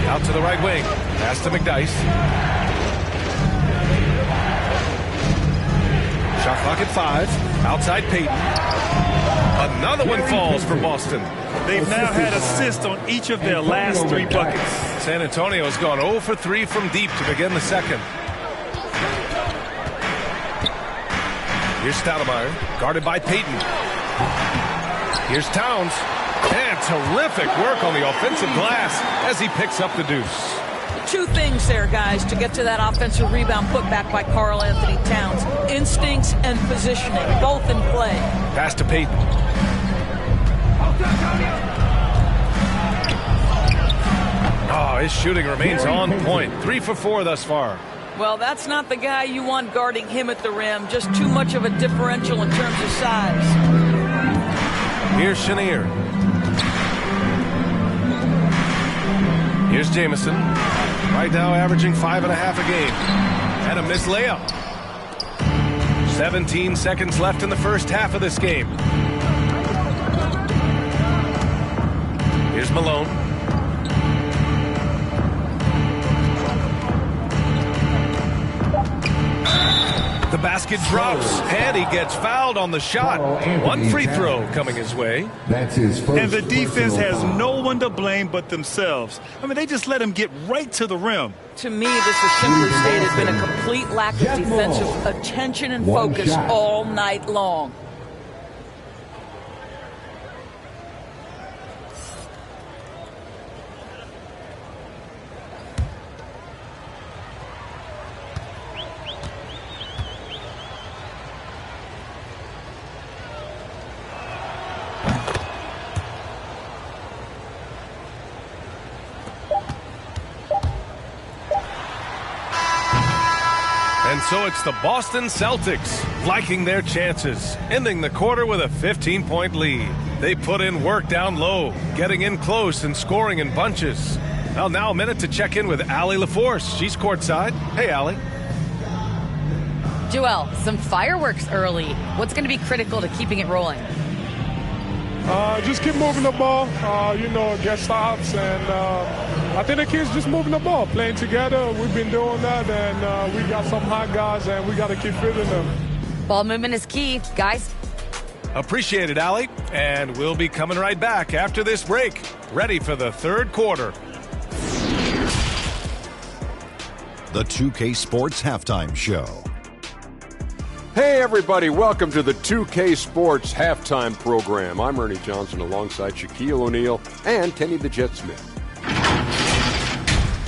Out to the right wing. Pass to McDyess. Shot clock at 5. Outside Payton. Another one falls for Boston. They've now had assists on each of their last 3 buckets. San Antonio's gone 0 for 3 from deep to begin the second. Here's Stoudemire, guarded by Payton. Here's Towns. And terrific work on the offensive glass as he picks up the deuce. 2 things there, guys, to get to that offensive rebound put back by Karl Anthony Towns. Instincts and positioning, both in play. Pass to Payton. Oh, his shooting remains on point. 3 for 4 thus far. Well, that's not the guy you want guarding him at the rim. Just too much of a differential in terms of size. Here's Chenier. Here's Jamison. Right now averaging 5.5 a game. And a missed layup. 17 seconds left in the first half of this game. Here's Malone. The basket drops, and he gets fouled on the shot. 1 free throw coming his way. That's his first. And the defense has no one to blame but themselves. I mean, they just let him get right to the rim. To me, this has simply stated been a complete lack of defensive attention and focus all night long. And so it's the Boston Celtics liking their chances, ending the quarter with a 15-point lead. They put in work down low, getting in close and scoring in bunches. Well, now a minute to check in with Allie LaForce. She's courtside. Hey, Allie. Joel, some fireworks early. What's going to be critical to keeping it rolling? Just keep moving the ball, get stops, and I think the kids just moving the ball, playing together. We've been doing that, and we got some hot guys, and we got to keep fitting them. Ball movement is key, guys. Appreciate it, Allie. And we'll be coming right back after this break, ready for the third quarter. The 2K Sports Halftime Show. Hey everybody, welcome to the 2K Sports Halftime Program. I'm Ernie Johnson alongside Shaquille O'Neal and Kenny the Jet Smith.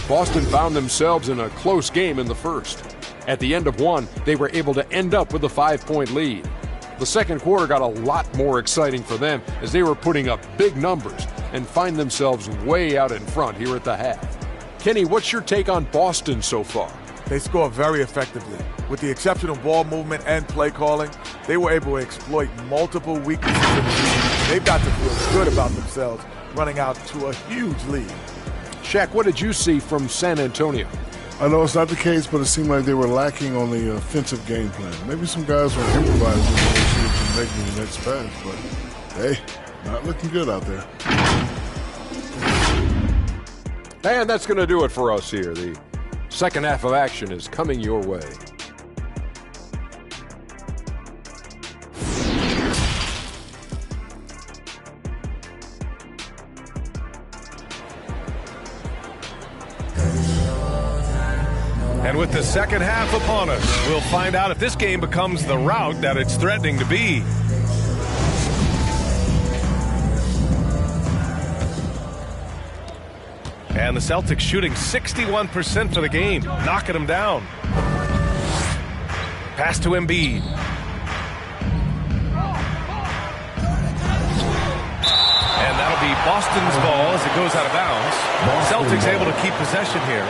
Boston found themselves in a close game in the first. At the end of one, they were able to end up with a 5-point lead. The second quarter got a lot more exciting for them as they were putting up big numbers and find themselves way out in front here at the half. Kenny, what's your take on Boston so far? They score very effectively. With the exception of ball movement and play calling, they were able to exploit multiple weaknesses in the league. They've got to feel good about themselves running out to a huge lead. Shaq, what did you see from San Antonio? I know it's not the case, but it seemed like they were lacking on the offensive game plan. Maybe some guys were improvising to see if they can make the next pass, but hey, not looking good out there. And that's going to do it for us here. The second half of action is coming your way. And with the second half upon us, we'll find out if this game becomes the rout that it's threatening to be. And the Celtics shooting 61% for the game, knocking them down. Pass to Embiid. And that'll be Boston's ball as it goes out of bounds. Celtics able to keep possession here.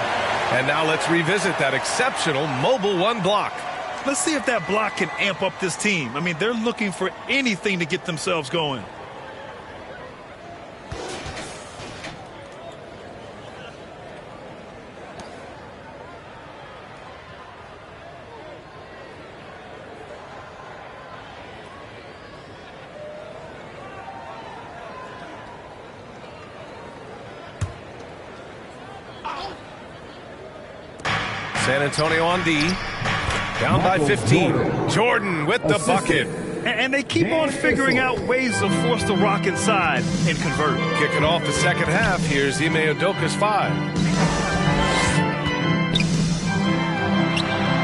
And now let's revisit that exceptional mobile one block. Let's see if that block can amp up this team. I mean, they're looking for anything to get themselves going. San Antonio on D. Down by 15. Jordan with the bucket. And they keep on figuring out ways to force the rock inside and convert. Kicking off the second half, here's Ime Udoka's 5.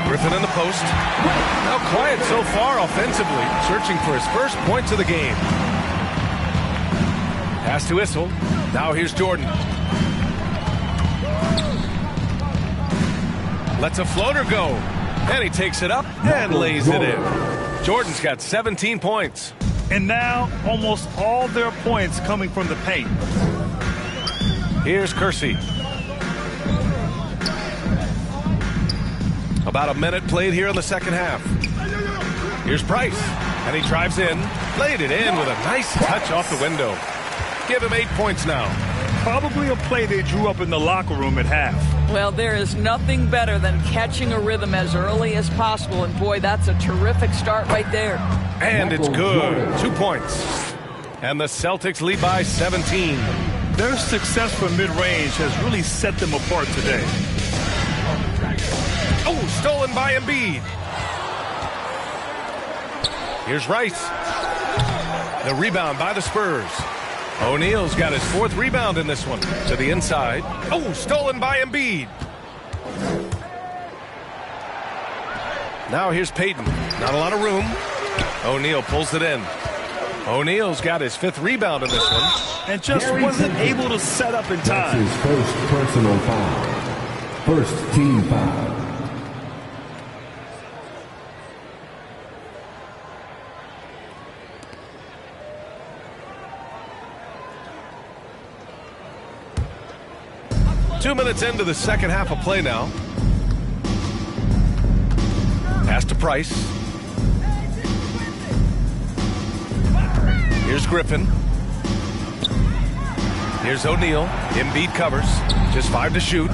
Griffin in the post. Now quiet so far offensively, searching for his first points of the game. Pass to Issel. Now here's Jordan. Lets a floater go. And he takes it up and lays it in. Jordan's got 17 points. And now almost all their points coming from the paint. Here's Kersey. About a minute played here in the second half. Here's Price. And he drives in. Laid it in with a nice touch off the window. Give him 8 points now. Probably a play they drew up in the locker room at half. Well, there is nothing better than catching a rhythm as early as possible. And, boy, that's a terrific start right there. And it's good. 2 points. And the Celtics lead by 17. Their success from mid-range has really set them apart today. Oh, stolen by Embiid. Here's Rice. The rebound by the Spurs. O'Neal's got his 4th rebound in this one. To the inside. Oh, stolen by Embiid. Now here's Payton. Not a lot of room. O'Neal pulls it in. O'Neal's got his 5th rebound in this one. And just wasn't able to set up in time. That's his first personal foul. First team foul. Two minutes into the second half of play now. Pass to Price. Here's Griffin. Here's O'Neal. Embiid covers. Just 5 to shoot.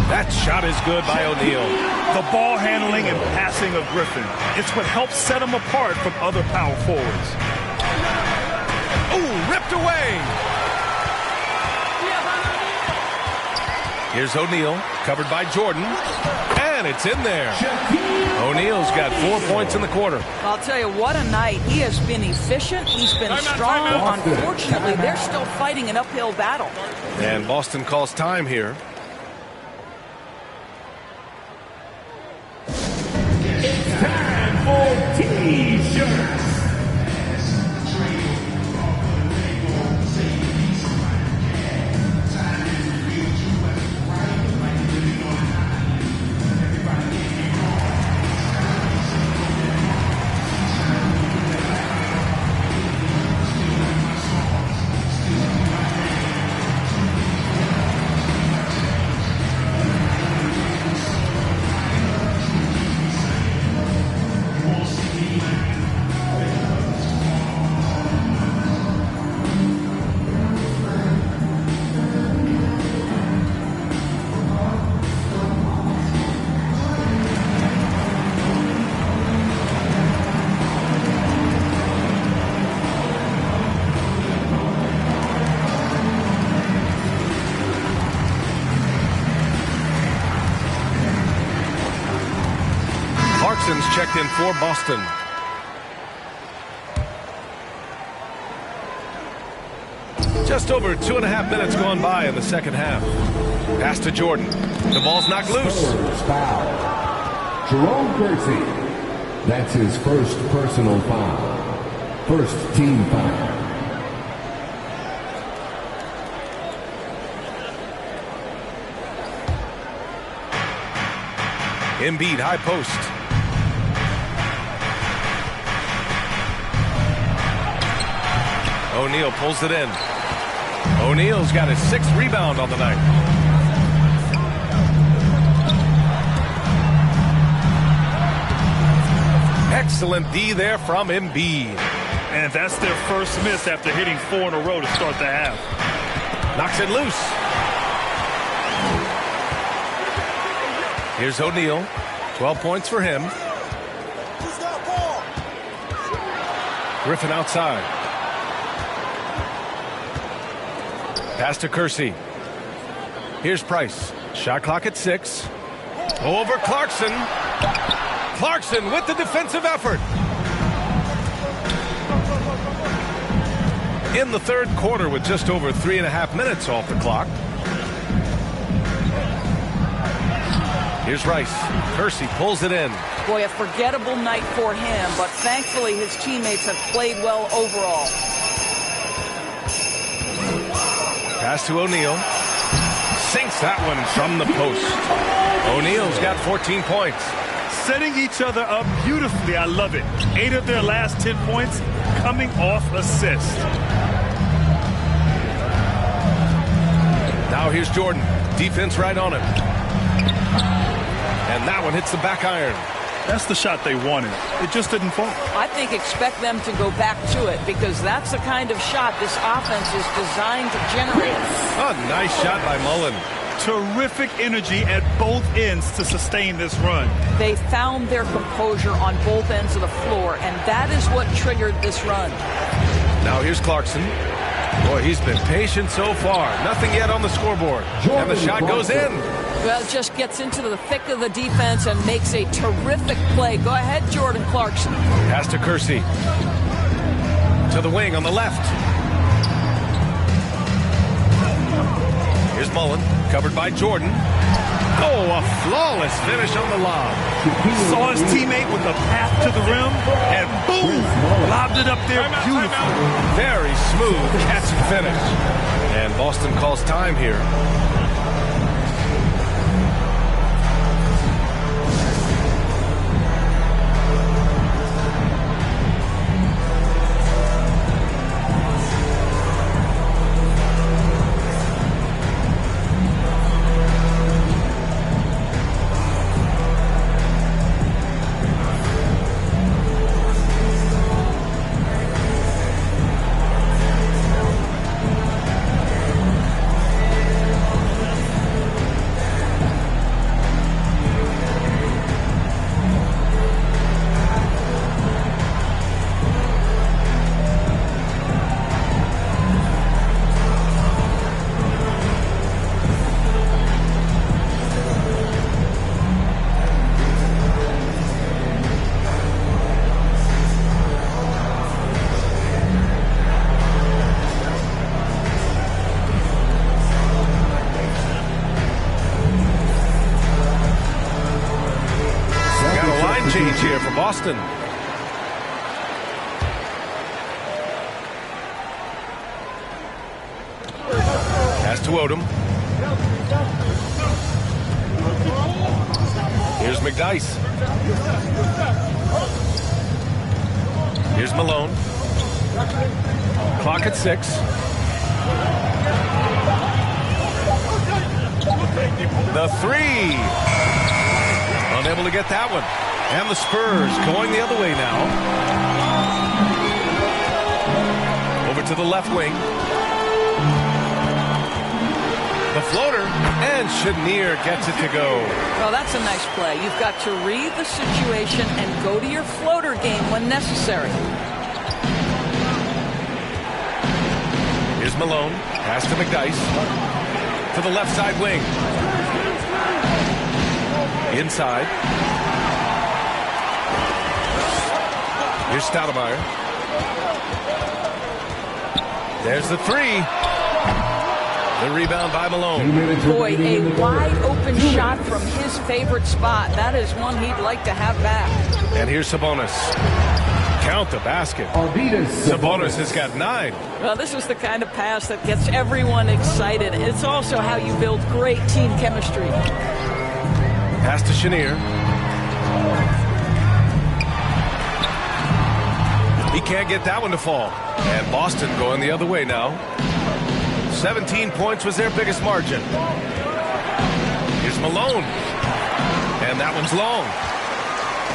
That shot is good by O'Neal. The ball handling and passing of Griffin. It's what helps set him apart from other power forwards. Oh, ripped away. Here's O'Neal, covered by Jordan, and it's in there. O'Neal's got 4 points in the quarter. I'll tell you, what a night. He has been efficient. He's been strong. Unfortunately, they're still fighting an uphill battle. And Boston calls time here. It's time for T-shirts. Checked in for Boston. Just over 2.5 minutes gone by in the second half. Pass to Jordan. The ball's knocked loose. Foul. Jerome Kersey. That's his first personal foul. First team foul. Embiid high post. O'Neal pulls it in. O'Neal's got his 6th rebound on the night. Excellent D there from Embiid. And that's their first miss after hitting 4 in a row to start the half. Knocks it loose. Here's O'Neal. 12 points for him. Griffin outside. Pass to Kersey. Here's Price. Shot clock at 6. Over Clarkson. Clarkson with the defensive effort. In the third quarter with just over 3.5 minutes off the clock. Here's Rice. Kersey pulls it in. Boy, a forgettable night for him, but thankfully his teammates have played well overall. Pass to O'Neal. Sinks that one from the post. O'Neal's got 14 points. Setting each other up beautifully. I love it. 8 of their last 10 points coming off assist. Now here's Jordan. Defense right on him. And that one hits the back iron. That's the shot they wanted. It just didn't fall. I think expect them to go back to it because that's the kind of shot this offense is designed to generate. A nice shot by Mullen. Terrific energy at both ends to sustain this run. They found their composure on both ends of the floor, and that is what triggered this run. Now here's Clarkson. Boy, he's been patient so far. Nothing yet on the scoreboard. And the shot goes in. Well, it just gets into the thick of the defense and makes a terrific play. Go ahead, Jordan Clarkson. Pass to Kersey. To the wing on the left. Here's Mullen, covered by Jordan. Oh, a flawless finish on the lob. Saw his teammate with the path to the rim, and boom, lobbed it up there beautifully. Very smooth catch and finish. And Boston calls time here. Change here for Boston. Pass to Odom. Here's McDyess. Here's Malone. Clock at 6. The 3. Unable to get that one. And the Spurs going the other way now. Over to the left wing. The floater, and Chenier gets it to go. Well, that's a nice play. You've got to read the situation and go to your floater game when necessary. Here's Malone. Pass to McDyess. To the left side wing. Inside. Here's Stoudemire. There's the 3. The rebound by Malone. Boy, a wide open shot from his favorite spot. That is one he'd like to have back. And here's Sabonis. Count the basket. Sabonis has got 9. Well, this is the kind of pass that gets everyone excited. It's also how you build great team chemistry. Pass to Chenier. He can't get that one to fall. And Boston going the other way now. 17 points was their biggest margin. Here's Malone. And that one's long.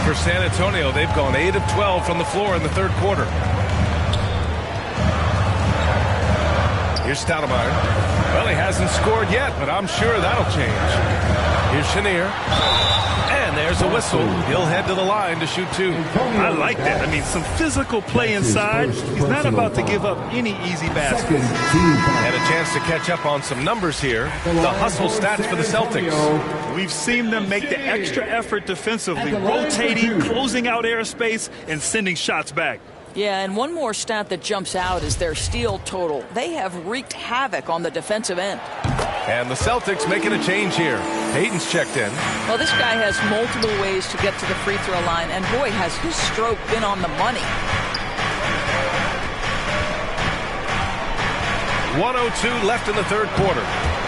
For San Antonio, they've gone 8 of 12 from the floor in the third quarter. Here's Stoudemire. Well, he hasn't scored yet, but I'm sure that'll change. Here's Chenier. And there's a whistle. He'll head to the line to shoot 2. I like that. I mean, some physical play inside. He's not about to give up any easy baskets. And a chance to catch up on some numbers here. The hustle stats for the Celtics. We've seen them make the extra effort defensively, rotating, closing out airspace, and sending shots back. Yeah, and one more stat that jumps out is their steal total. They have wreaked havoc on the defensive end. And the Celtics making a change here. Payton's checked in. Well, this guy has multiple ways to get to the free throw line, and boy, has his stroke been on the money. 1:02 left in the third quarter,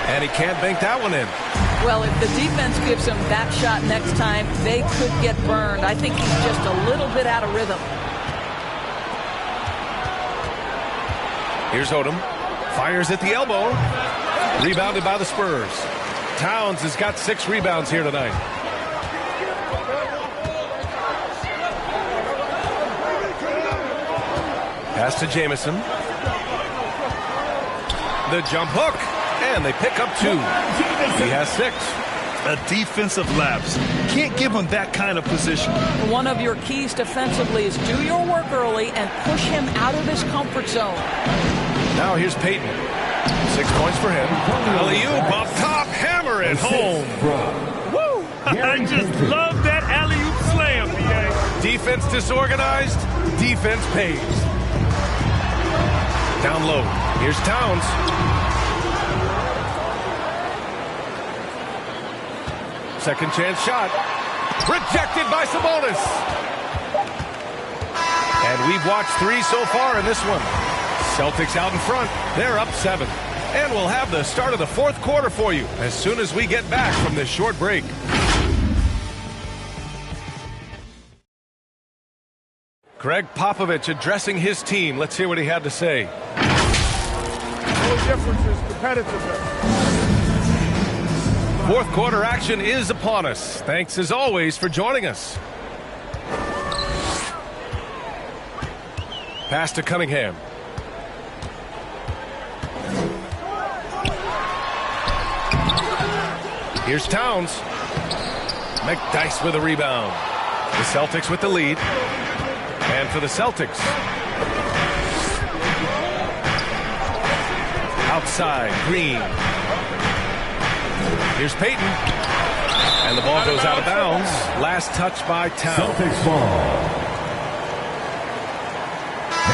and he can't bank that one in. Well, if the defense gives him that shot next time, they could get burned. I think he's just a little bit out of rhythm. Here's Odom. Fires at the elbow. Rebounded by the Spurs. Towns has got 6 rebounds here tonight. Pass to Jamison. The jump hook. And they pick up 2. He has 6. A defensive lapse. Can't give him that kind of position. One of your keys defensively is do your work early and push him out of his comfort zone. Now here's Payton. 6 points for him. Alley-oop up top, hammer it home. Woo! I just love that alley-oop slam, BA. Defense disorganized, defense pays. Down low. Here's Towns. Second chance shot. Rejected by Sabonis. And we've watched 3 so far in this one. Celtics out in front. They're up 7. And we'll have the start of the fourth quarter for you as soon as we get back from this short break. Greg Popovich addressing his team. Let's hear what he had to say. The only difference is competitiveness. Fourth quarter action is upon us. Thanks as always for joining us. Pass to Cunningham. Here's Towns. McDyess with a rebound. The Celtics with the lead. And for the Celtics. Outside, Green. Here's Payton. And the ball goes out of bounds. Last touch by Towns. Celtics ball.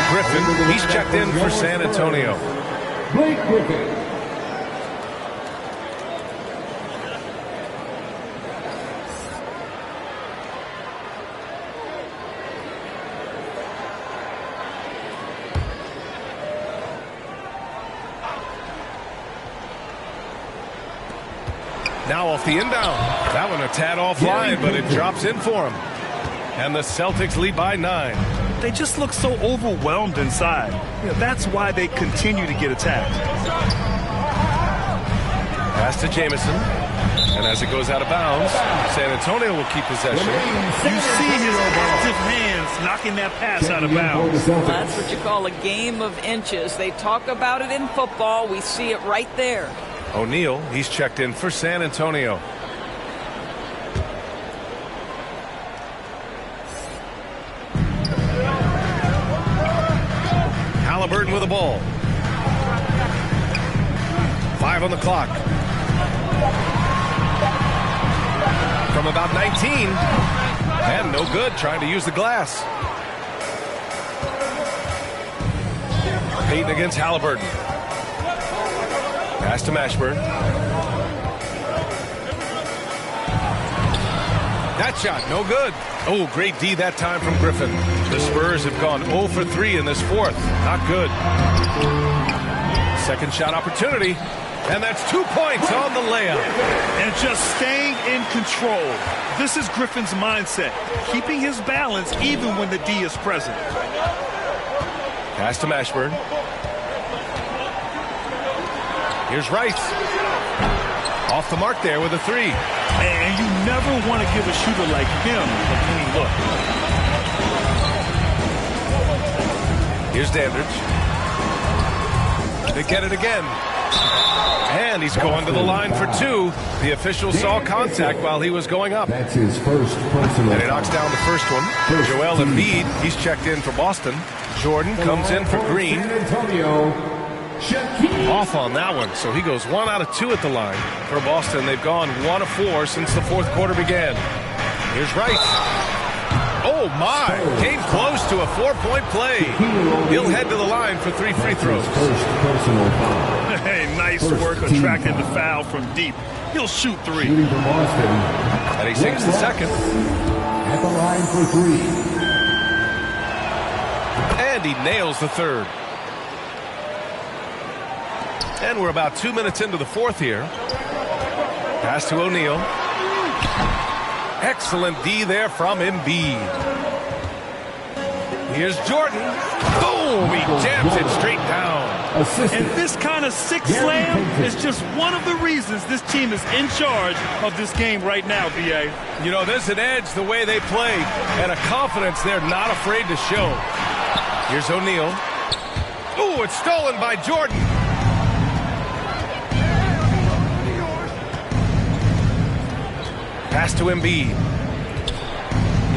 Griffin, he's checked in for San Antonio. Blake Griffin. Now off the inbound. That one a tad offline, but it drops in for him. And the Celtics lead by 9. They just look so overwhelmed inside. You know, that's why they continue to get attacked. Pass to Jamison. And as it goes out of bounds, San Antonio will keep possession. You see his active hands knocking that pass out of bounds. That's what you call a game of inches. They talk about it in football. We see it right there. O'Neal, he's checked in for San Antonio. Halliburton with the ball. 5 on the clock. From about 19. And no good, trying to use the glass. Payton against Halliburton. Pass to Mashburn. That shot, no good. Oh, great D that time from Griffin. The Spurs have gone 0 for 3 in this fourth. Not good. Second shot opportunity. And that's 2 points on the layup. And just staying in control. This is Griffin's mindset. Keeping his balance even when the D is present. Pass to Mashburn. Here's Rice. Off the mark there with a three. And you never want to give a shooter like him a clean look. Here's Dandridge. They get it again. And he's going to the line for two. The official saw contact while he was going up. That's his first personal. And he knocks down the first one. Joel Embiid, he's checked in for Boston. Jordan comes in for Green. Off on that one, so he goes 1 out of 2 at the line. For Boston, they've gone 1 of 4 since the fourth quarter began. Here's Rice. Oh, my. Came close to a 4-point play. He'll head to the line for 3 free throws. Hey, nice work attracting the foul from deep. He'll shoot 3. And he sinks the second. At the line for 3. And he nails the third. And we're about 2 minutes into the fourth here. Pass to O'Neal. Excellent D there from Embiid. Here's Jordan. Boom! He jams it straight down. And this kind of sick slam is just one of the reasons this team is in charge of this game right now, B.A. You know, there's an edge the way they play and a confidence they're not afraid to show. Here's O'Neal. Ooh, it's stolen by Jordan. Pass to Embiid.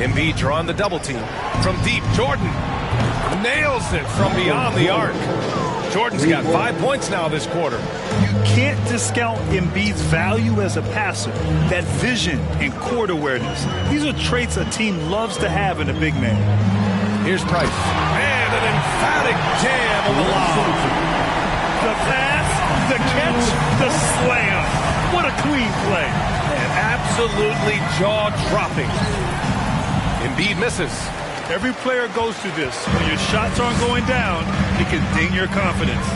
Embiid drawing the double team. From deep, Jordan nails it from beyond the arc. Jordan's got 5 points now this quarter. You can't discount Embiid's value as a passer. That vision and court awareness. These are traits a team loves to have in a big man. Here's Price. And an emphatic jam on the lob. The pass, the catch, the slam. What a clean play. And absolutely jaw-dropping. Embiid misses. Every player goes through this. When your shots aren't going down, it can ding your confidence.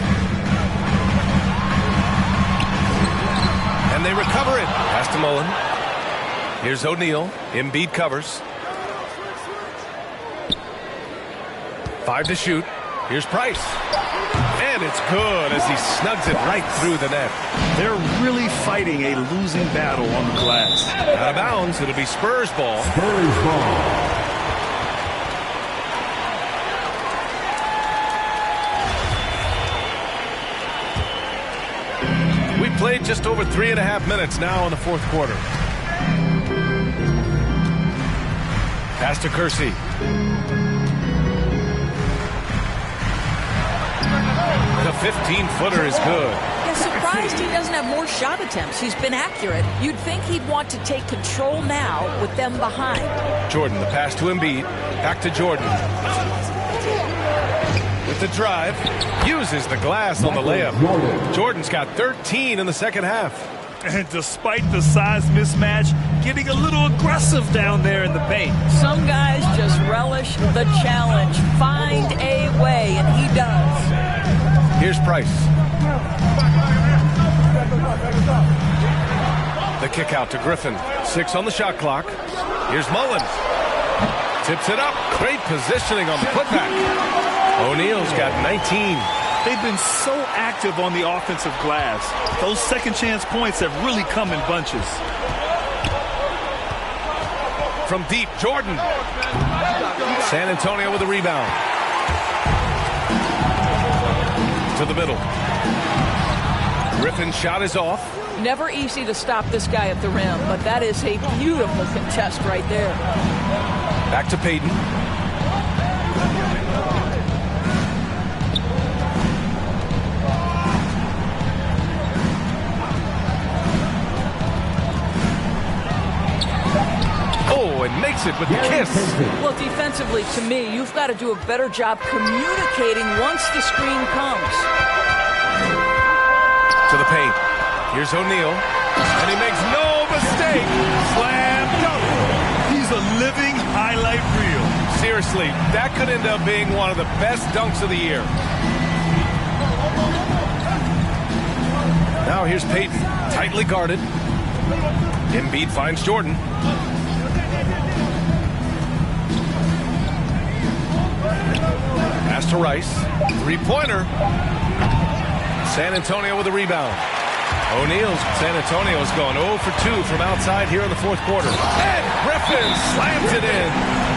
And they recover it. Pass to Mullen. Here's O'Neal. Embiid covers. 5 to shoot. Here's Price. And it's good as he snugs it right through the net. They're really fighting a losing battle on the glass. Out of bounds. It'll be Spurs ball. Spurs ball. We played just over 3.5 minutes now in the fourth quarter. Pass to Kersey. The 15-footer is good. Yeah, surprised he doesn't have more shot attempts. He's been accurate. You'd think he'd want to take control now with them behind. Jordan, the pass to Embiid. Back to Jordan. With the drive, uses the glass on the layup. Jordan's got 13 in the second half. And despite the size mismatch, getting a little aggressive down there in the paint. Some guys just relish the challenge. Find a way, and he does. Here's Price. The kick out to Griffin. 6 on the shot clock. Here's Mullen. Tips it up. Great positioning on the putback. O'Neal's got 19. They've been so active on the offensive glass. Those second chance points have really come in bunches. From deep, Jordan. San Antonio with a rebound. To the middle. Griffin's shot is off. Never easy to stop this guy at the rim, but that is a beautiful contest right there. Back to Payton. Oh, and makes it with the kiss. Well, defensively, to me, you've got to do a better job communicating once the screen comes. To the paint. Here's O'Neal. And he makes no mistake. Slam dunk. He's a living highlight reel. Seriously, that could end up being one of the best dunks of the year. Now here's Payton. Tightly guarded. Embiid finds Jordan. Pass to Rice. Three-pointer. San Antonio with a rebound. O'Neal's San Antonio's gone 0 for 2 from outside here in the fourth quarter. And Griffin slams it in.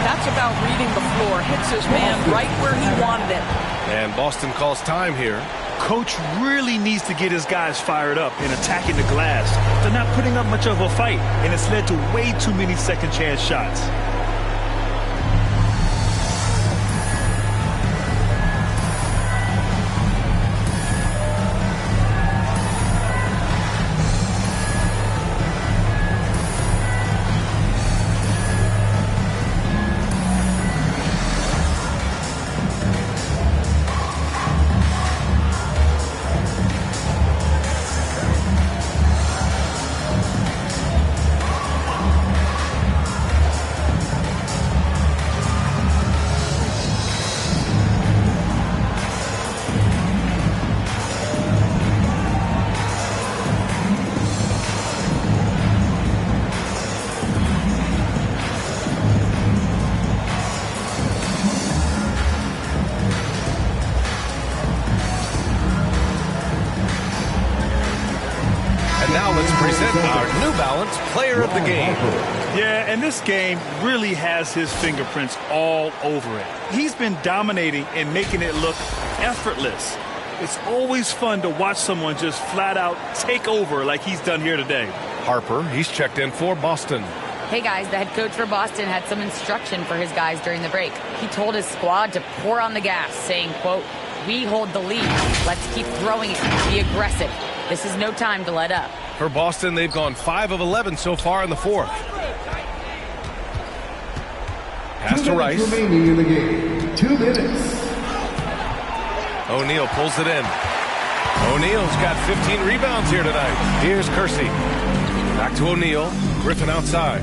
That's about reading the floor. Hits his man right where he wanted it. And Boston calls time here. Coach really needs to get his guys fired up and attacking the glass. They're not putting up much of a fight, and it's led to way too many second chance shots. Player of the game. Yeah, and this game really has his fingerprints all over it. He's been dominating and making it look effortless. It's always fun to watch someone just flat out take over like he's done here today. Harper, he's checked in for Boston. Hey guys, the head coach for Boston had some instruction for his guys during the break. He told his squad to pour on the gas, saying, quote, "We hold the lead. Let's keep throwing it. Be aggressive. This is no time to let up." For Boston, they've gone 5 of 11 so far in the fourth. Pass to Rice. Remaining in the game. 2 minutes. O'Neal pulls it in. O'Neal's got 15 rebounds here tonight. Here's Kersey. Back to O'Neal. Griffin outside.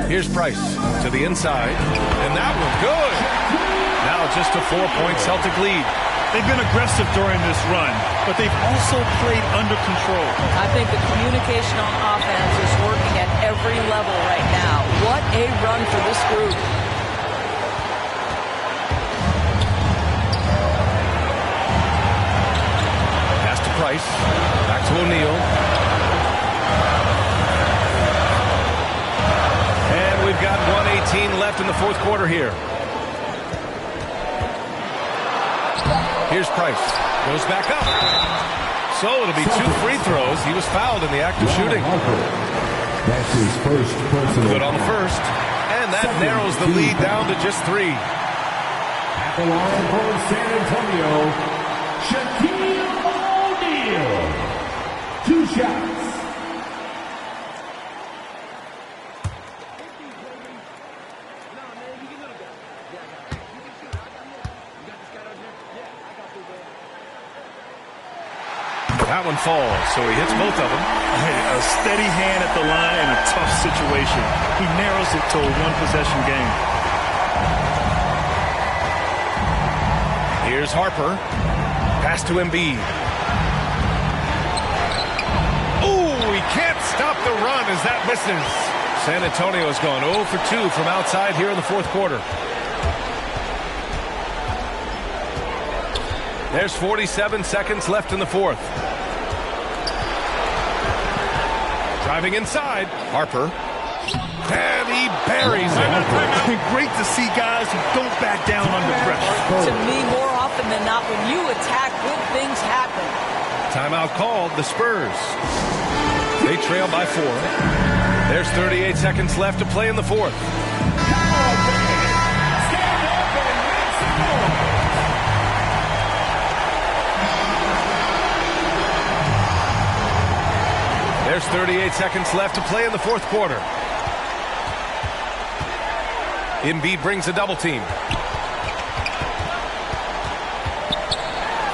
Here's Price to the inside. And that one good. Now just a 4-point Celtic lead. They've been aggressive during this run, but they've also played under control. I think the communication on offense is working at every level right now. What a run for this group. Pass to Price. Back to O'Neal. And we've got 1:18 left in the fourth quarter here. Here's Price. Goes back up. So it'll be 2 free throws. He was fouled in the act of shooting. That's his first personal. Good on the first. And that narrows the lead down to just 3. At the line for San Antonio, Shaquille O'Neal. 2 shots. That one falls, so he hits both of them. A steady hand at the line in a tough situation. He narrows it to a 1-possession game. Here's Harper. Pass to Embiid. Ooh, he can't stop the run as that misses. San Antonio's gone 0 for 2 from outside here in the fourth quarter. There's 47 seconds left in the fourth. Driving inside, Harper. And he buries it. Great to see guys who don't back down under pressure. To me, more often than not, when you attack, good things happen. Timeout called, the Spurs. They trail by 4. There's 38 seconds left to play in the fourth. There's 38 seconds left to play in the fourth quarter. Embiid brings a double team.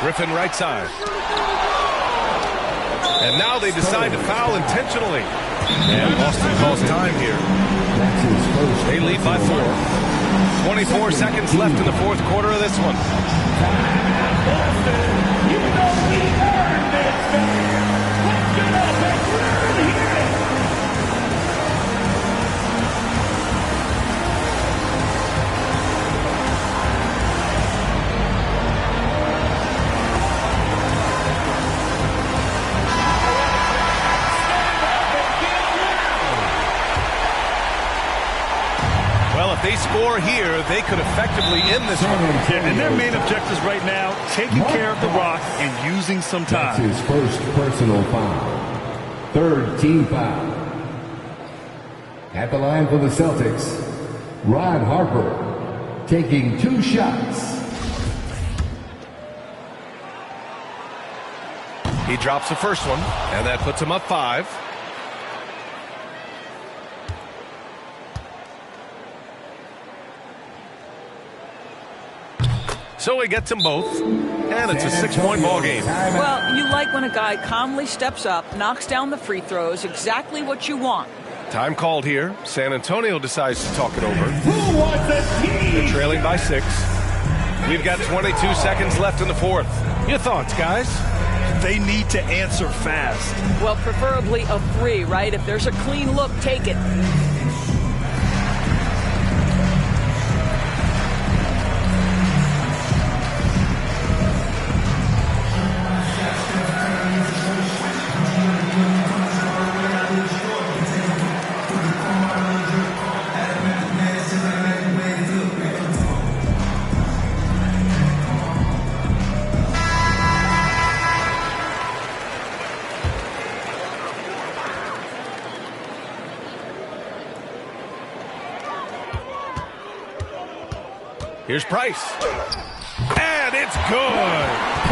Griffin right side. And now they decide to foul intentionally. And Boston calls time here. They lead by 4. 24 seconds left in the fourth quarter of this one. You know we earned this. Let's get up and really hear it. score here, they could effectively end this one. Yeah, and their main objectives right now, taking care of the rock and using some time. That's his first personal foul. Third team foul. At the line for the Celtics, Rod Harper taking 2 shots. He drops the first one, and that puts him up 5. So he gets them both, and it's a 6-point ball game. Well, you like when a guy calmly steps up, knocks down the free throws, exactly what you want. Time called here. San Antonio decides to talk it over. They're trailing by 6. We've got 22 seconds left in the fourth. Your thoughts, guys? They need to answer fast. Well, preferably a 3, right? If there's a clean look, take it. Here's Price. And it's good.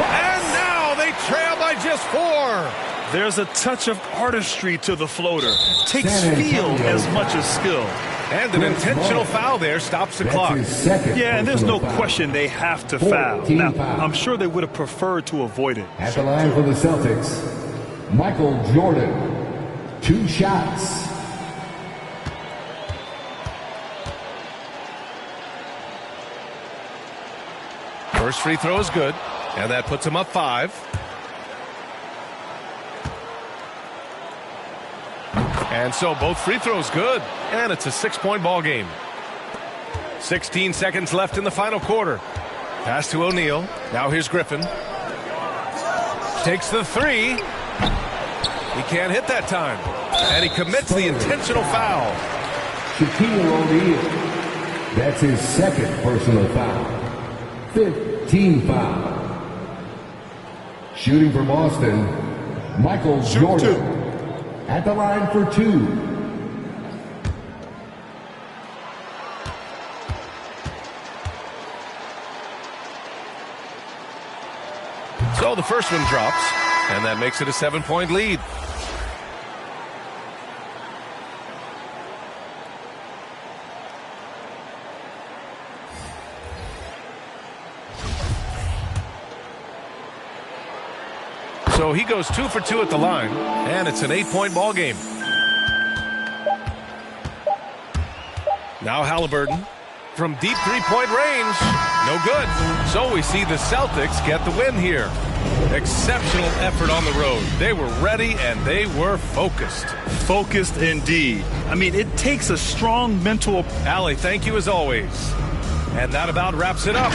And now they trail by just 4. There's a touch of artistry to the floater. Takes feel as much as skill. And an intentional foul there stops the clock. Yeah, and there's no question they have to foul. Now, I'm sure they would have preferred to avoid it. At the line for the Celtics, Michael Jordan. 2 shots. First free throw is good, and that puts him up 5. And so both free throws good, and it's a 6-point ball game. 16 seconds left in the final quarter. Pass to O'Neal. Now here's Griffin. Takes the 3. He can't hit that time, and he commits the intentional foul. Shaquille O'Neal. That's his second personal foul. 5th team foul. Shooting for Boston, Michael Jordan. At the line for 2. So the first one drops, and that makes it a 7-point lead. So he goes 2 for 2 at the line, and it's an 8-point ball game. Now Halliburton from deep 3-point range. No good. So we see the Celtics get the win here. Exceptional effort on the road. They were ready and they were focused. Focused indeed. I mean, it takes a strong mental... Allie, thank you as always. And that about wraps it up.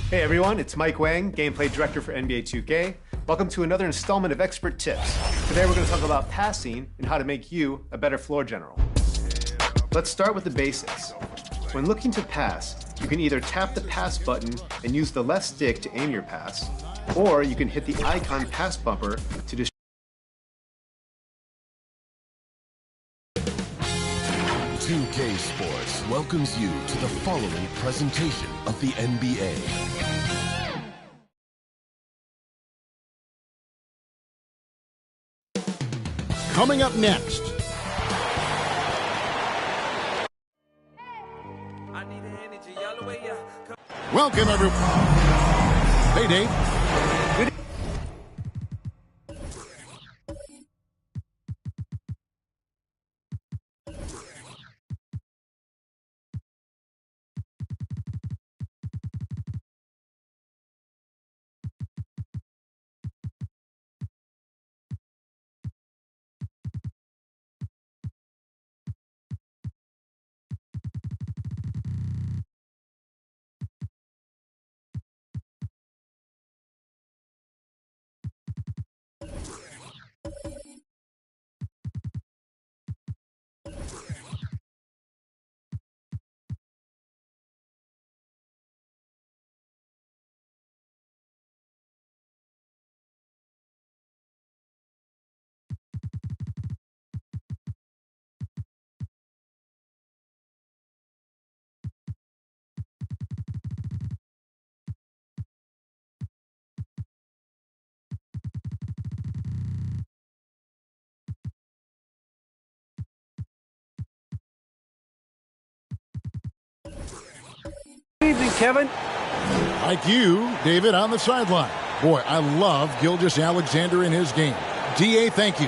Hey everyone, it's Mike Wang, Gameplay Director for NBA 2K. Welcome to another installment of Expert Tips. Today we're going to talk about passing and how to make you a better floor general. Let's start with the basics. When looking to pass, you can either tap the pass button and use the left stick to aim your pass, or you can hit the icon pass bumper to distribute. 2K Sports welcomes you to the following presentation of the NBA. Coming up next. Welcome, everyone. Hey, Dave. Good evening, Kevin. Like you, David, on the sideline. Boy, I love Gilgeous-Alexander in his game. D.A., thank you.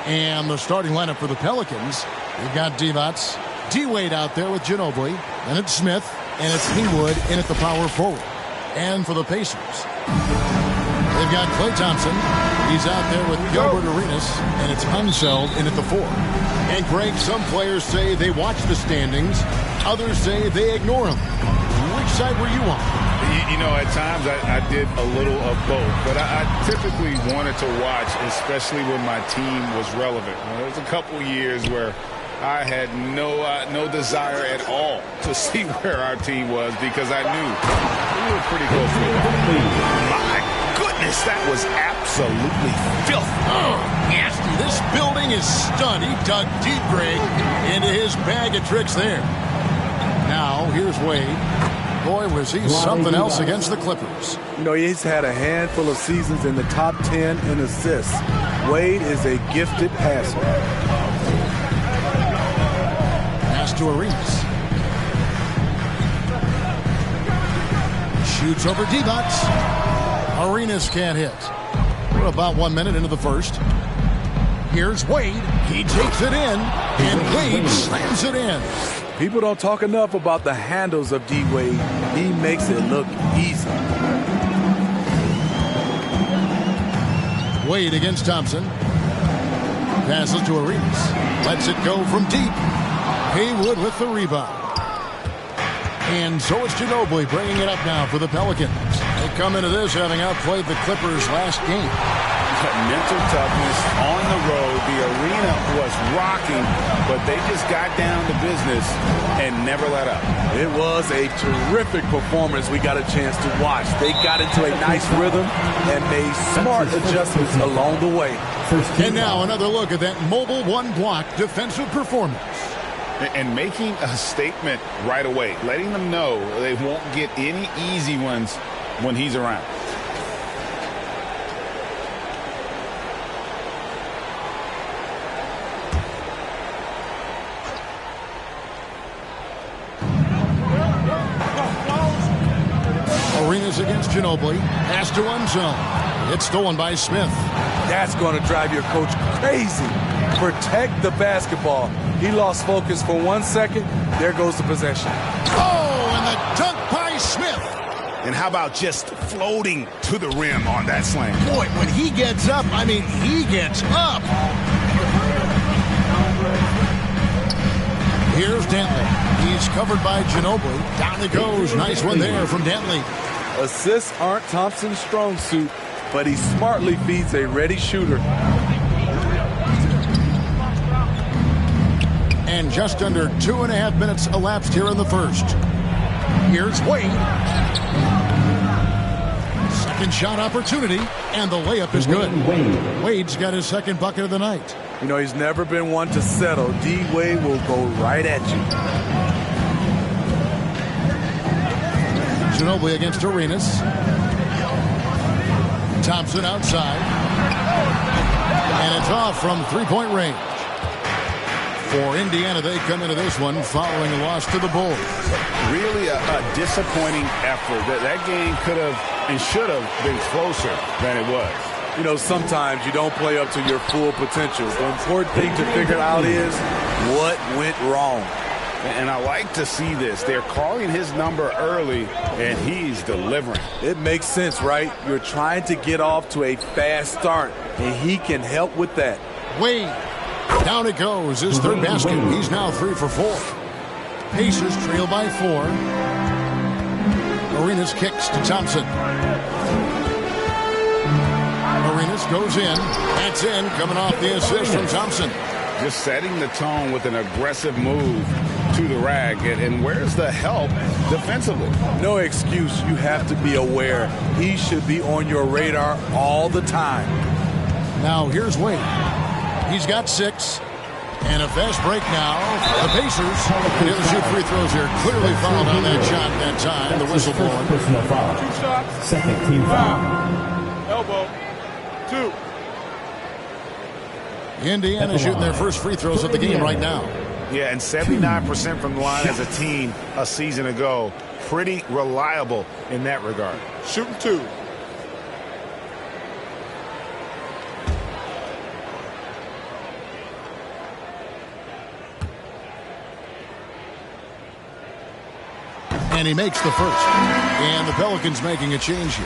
And the starting lineup for the Pelicans, we've got Divac, D-Wade out there with Ginobili, and it's Smith, and it's Haywood in at the power forward. And for the Pacers, they've got Klay Thompson. He's out there with Gilbert Arenas, and it's Unseld in at the 4. And, Greg, some players say they watch the standings. Others say they ignore them. Which side were you on? You know, at times I did a little of both, but I typically wanted to watch, especially when my team was relevant. There was a couple years where I had no desire at all to see where our team was because I knew we were pretty close to it. My goodness, that was absolutely filthy. Oh, nasty. This building is stunned. He dug deep, Greg, into his bag of tricks there. Now, here's Wade. Boy, was he something else against the Clippers. You know, he's had a handful of seasons in the top 10 in assists. Wade is a gifted passer. Pass to Arenas. Shoots over Divac. Arenas can't hit. We're about 1 minute into the first. Here's Wade. He takes it in, and Wade slams it in. People don't talk enough about the handles of D-Wade. He makes it look easy. Wade against Thompson. Passes to Arenas. Lets it go from deep. Haywood with the rebound. And so it's Ginobili bringing it up now for the Pelicans. They come into this having outplayed the Clippers last game. Mental toughness on the road. The arena was rocking, but they just got down to business and never let up. It was a terrific performance we got a chance to watch. They got into a nice rhythm and made smart adjustments along the way. And now another look at that mobile one-block defensive performance. And making a statement right away, letting them know they won't get any easy ones when he's around. Arenas against Ginobili. Pass to Unzone. It's stolen by Smith. That's going to drive your coach crazy. Protect the basketball. He lost focus for 1 second. There goes the possession. Oh, and the dunk by Smith. And how about just floating to the rim on that slam? Boy, when he gets up, I mean, he gets up. Here's Dantley. He's covered by Ginobili. Down he goes. Nice one there from Dantley. Assists aren't Thompson's strong suit, but he smartly feeds a ready shooter. And just under 2.5 minutes elapsed here in the first. Here's Wade. Second shot opportunity, and the layup is good. Wade's got his second bucket of the night. You know, he's never been one to settle. D-Wade will go right at you. Ginobili against Arenas. Thompson outside. And it's off from three-point range. For Indiana, they come into this one following a loss to the Bulls. Really a disappointing effort. That game could have and should have been closer than it was. You know, sometimes you don't play up to your full potential. The important thing to figure out is what went wrong. And I like to see this. They're calling his number early, and he's delivering. It makes sense, right? You're trying to get off to a fast start, and he can help with that. Wade. Down it goes. His third basket. He's now 3 for 4. Pacers trail by 4. Arenas kicks to Thompson. Arenas goes in. That's in. Coming off the assist from Thompson. Just setting the tone with an aggressive move to the rack. And where's the help defensively? No excuse. You have to be aware. He should be on your radar all the time. Now here's Wade. He's got 6. And a fast break now for the Pacers. The other 2 free throws here. Clearly fouled on that shot that time. The whistle blowing. Personal foul. 2 shots. Second team foul. Elbow. 2. Indiana shooting their first free throws of the game right now. Yeah, and 79% from the line as a team a season ago. Pretty reliable in that regard. Shooting 2. And he makes the first. And the Pelicans making a change here.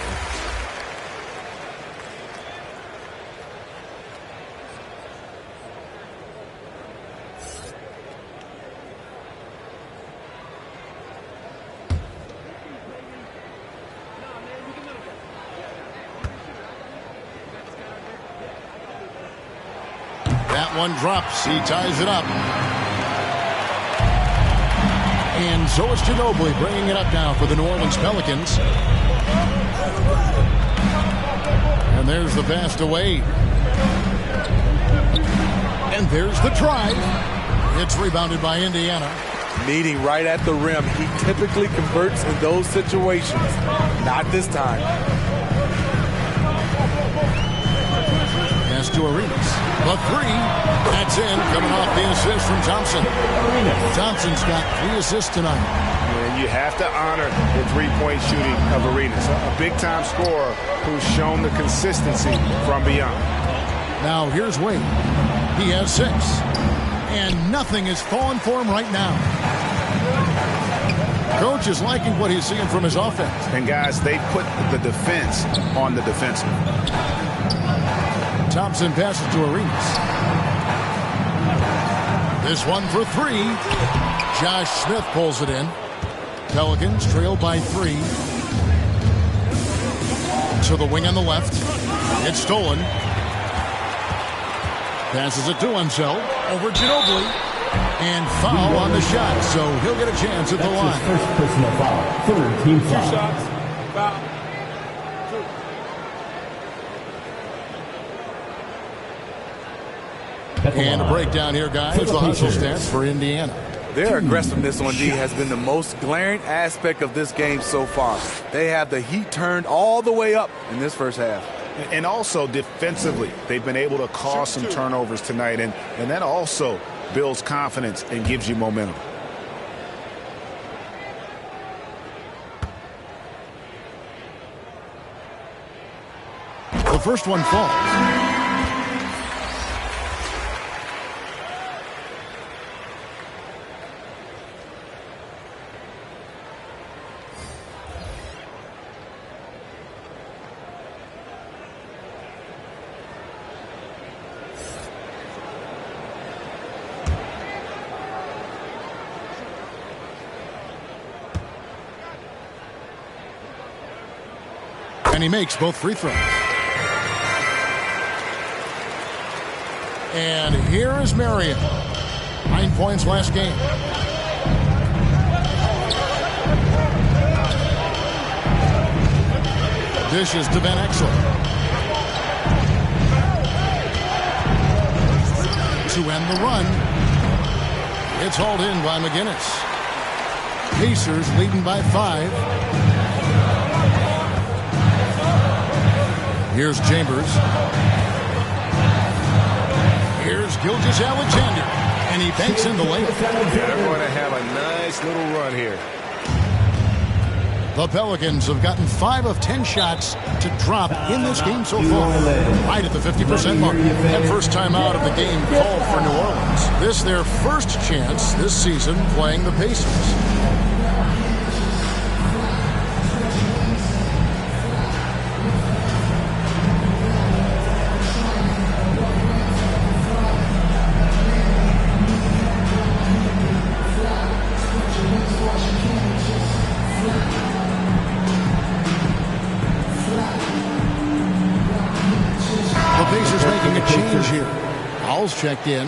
That one drops. He ties it up. And so is Ginobili bringing it up now for the New Orleans Pelicans. And there's the pass to Wade. And there's the drive. It's rebounded by Indiana. Meeting right at the rim. He typically converts in those situations. Not this time. Pass to Arenas. The 3. That's in. Coming off the assist from Thompson. Thompson's got 3 assists tonight. And you have to honor the three-point shooting of Arenas. A big-time scorer who's shown the consistency from beyond. Now here's Wade. He has 6. And nothing is falling for him right now. Coach is liking what he's seeing from his offense. And guys, they put the defense on the defensive. Thompson passes to Arenas. This one for three. Josh Smith pulls it in. Pelicans trail by 3. To the wing on the left. It's stolen. Passes it to himself. Over Ginobili. And foul on the shot. So he'll get a chance at the line. His first personal foul. Third team foul. 2 shots. Foul. 2. And a breakdown here, guys. The hustle stats for Indiana. Their aggressiveness on D has been the most glaring aspect of this game so far. They have the heat turned all the way up in this first half. And also defensively, they've been able to cause some turnovers tonight, and that also builds confidence and gives you momentum. The first one falls. And he makes both free throws. And here is Marion. 9 points last game. Dishes to Van Exel. To end the run. It's hauled in by McGinnis. Pacers leading by 5. Here's Chambers. Here's Gilgeous-Alexander. And he banks in the layup. They're going to have a nice little run here. The Pelicans have gotten 5 of 10 shots to drop in this game so far. Right at the 50% mark. And first time out of the game called for New Orleans. This their first chance this season playing the Pacers. Checked in.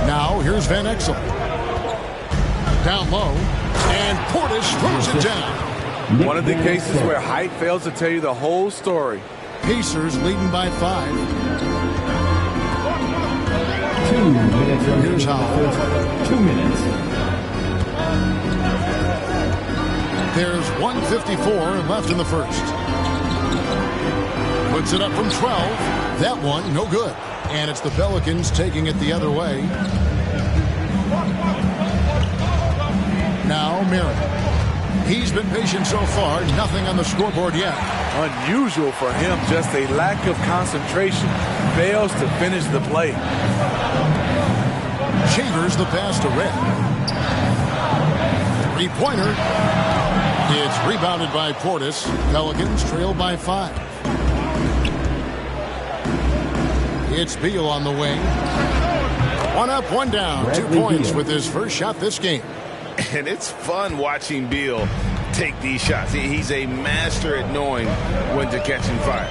Now here's Van Exel. Down low. And Portis throws it down. One of the cases where height fails to tell you the whole story. Pacers leading by 5. 2 minutes. Here's Howell. 2 minutes. There's 1:54 left in the first. Puts it up from 12. That one, no good. And it's the Pelicans taking it the other way. Now Marion. He's been patient so far. Nothing on the scoreboard yet. Unusual for him. Just a lack of concentration. Fails to finish the play. Chambers the pass to Red. 3-pointer. It's rebounded by Portis. Pelicans trail by 5. It's Beal on the wing. 1 up, 1 down. 2 points with his first shot this game. And it's fun watching Beal take these shots. He's a master at knowing when to catch and fire.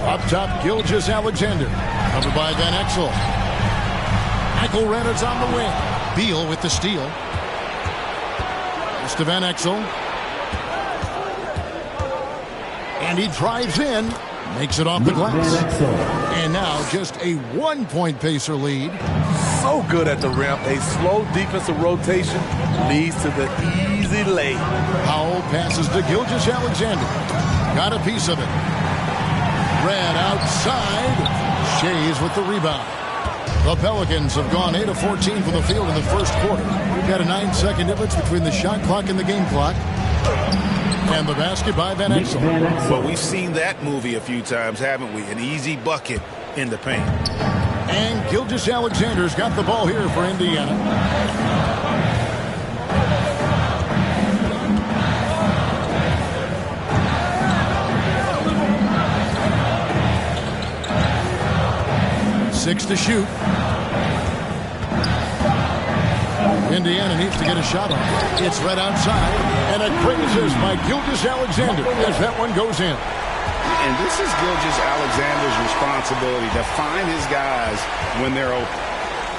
Up top, Gilgeous-Alexander. Covered by Van Exel. Michael Reynolds on the wing. Beal with the steal. It's to Van Exel. And he drives in. Makes it off the glass. And now just a 1-point Pacer lead. So good at the rim. A slow defensive rotation leads to the easy lay. Howell passes to Gilgeous-Alexander. Got a piece of it. Red outside. Shays with the rebound. The Pelicans have gone 8 of 14 from the field in the first quarter. We've got a 9-second difference between the shot clock and the game clock. And the basket by Van Exel. Well, we've seen that movie a few times, haven't we? An easy bucket in the paint. And Gilgeous-Alexander's got the ball here for Indiana. Six to shoot. Indiana needs to get a shot on it. It's right outside. And a great assist by Gilgeous-Alexander as that one goes in. And this is Gilgeous-Alexander's responsibility to find his guys when they're open.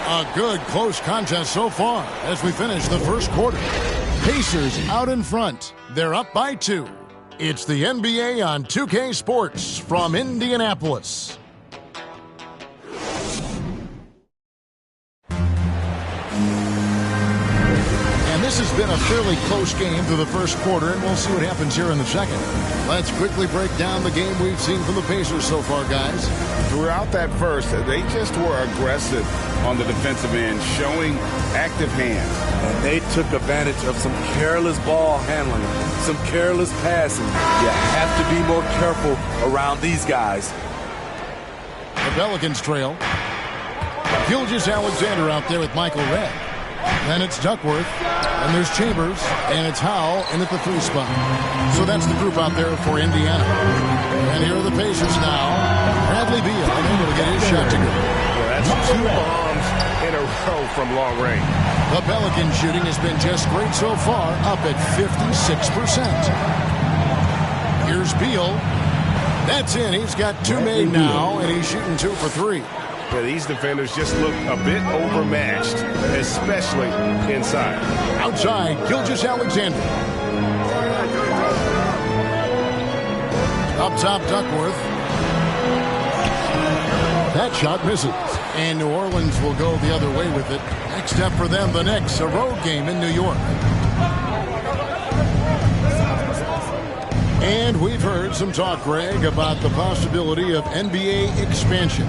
A good close contest so far as we finish the first quarter. Pacers out in front. They're up by 2. It's the NBA on 2K Sports from Indianapolis. This has been a fairly close game through the first quarter, and we'll see what happens here in the second. Let's quickly break down the game we've seen from the Pacers so far, guys. Throughout that first, they just were aggressive on the defensive end, showing active hands. And they took advantage of some careless ball handling, some careless passing. You have to be more careful around these guys. The Pelicans trail. Gilgeous-Alexander out there with Michael Redd. Then it's Duckworth, and there's Chambers, and it's Howell in at the 3 spot. So that's the group out there for Indiana. And here are the Pacers now. Bradley Beal unable to get his shot to go. Well, that's 2 bombs in a row from long range. The Pelican shooting has been just great so far, up at 56%. Here's Beal. That's in. He's got 2 made now, and he's shooting 2 for 3. Yeah, these defenders just look a bit overmatched, especially inside. Outside, Gilgeous-Alexander. Up top, Duckworth. That shot misses. And New Orleans will go the other way with it. Next up for them, the Knicks, a road game in New York. And we've heard some talk, Greg, about the possibility of NBA expansion.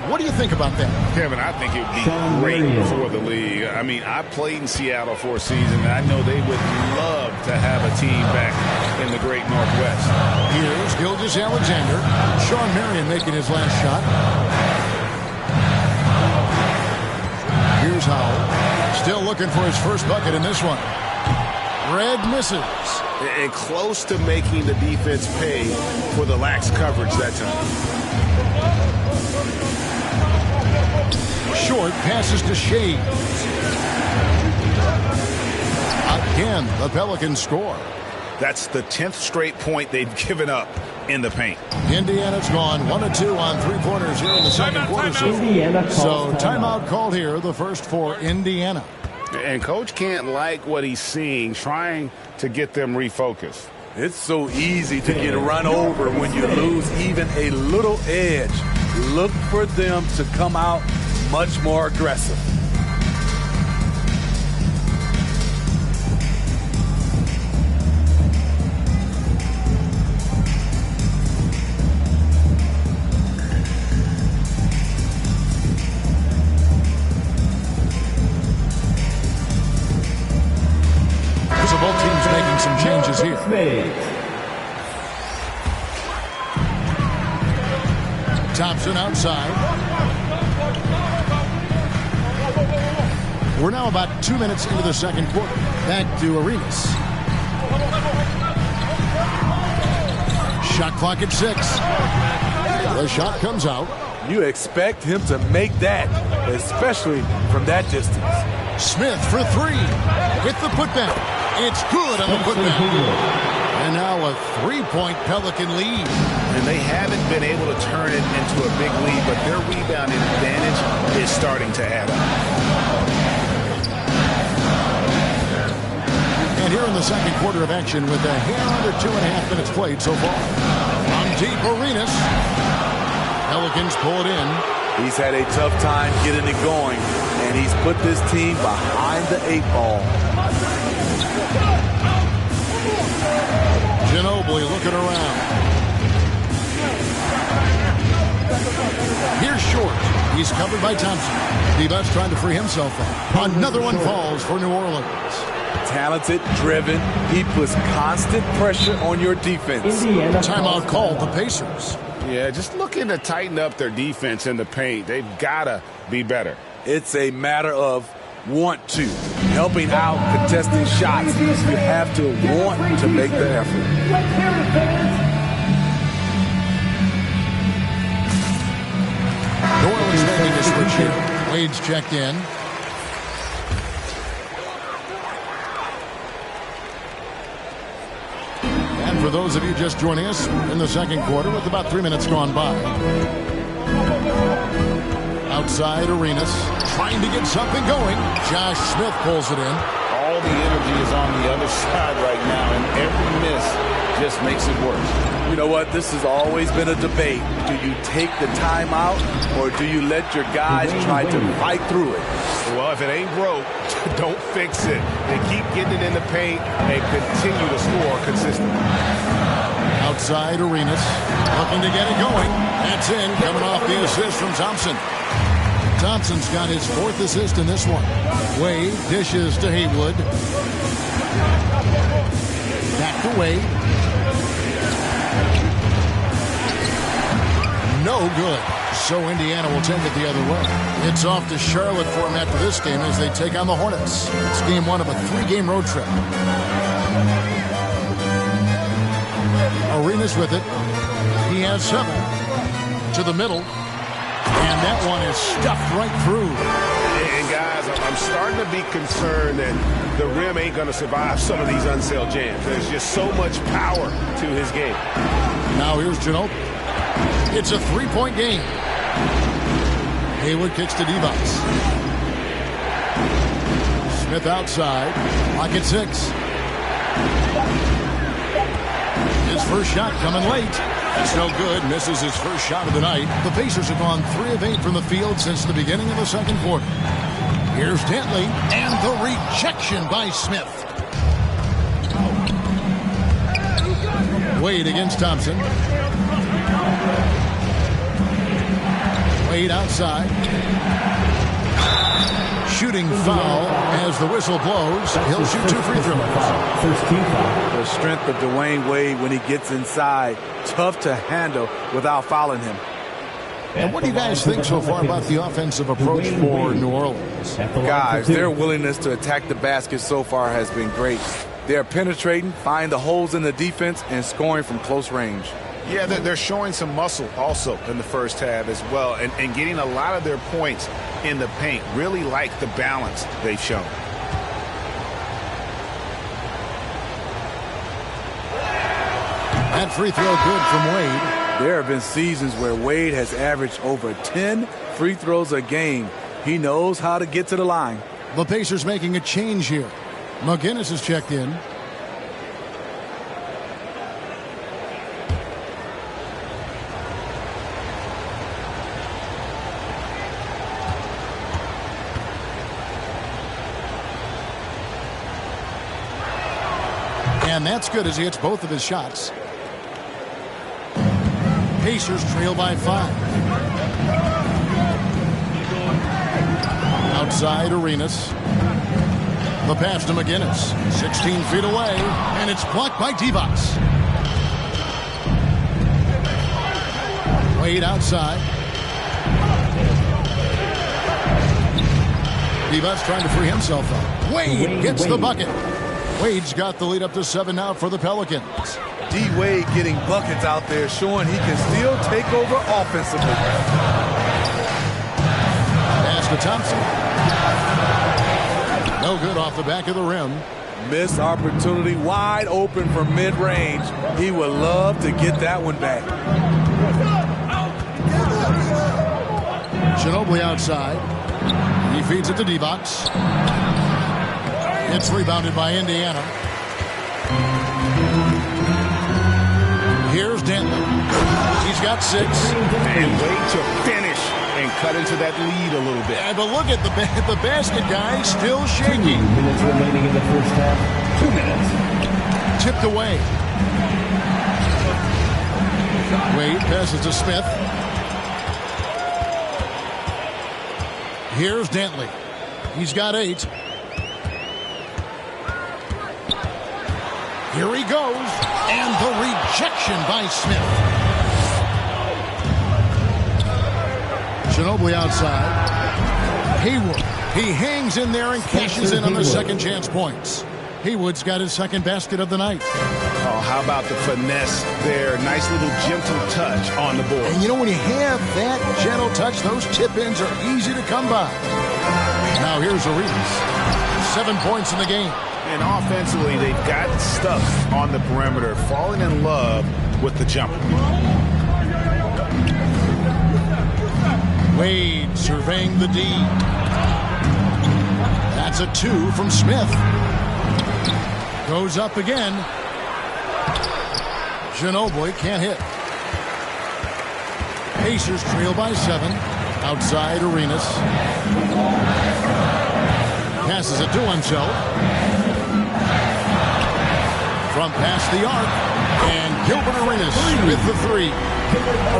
What do you think about that? Kevin, I think it would be great for the league. I mean, I played in Seattle for a season, and I know they would love to have a team back in the great Northwest. Here's Gilgeous-Alexander. Sean Marion making his last shot. Here's Howell. Still looking for his first bucket in this one. Red misses. And close to making the defense pay for the lax coverage that time. Short passes to Shades. Again, the Pelicans score. That's the 10th straight point they've given up in the paint. Indiana's gone 1 of 2 on 3-pointers here in the second quarter. So timeout called here, the first for Indiana. And Coach can't like what he's seeing, trying to get them refocused. It's so easy to get run over when you lose even a little edge. Look for them to come out much more aggressive. So both teams making some changes here. Thompson outside. We're now about 2 minutes into the second quarter. Back to Arenas. Shot clock at 6. The shot comes out. You expect him to make that, especially from that distance. Smith for 3 with the putback. It's good on the putback. And now a 3-point Pelican lead. And they haven't been able to turn it into a big lead, but their rebound advantage is starting to add up. And here in the second quarter of action with a hair under 2.5 minutes played so far. From deep, Arenas. Pelicans pull it in. He's had a tough time getting it going, and he's put this team behind the 8 ball. Ginobili looking around. Here's Short. He's covered by Thompson. The Bucks trying to free himself up. Another one falls for New Orleans. talented, driven. He puts constant pressure on your defense. Timeout called the Pacers. Yeah, just looking to tighten up their defense in the paint. They've got to be better. It's a matter of want to. Helping out, contesting shots. You have to want to make the effort. New Orleans making a switch here. Wade's checked in. And for those of you just joining us in the second quarter with about 3 minutes gone by. Outside Arenas trying to get something going. Josh Smith pulls it in. All the energy is on the other side right now, and every miss just makes it worse. You know what? This has always been a debate. Do you take the timeout or do you let your guys try to fight through it? Well, if it ain't broke, don't fix it. They keep getting it in the paint and continue to score consistently. Outside Arenas looking to get it going. That's in, coming off the assist from Thompson. Thompson's got his 4th assist in this one. Wade dishes to Haywood. Back to Wade. No good. So Indiana will take it the other way. It's off to Charlotte for him after this game as they take on the Hornets. It's game 1 of a 3-game road trip. Arenas with it. He has 7. To the middle. And that one is stuffed right through. And guys, I'm starting to be concerned that the rim ain't going to survive some of these unsailed jams. There's just so much power to his game. Now here's Ginobili. It's a 3-point game. Haywood kicks to Divac. Smith outside. Clock at 6. His first shot coming late. That's no good. Misses his first shot of the night. The Pacers have gone 3 of 8 from the field since the beginning of the second quarter. Here's Dentley. And the rejection by Smith. Wade against Thompson. Wade outside. Shooting foul as the whistle blows. He'll shoot 2 free throws. The strength of Dwayne Wade when he gets inside. Tough to handle without fouling him. And what do you guys think so far about the offensive approach for New Orleans? Guys, their willingness to attack the basket so far has been great. They're penetrating, finding the holes in the defense, and scoring from close range. Yeah, they're showing some muscle also in the first half as well, and getting a lot of their points in the paint. Really like the balance they've shown. That free throw good from Wade. There have been seasons where Wade has averaged over 10 free throws a game. He knows how to get to the line. The Pacers making a change here. McGinnis is checked in. And that's good as he hits both of his shots. Pacers trail by 5. Outside Arenas. The pass to McGinnis. 16 feet away. And it's blocked by Divac. Wade outside. Divac trying to free himself up. Wade gets the bucket. Wade's got the lead up to 7 now for the Pelicans. D-Wade getting buckets out there, showing he can still take over offensively. Pass to Thompson. No good off the back of the rim. Missed opportunity, wide open from mid-range. He would love to get that one back. Ginobili outside. He feeds it to Divac. It's rebounded by Indiana. Here's Dentley. He's got 6. And wait to finish and cut into that lead a little bit. Yeah, but look at the basket guy still shaking. 2 minutes remaining in the first half. 2 minutes. Tipped away. Wade passes to Smith. Here's Dentley. He's got 8. Here he goes. And the rejection by Smith. Ginobili outside. Haywood. He hangs in there and cashes in on the second chance points. Haywood's got his second basket of the night. Oh, how about the finesse there? Nice little gentle touch on the board. And you know, when you have that gentle touch, those tip-ins are easy to come by. Now here's Arenas. 7 points in the game. And offensively, they've got stuff on the perimeter, falling in love with the jumper. Wade surveying the D. That's a 2 from Smith. Goes up again. Ginobili can't hit. Pacers trail by 7. Outside Arenas. Passes it to himself. From past the arc. And Gilbert Arenas with the 3.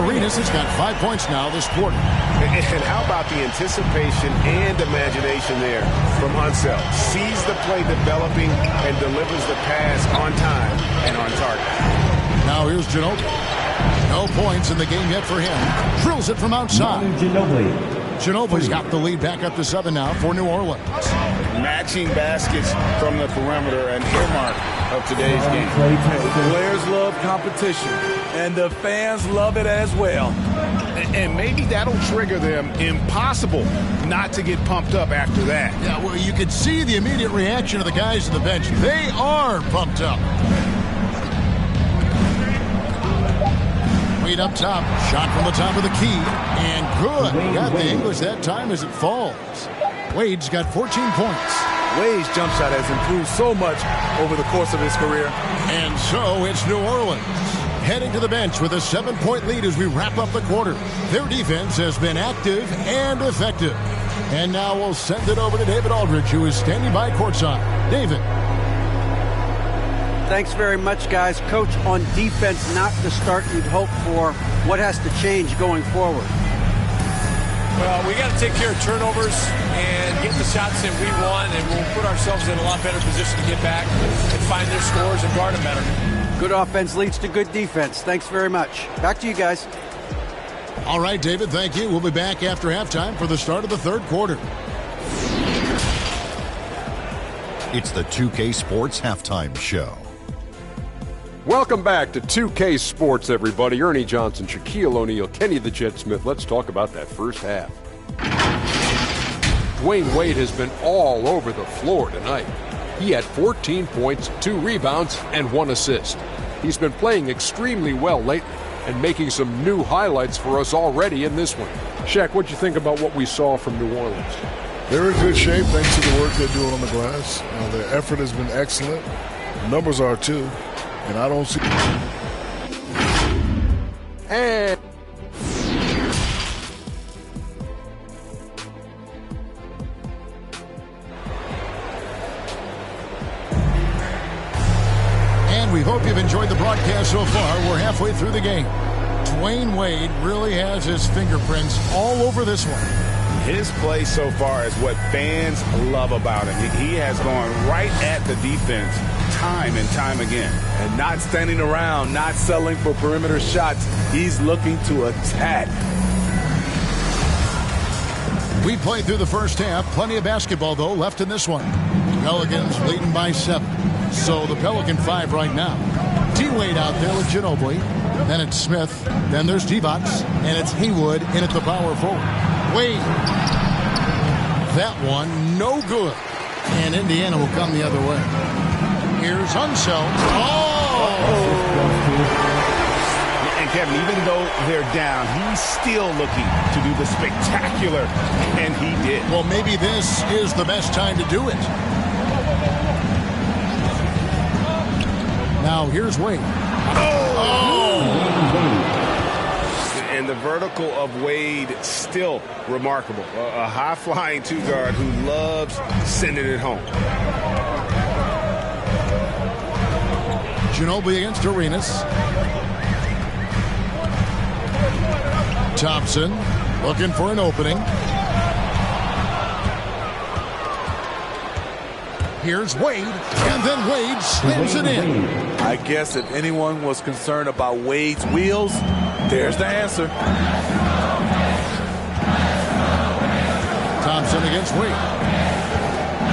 Arenas has got 5 points now this quarter. And how about the anticipation and imagination there from Unseld? Sees the play developing and delivers the pass on time and on target. Now here's Ginobili. No points in the game yet for him. Drills it from outside. Ginobili's got the lead back up to 7 now for New Orleans. Matching baskets from the perimeter, an earmark of today's game. The players love competition, and the fans love it as well. And maybe that'll trigger them. Impossible not to get pumped up after that. Yeah, well, you could see the immediate reaction of the guys on the bench. They are pumped up. Wade up top. Shot from the top of the key. And good. Got the English that time as it falls. Wade's got 14 points. Wade's jump shot has improved so much over the course of his career. And so it's New Orleans heading to the bench with a 7-point lead as we wrap up the quarter. Their defense has been active and effective. And now we'll send it over to David Aldridge, who is standing by courtside. David. Thanks very much, guys. Coach, on defense, not the start you'd hope for. What has to change going forward? Well, we got to take care of turnovers and get the shots that we want, and we'll put ourselves in a lot better position to get back and find their scores and guard them better. Good offense leads to good defense. Thanks very much. Back to you guys. All right, David, thank you. We'll be back after halftime for the start of the third quarter. It's the 2K Sports Halftime Show. Welcome back to 2K Sports, everybody. Ernie Johnson, Shaquille O'Neal, Kenny the Jet Smith. Let's talk about that first half. Dwayne Wade has been all over the floor tonight. He had 14 points, 2 rebounds, and 1 assist. He's been playing extremely well lately and making some new highlights for us already in this one. Shaq, what'd you think about what we saw from New Orleans? They're in good shape thanks to the work they're doing on the glass. Their effort has been excellent. The numbers are too. And I don't see. And we hope you've enjoyed the broadcast so far. We're halfway through the game. Dwayne Wade really has his fingerprints all over this one. His play so far is what fans love about him. He has gone right at the defense time and time again. And not standing around, not settling for perimeter shots. He's looking to attack. We played through the first half. Plenty of basketball, though, left in this one. Pelicans leading by 7. So the Pelican 5 right now. D-Wade out there with Ginobili. Then it's Smith. Then there's Divac. And it's Haywood in at the power forward. Wade. That one, no good. And Indiana will come the other way. Here's Unseld. Oh! And Kevin, even though they're down, he's still looking to do the spectacular, and he did. Well, maybe this is the best time to do it. Now, here's Wade. And the vertical of Wade still remarkable. A high-flying two-guard who loves sending it home. Ginobili against Arenas. Thompson looking for an opening. Here's Wade, and then Wade slams it in. I guess if anyone was concerned about Wade's wheels, there's the answer. Thompson against Wade.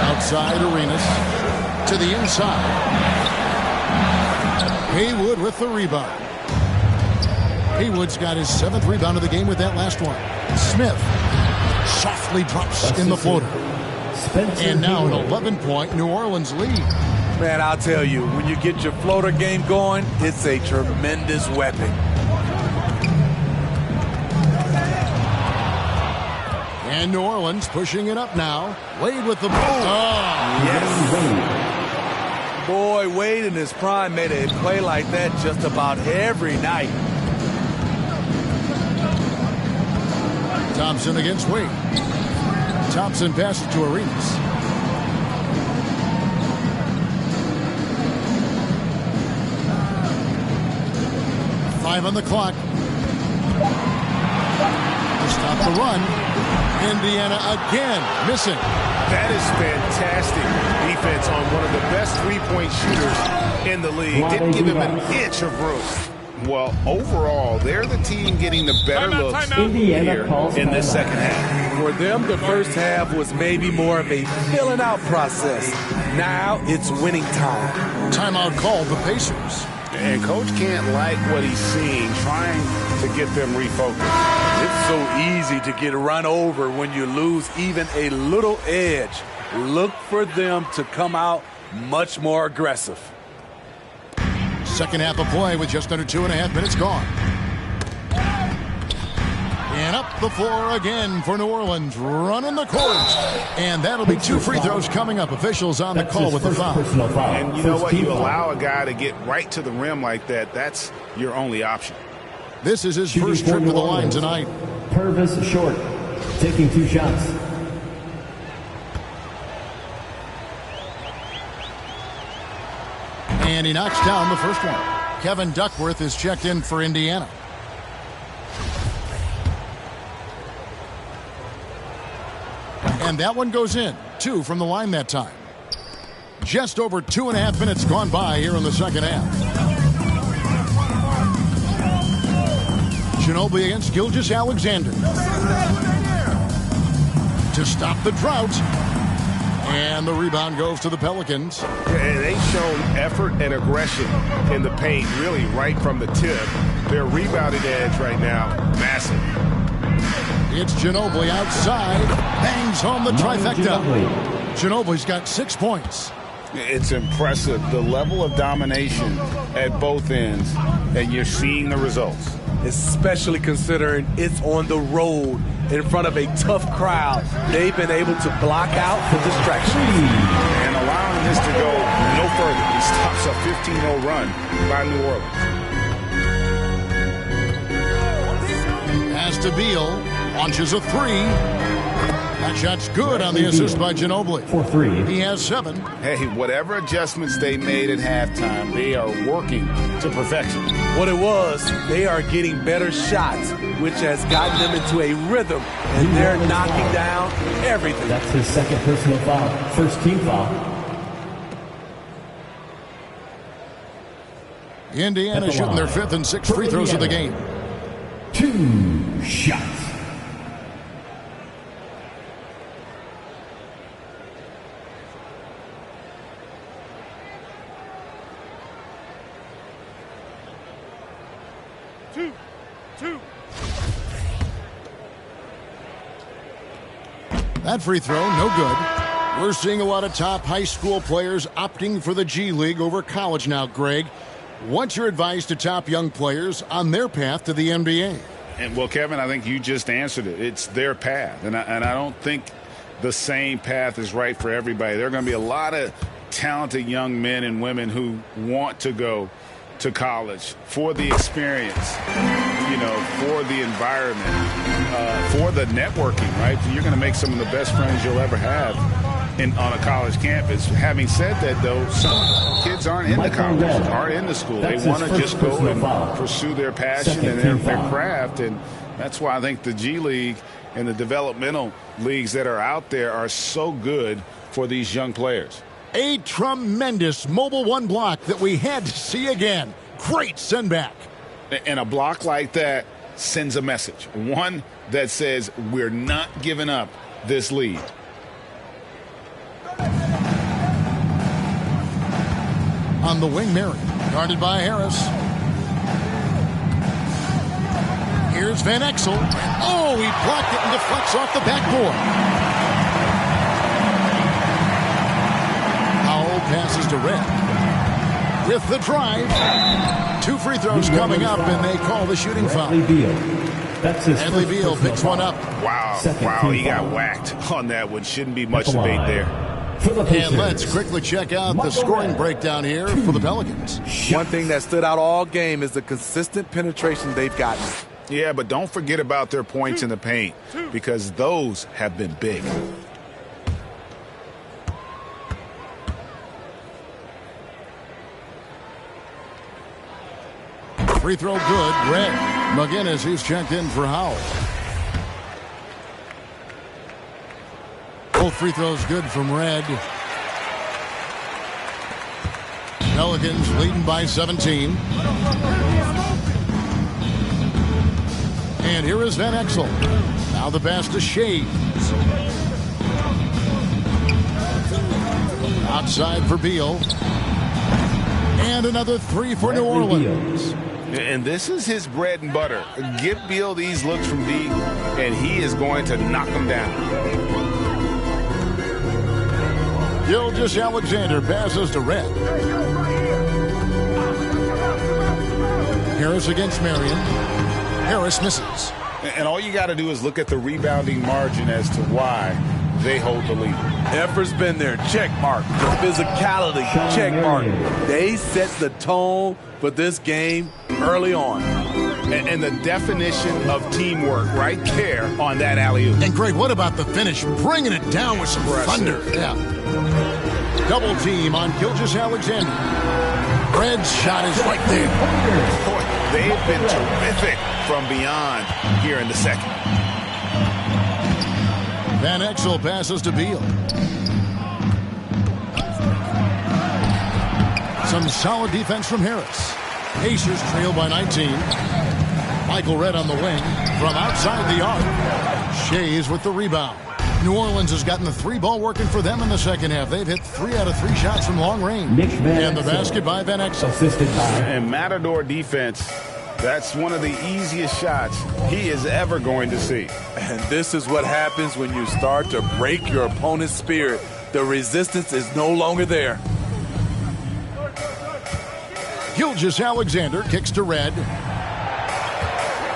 Outside Arenas to the inside. Haywood with the rebound. Haywood's got his 7th rebound of the game with that last one. Smith softly drops in the floater. And now an 11-point New Orleans lead. Man, I'll tell you, when you get your floater game going, it's a tremendous weapon. And New Orleans pushing it up now. Wade with the ball. Oh, yes. Boy, Wade in his prime made a play like that just about every night. Thompson against Wade. Thompson passes to Arenas. Five on the clock. To stop the run. Indiana again missing. That is fantastic defense on one of the best three-point shooters in the league. Didn't give him an inch of room. Well, overall, they're the team getting the better looks here in this second half. For them, the first half was maybe more of a filling out process. Now it's winning time. Timeout called the Pacers. And Coach can't like what he's seeing, trying to get them refocused. It's so easy to get run over when you lose even a little edge. Look for them to come out much more aggressive. Second half of play with just under 2.5 minutes gone. And up the floor again for New Orleans, running the court. And that'll be 2 free throws coming up. Officials on the call with the foul. And you know what? You allow a guy to get right to the rim like that, that's your only option. This is his first trip to the line tonight. Purvis Short, taking 2 shots. And he knocks down the first one. Kevin Duckworth is checked in for Indiana. And that one goes in. 2 from the line that time. Just over 2.5 minutes gone by here in the second half. Ginobili against Gilgeous-Alexander. To stop the drought. And the rebound goes to the Pelicans. And they've shown effort and aggression in the paint, really right from the tip. Their rebounding edge right now, massive. It's Ginobili outside. Bangs home the trifecta. Ginobili's got 6 points. It's impressive, the level of domination at both ends, and you're seeing the results. Especially considering it's on the road in front of a tough crowd. They've been able to block out the distractions. And allowing this to go no further. He stops a 15-0 run by New Orleans. Pass to Beal. Launches a 3. That shot's good on the assist by Ginobili. 4-3. He has 7. Hey, whatever adjustments they made at halftime, they are working to perfection. What it was, they are getting better shots, which has gotten them into a rhythm, and they're knocking down everything. That's his second personal foul. First team foul. Indiana shooting their 5th and 6th free throws of the game. 2 shots. That free throw, no good. We're seeing a lot of top high school players opting for the G League over college now, Greg. What's your advice to top young players on their path to the NBA? And well, Kevin, I think you just answered it. It's their path, and I don't think the same path is right for everybody. There are going to be a lot of talented young men and women who want to go to college for the experience, you know, for the environment, for the networking, right? You're going to make some of the best friends you'll ever have on a college campus. Having said that, though, some kids aren't into college, aren't into school. They want to just go and pursue their passion and their craft, and that's why I think the G League and the developmental leagues that are out there are so good for these young players. A tremendous Mobile One block that we had to see again. Great send back. And a block like that sends a message. One that says we're not giving up this lead. On the wing, Mary. Guarded by Harris. Here's Van Exel. Oh, he blocked it and deflects off the backboard. Powell passes to Red. With the drive. 2 free throws coming up, and they call the shooting foul. Bradley Beal picks one up. Wow, he got whacked on that one. Shouldn't be much debate there. And let's quickly check out the scoring breakdown here for the Pelicans. One thing that stood out all game is the consistent penetration they've gotten. Yeah, but don't forget about their points in the paint, because those have been big. Free throw good. Red. McGinnis, he's checked in for Howell. Both free throws good from Red. Pelicans leading by 17. And here is Van Exel. Now the pass to Shades. Outside for Beal. And another 3 for New Orleans. And this is his bread and butter. Give Beal these looks from deep, and he is going to knock them down. Gilgeous-Alexander passes to Red. Harris against Marion. Harris misses. And all you got to do is look at the rebounding margin as to why they hold the lead. Effort's been there. Check mark. The physicality. Check mark. They set the tone for this game early on. And the definition of teamwork right there on that alley-oop. And Greg, what about the finish? Bringing it down with some thunder. Yeah. Double team on Gilgeous-Alexander. Red's shot is right there. Boy, they've been terrific from beyond here in the second. Van Exel passes to Beal. Some solid defense from Harris. Pacers trail by 19. Michael Redd on the wing from outside the arc. Shays with the rebound. New Orleans has gotten the 3-ball working for them in the second half. They've hit 3 out of 3 shots from long range. And the basket by Van Exel. And Matador defense, that's one of the easiest shots he is ever going to see. And this is what happens when you start to break your opponent's spirit. The resistance is no longer there. Gilgeous-Alexander kicks to Red.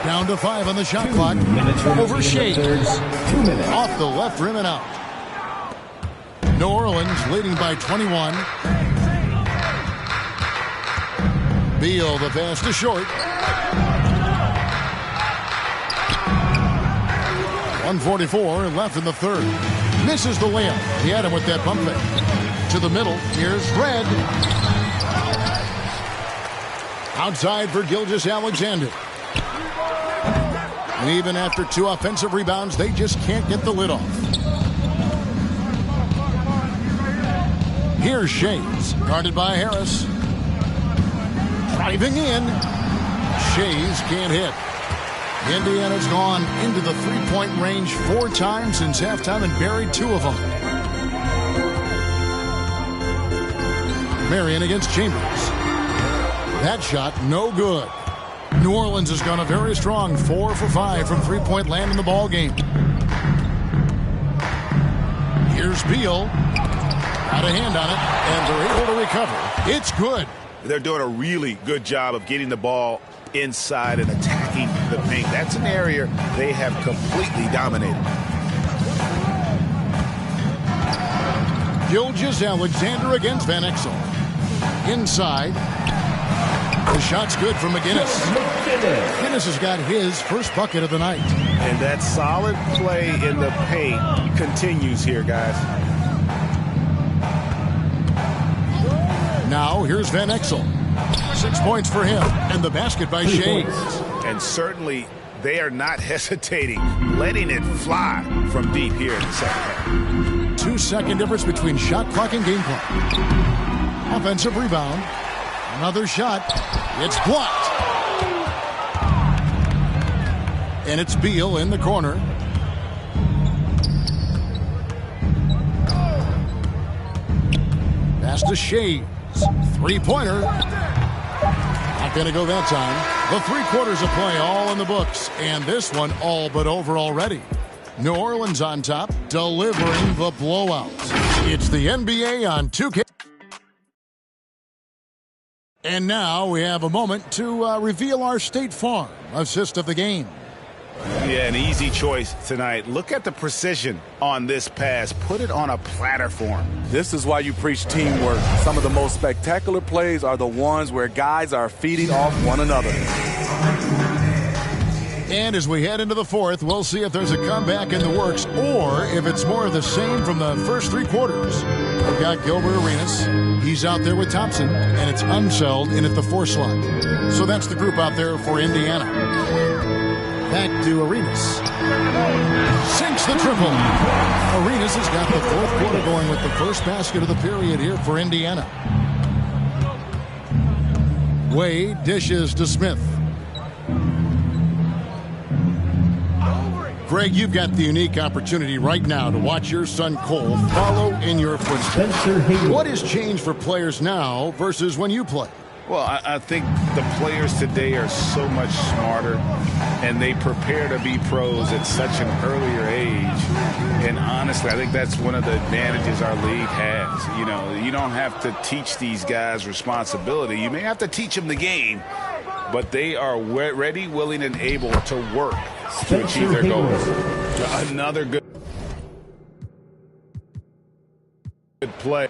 Down to 5 on the shot clock. Over Shades. Off the left rim and out. New Orleans leading by 21. Beal, the pass to short. 1:44 left in the third. Misses the layup. He had him with that pump fake. To the middle. Here's Red. Outside for Gilgeous-Alexander. Even after 2 offensive rebounds, they just can't get the lid off. Here's Shays, guarded by Harris. Driving in. Shays can't hit. Indiana's gone into the 3-point range 4 times since halftime and buried 2 of them. Marion against Chambers. That shot, no good. New Orleans has gone a very strong 4 for 5 from 3-point land in the ball game. Here's Beal. Got a hand on it, and they're able to recover. It's good. They're doing a really good job of getting the ball inside and attacking the paint. That's an area they have completely dominated. Gilgeous-Alexander against Van Exel. Inside. The shot's good from McGinnis. McGinnis has got his first bucket of the night. And that solid play in the paint continues here, guys. Now, here's Van Exel. 6 points for him, and the basket by Shades. And certainly, they are not hesitating, letting it fly from deep here in the second half. 2-second difference between shot clock and game clock. Offensive rebound. Another shot. It's blocked. And it's Beal in the corner. Pass to Shades. Three-pointer. Not going to go that time. The 3 quarters of play all in the books. And this one all but over already. New Orleans on top, delivering the blowout. It's the NBA on 2K. And now we have a moment to reveal our State Farm assist of the game. Yeah, an easy choice tonight. Look at the precision on this pass. Put it on a platter form. This is why you preach teamwork. Some of the most spectacular plays are the ones where guys are feeding off one another. And as we head into the fourth, we'll see if there's a comeback in the works or if it's more of the same from the first 3 quarters. We've got Gilbert Arenas. He's out there with Thompson, and it's Unseld in at the 4 slot. So that's the group out there for Indiana. Back to Arenas. Sinks the triple. Arenas has got the 4th quarter going with the first basket of the period here for Indiana. Wade dishes to Smith. Greg, you've got the unique opportunity right now to watch your son Cole follow in your footsteps. What has changed for players now versus when you played? Well, I think the players today are so much smarter, and they prepare to be pros at such an earlier age. And honestly, I think that's one of the advantages our league has. You know, you don't have to teach these guys responsibility. You may have to teach them the game, but they are ready, willing, and able to work to achieve their goals. Another good play.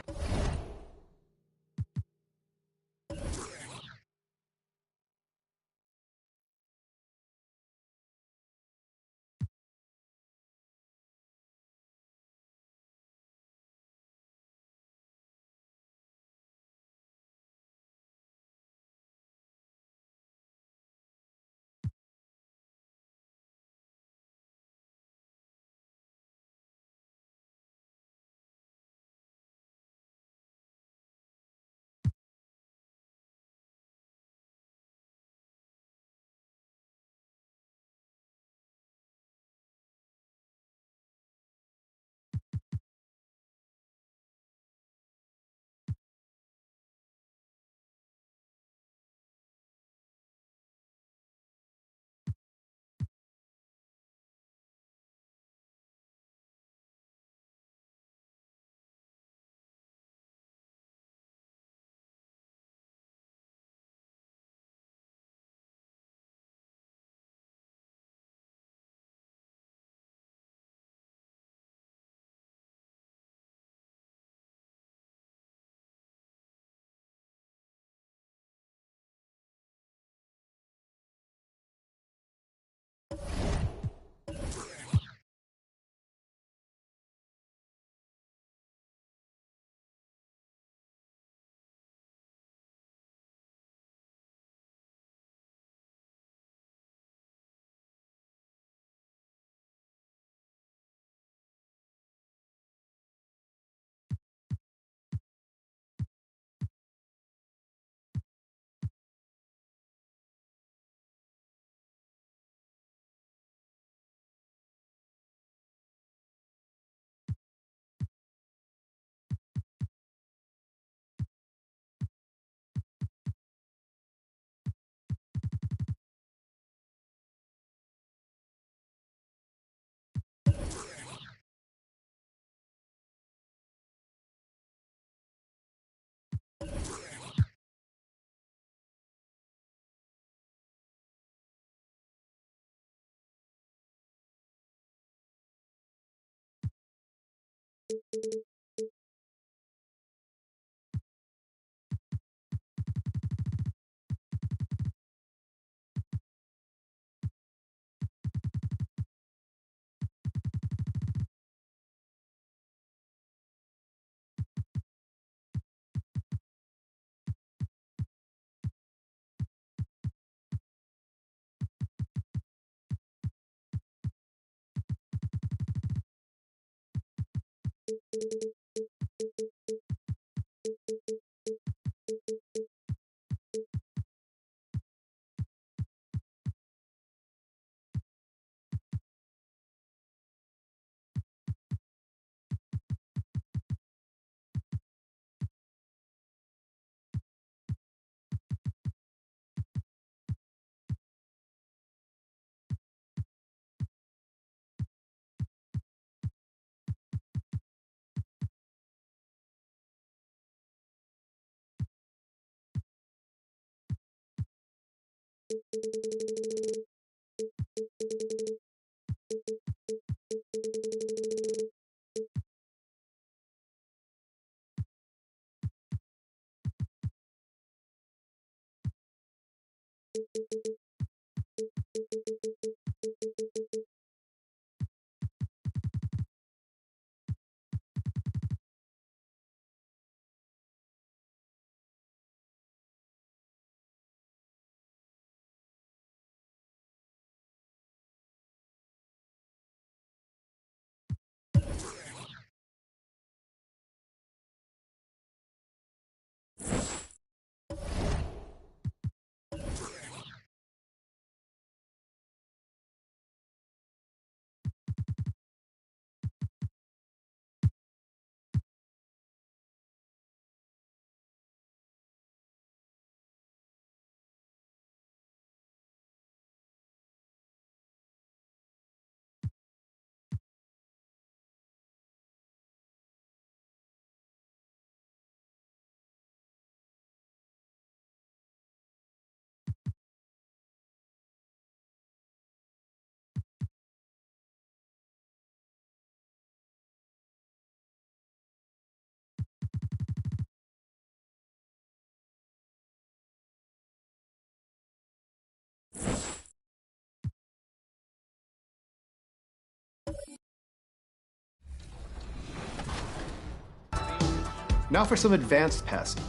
Now for some advanced passing.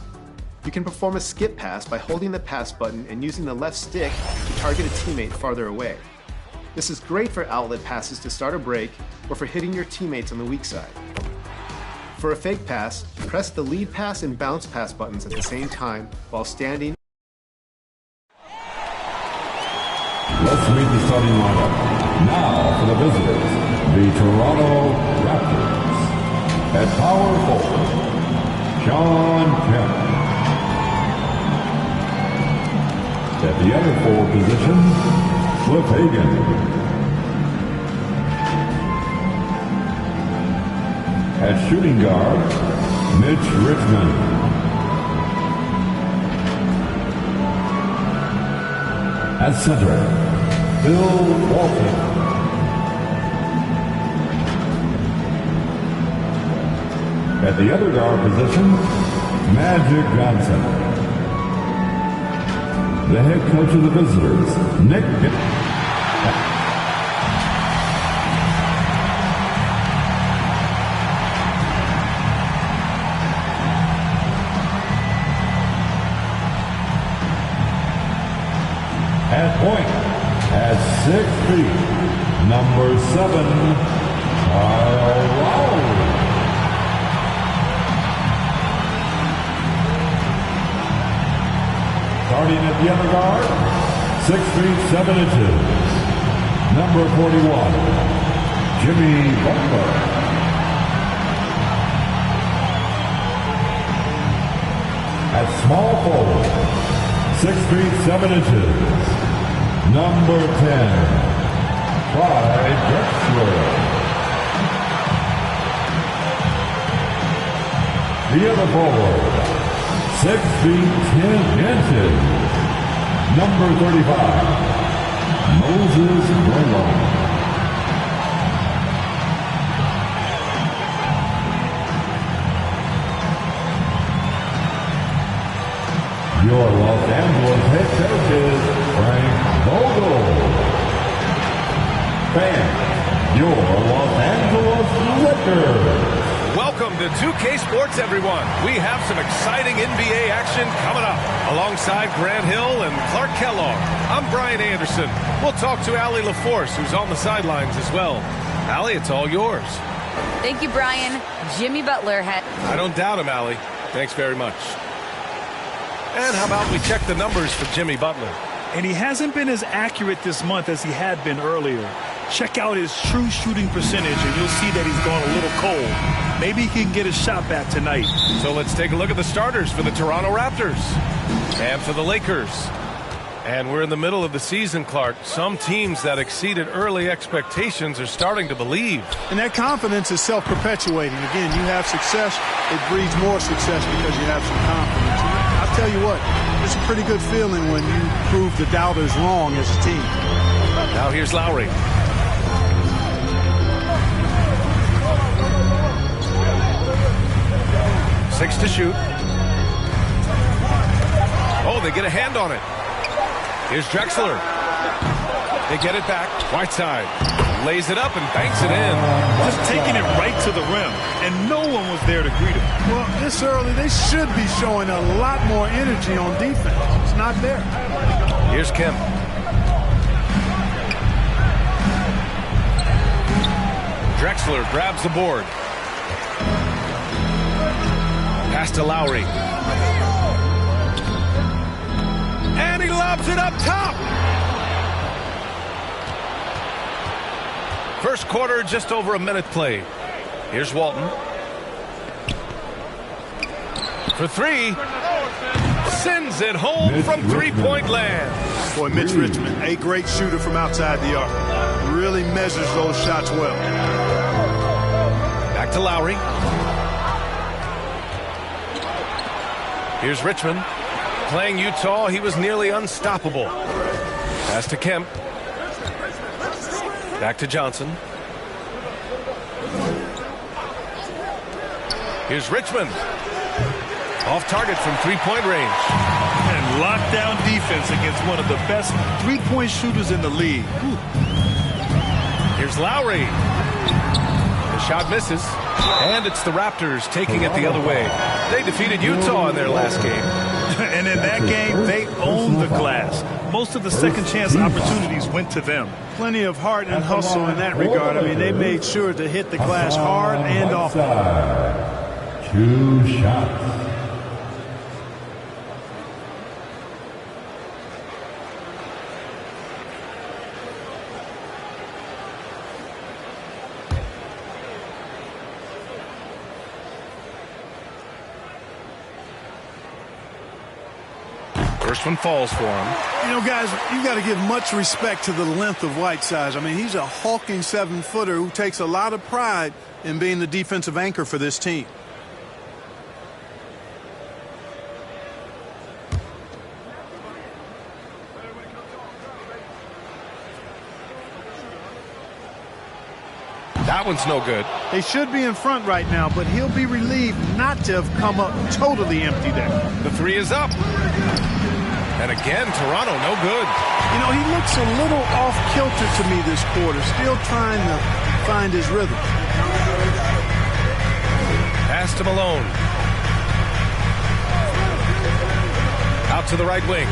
You can perform a skip pass by holding the pass button and using the left stick to target a teammate farther away. This is great for outlet passes to start a break or for hitting your teammates on the weak side. For a fake pass, press the lead pass and bounce pass buttons at the same time while standing. Let's read the starting lineup. Now for the visitors, the Toronto Raptors. At power forward, Sean Kemp. At the other forward position, Cliff Hagan. At shooting guard, Mitch Richmond. At center, Bill Walton. At the other guard position, Magic Johnson. The head coach of the visitors, Nick. At point, at 6 feet, number 7, Kyle Lowry. Starting at the other guard, 6 feet 7 inches, number 41, Jimmy Butler. At small forward, 6 feet 7 inches, number 10, Clyde Drexler. The other forward, 6 feet 10 inches, number 35, Moses Brown. Your Los Angeles head coach is Frank Vogel. Fans, your Los Angeles Lakers. Welcome to 2K Sports, everyone. We have some exciting NBA action coming up. Alongside Grant Hill and Clark Kellogg, I'm Brian Anderson. We'll talk to Allie LaForce, who's on the sidelines as well. Allie, it's all yours. Thank you, Brian. Jimmy Butler had... I don't doubt him, Allie. Thanks very much. And how about we check the numbers for Jimmy Butler? And he hasn't been as accurate this month as he had been earlier. Check out his true shooting percentage, and you'll see that he's gone a little cold. Maybe he can get his shot back tonight. So let's take a look at the starters for the Toronto Raptors and for the Lakers. And we're in the middle of the season, Clark. Some teams that exceeded early expectations are starting to believe. And that confidence is self-perpetuating. Again, you have success, it breeds more success because you have some confidence. And I'll tell you what, it's a pretty good feeling when you prove the doubters wrong as a team. Now here's Lowry. Six to shoot. Oh, they get a hand on it. Here's Drexler. They get it back. Whiteside lays it up and banks it in. Just taking it right to the rim, and no one was there to greet him. Well, this early, they should be showing a lot more energy on defense. It's not there. Here's Kemp. Drexler grabs the board. Pass to Lowry. And he lobs it up top. First quarter, just over a minute played. Here's Walton. For three. Sends it home from three-point land. Boy, Mitch Richmond, a great shooter from outside the arc. Really measures those shots well. Back to Lowry. Here's Richmond. Playing Utah, he was nearly unstoppable. Pass to Kemp. Back to Johnson. Here's Richmond. Off target from three-point range. And lockdown defense against one of the best three-point shooters in the league. Ooh. Here's Lowry. The shot misses. And it's the Raptors taking it the other way. They defeated Utah in their last game. And in that game, they owned the glass. Most of the second chance opportunities went to them. Plenty of heart and hustle in that regard. I mean, they made sure to hit the glass hard and often. 2 shots. First one falls for him. You know, guys, you got to give much respect to the length of Whiteside. I mean, he's a hulking 7-footer who takes a lot of pride in being the defensive anchor for this team. That one's no good. They should be in front right now, but he'll be relieved not to have come up totally empty there. The three is up. And again, Toronto, no good. You know, he looks a little off-kilter to me this quarter, still trying to find his rhythm. Pass to Malone. Out to the right wing.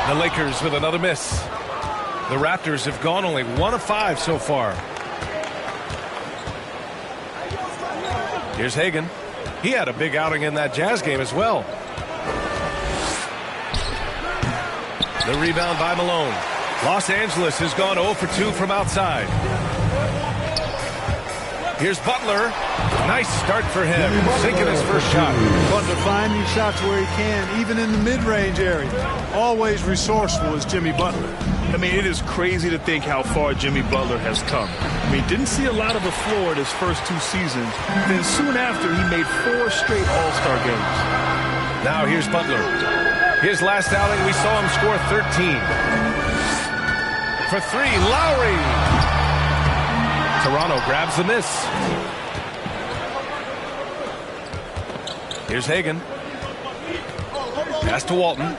The Lakers with another miss. The Raptors have gone only 1 of 5 so far. Here's Hagan. He had a big outing in that Jazz game as well. The rebound by Malone. Los Angeles has gone 0 for 2 from outside. Here's Butler. Nice start for him. Sinking his first shot. Butler finding shots where he can, even in the mid-range area. Always resourceful is Jimmy Butler. I mean, it is crazy to think how far Jimmy Butler has come. I mean, didn't see a lot of the floor in his first 2 seasons. Then soon after, he made 4 straight All-Star games. Now here's Butler. His last outing, we saw him score 13. For 3, Lowry. Toronto grabs the miss. Here's Hagan. Pass to Walton.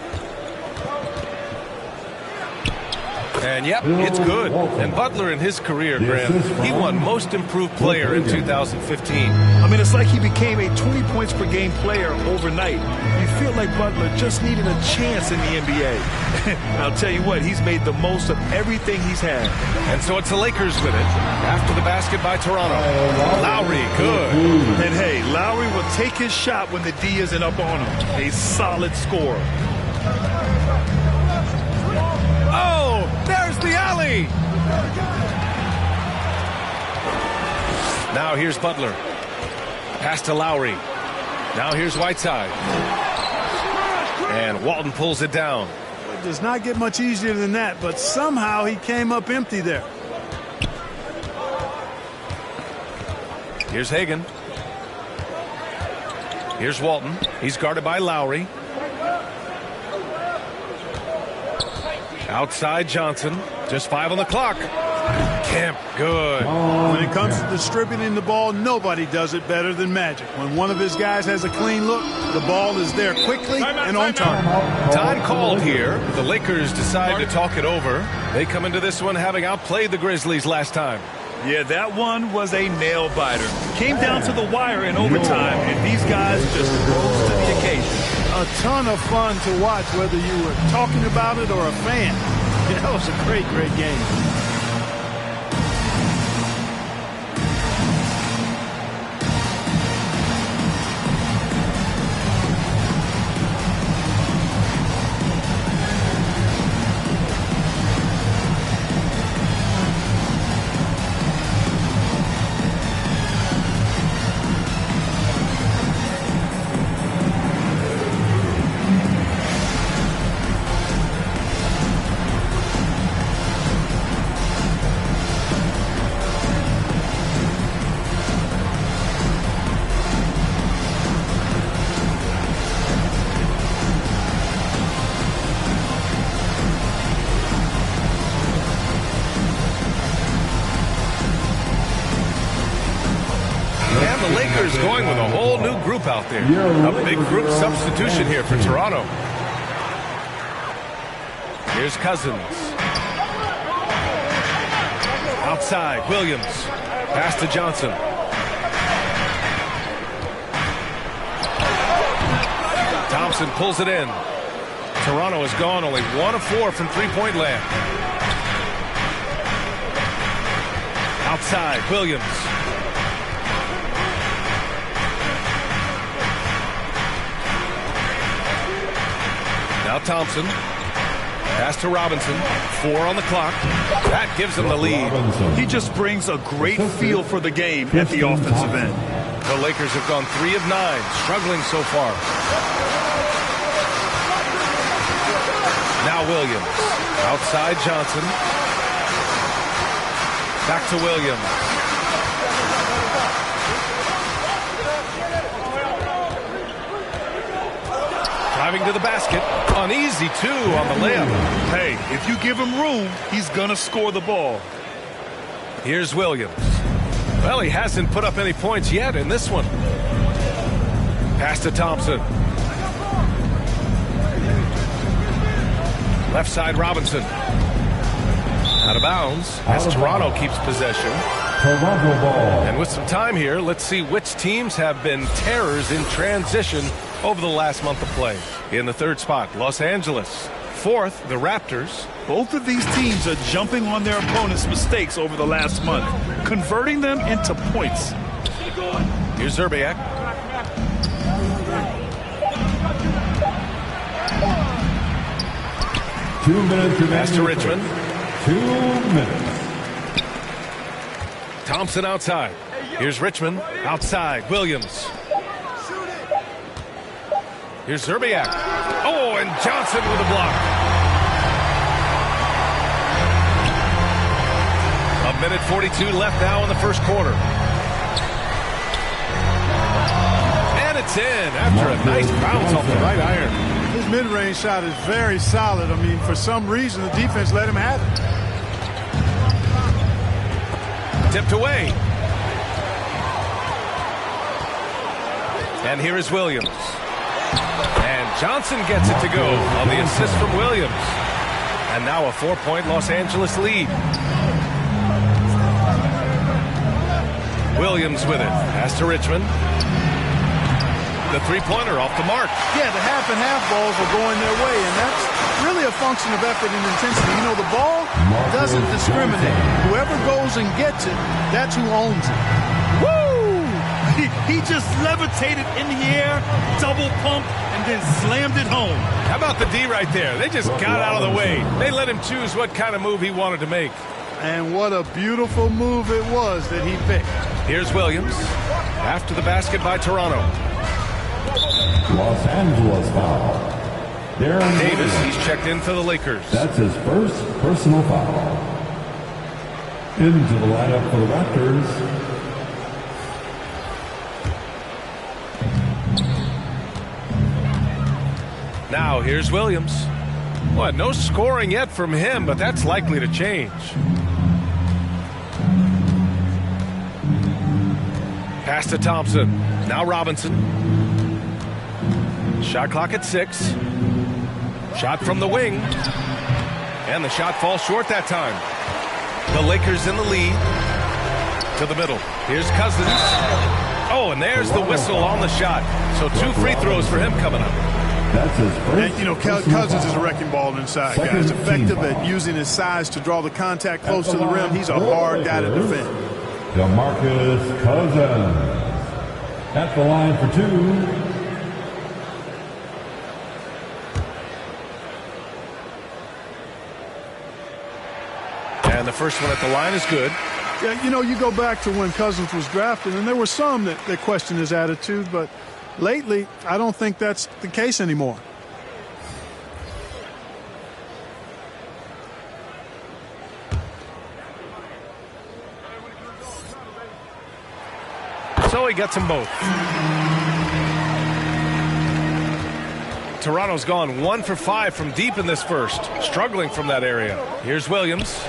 And yep, it's good. And Butler in his career, Graham, he won Most Improved Player in 2015. I mean, it's like he became a 20 points per game player overnight. You feel like Butler just needed a chance in the NBA. I'll tell you what, he's made the most of everything he's had. And so it's the Lakers with it. After the basket by Toronto. Lowry, good. And hey, Lowry will take his shot when the D isn't up on him. A solid scorer. Oh, there's the alley. Now here's Butler. Pass to Lowry. Now here's Whiteside. And Walton pulls it down. It does not get much easier than that, but somehow he came up empty there. Here's Hagan. Here's Walton. He's guarded by Lowry. Outside Johnson. Just 5 on the clock. Kemp, good. When it comes to distributing the ball, nobody does it better than Magic. When one of his guys has a clean look, the ball is there quickly and on target. Time called here. The Lakers decide to talk it over. They come into this one having outplayed the Grizzlies last time. Yeah, that one was a nail-biter. Came down to the wire in overtime, and these guys just rose to the occasion. A ton of fun to watch, whether you were talking about it or a fan. That was a great, great game. Going with a whole new group out there. A big group substitution here for Toronto. Here's Cousins. Outside, Williams. Pass to Johnson. Thompson pulls it in. Toronto has gone only 1 of 4 from three-point land. Outside, Williams. Now Thompson. Pass to Robinson. 4 on the clock. That gives him the lead. He just brings a great feel for the game at the offensive end. The Lakers have gone 3 of 9, struggling so far. Now Williams. Outside Johnson. Back to Williams. Driving to the basket. Uneasy, too, on the layup. Hey, if you give him room, he's going to score the ball. Here's Williams. Well, he hasn't put up any points yet in this one. Pass to Thompson. Left side, Robinson. Out of bounds as Toronto keeps possession. Toronto ball. And with some time here, let's see which teams have been terrors in transition over the last month of play. In the 3rd spot, Los Angeles. 4th, the Raptors. Both of these teams are jumping on their opponents' mistakes over the last month, converting them into points. Here's Zerbiak. Pass to Richmond. 2 minutes. Thompson outside. Here's Richmond. Outside. Williams. Here's Zerbiak. Oh, and Johnson with a block. A minute 42 left now in the first quarter. And it's in after a nice bounce off the right iron. His mid-range shot is very solid. I mean, for some reason, the defense let him have it. Tipped away. And here is Williams. And Johnson gets it to go on the assist from Williams. And now a 4-point Los Angeles lead. Williams with it. Pass to Richmond. The three-pointer off the mark. Yeah, the half and half balls are going their way, and that's really a function of effort and intensity. You know, the ball doesn't discriminate. Whoever goes and gets it, that's who owns it. Woo! He just levitated in the air, double pumped, and then slammed it home. How about the D right there? They just got out of the way. They let him choose what kind of move he wanted to make. And what a beautiful move it was that he picked. Here's Williams. After the basket by Toronto. Los Angeles foul. Davis, he's checked in for the Lakers. That's his first personal foul. Into the lineup for the Raptors. Now here's Williams. Well, no scoring yet from him, but that's likely to change. Pass to Thompson. Now Robinson. Shot clock at 6. Shot from the wing. And the shot falls short that time. The Lakers in the lead. To the middle. Here's Cousins. Oh, and there's the whistle on the shot. So 2 free throws for him coming up. That's his first. And, you know, Cousins is a wrecking ball inside, guys. Effective at using his size to draw the contact close to the rim. He's a hard guy to defend. DeMarcus Cousins at the line for 2. And the first one at the line is good. Yeah, you know, you go back to when Cousins was drafted, and there were some that questioned his attitude, but lately, I don't think that's the case anymore. So he gets them both. Toronto's gone 1 for 5 from deep in this first, struggling from that area. Here's Williams.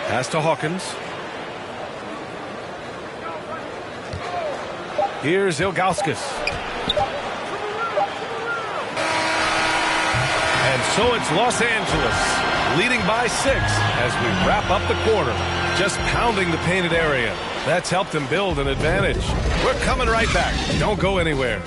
Pass to Hawkins. Here's Ilgauskas. And so it's Los Angeles leading by 6 as we wrap up the quarter. Just pounding the painted area. That's helped them build an advantage. We're coming right back. Don't go anywhere.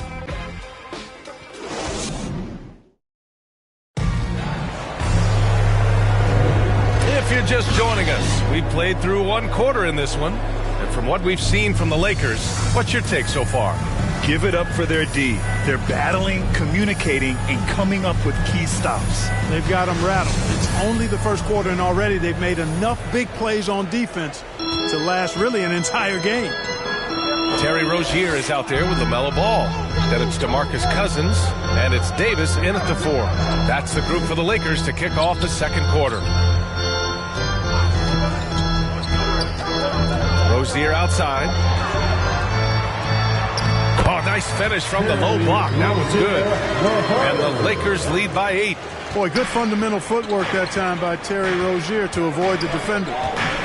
If you're just joining us, we played through 1 quarter in this one. And from what we've seen from the Lakers, what's your take so far? Give it up for their D. They're battling, communicating, and coming up with key stops. They've got them rattled. It's only the first quarter, and already they've made enough big plays on defense to last really an entire game. Terry Rozier is out there with the mellow ball. Then it's DeMarcus Cousins, and it's Davis in at the 4. That's the group for the Lakers to kick off the second quarter. Rozier outside. Oh, nice finish from the low block. That was good. And the Lakers lead by 8. Boy, good fundamental footwork that time by Terry Rozier to avoid the defender.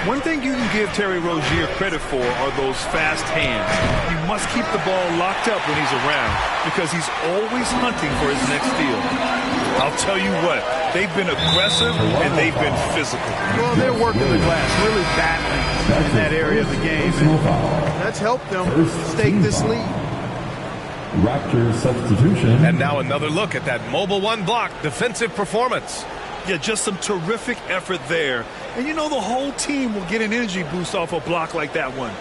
One thing you can give Terry Rozier credit for are those fast hands. You must keep the ball locked up when he's around because he's always hunting for his next steal. I'll tell you what, they've been aggressive and they've been physical. Well, they're working the glass, really battling in that area of the game. And that's helped them stake this lead. Raptors substitution. And now another look at that mobile 1 block defensive performance. Yeah, just some terrific effort there. And you know the whole team will get an energy boost off a block like that one.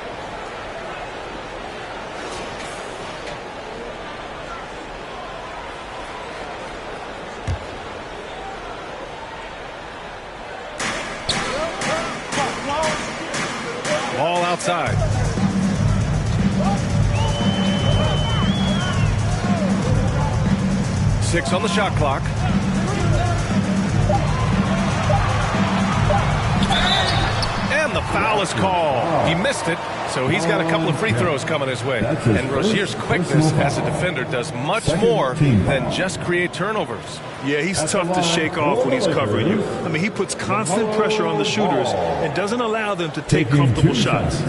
Ball outside. Six on the shot clock. And the foul is called. He missed it, so he's got a couple of free throws coming his way. And Rozier's quickness as a defender does much more than just create turnovers. Yeah, he's tough to shake off when he's covering you. I mean, he puts constant pressure on the shooters and doesn't allow them to take comfortable shots.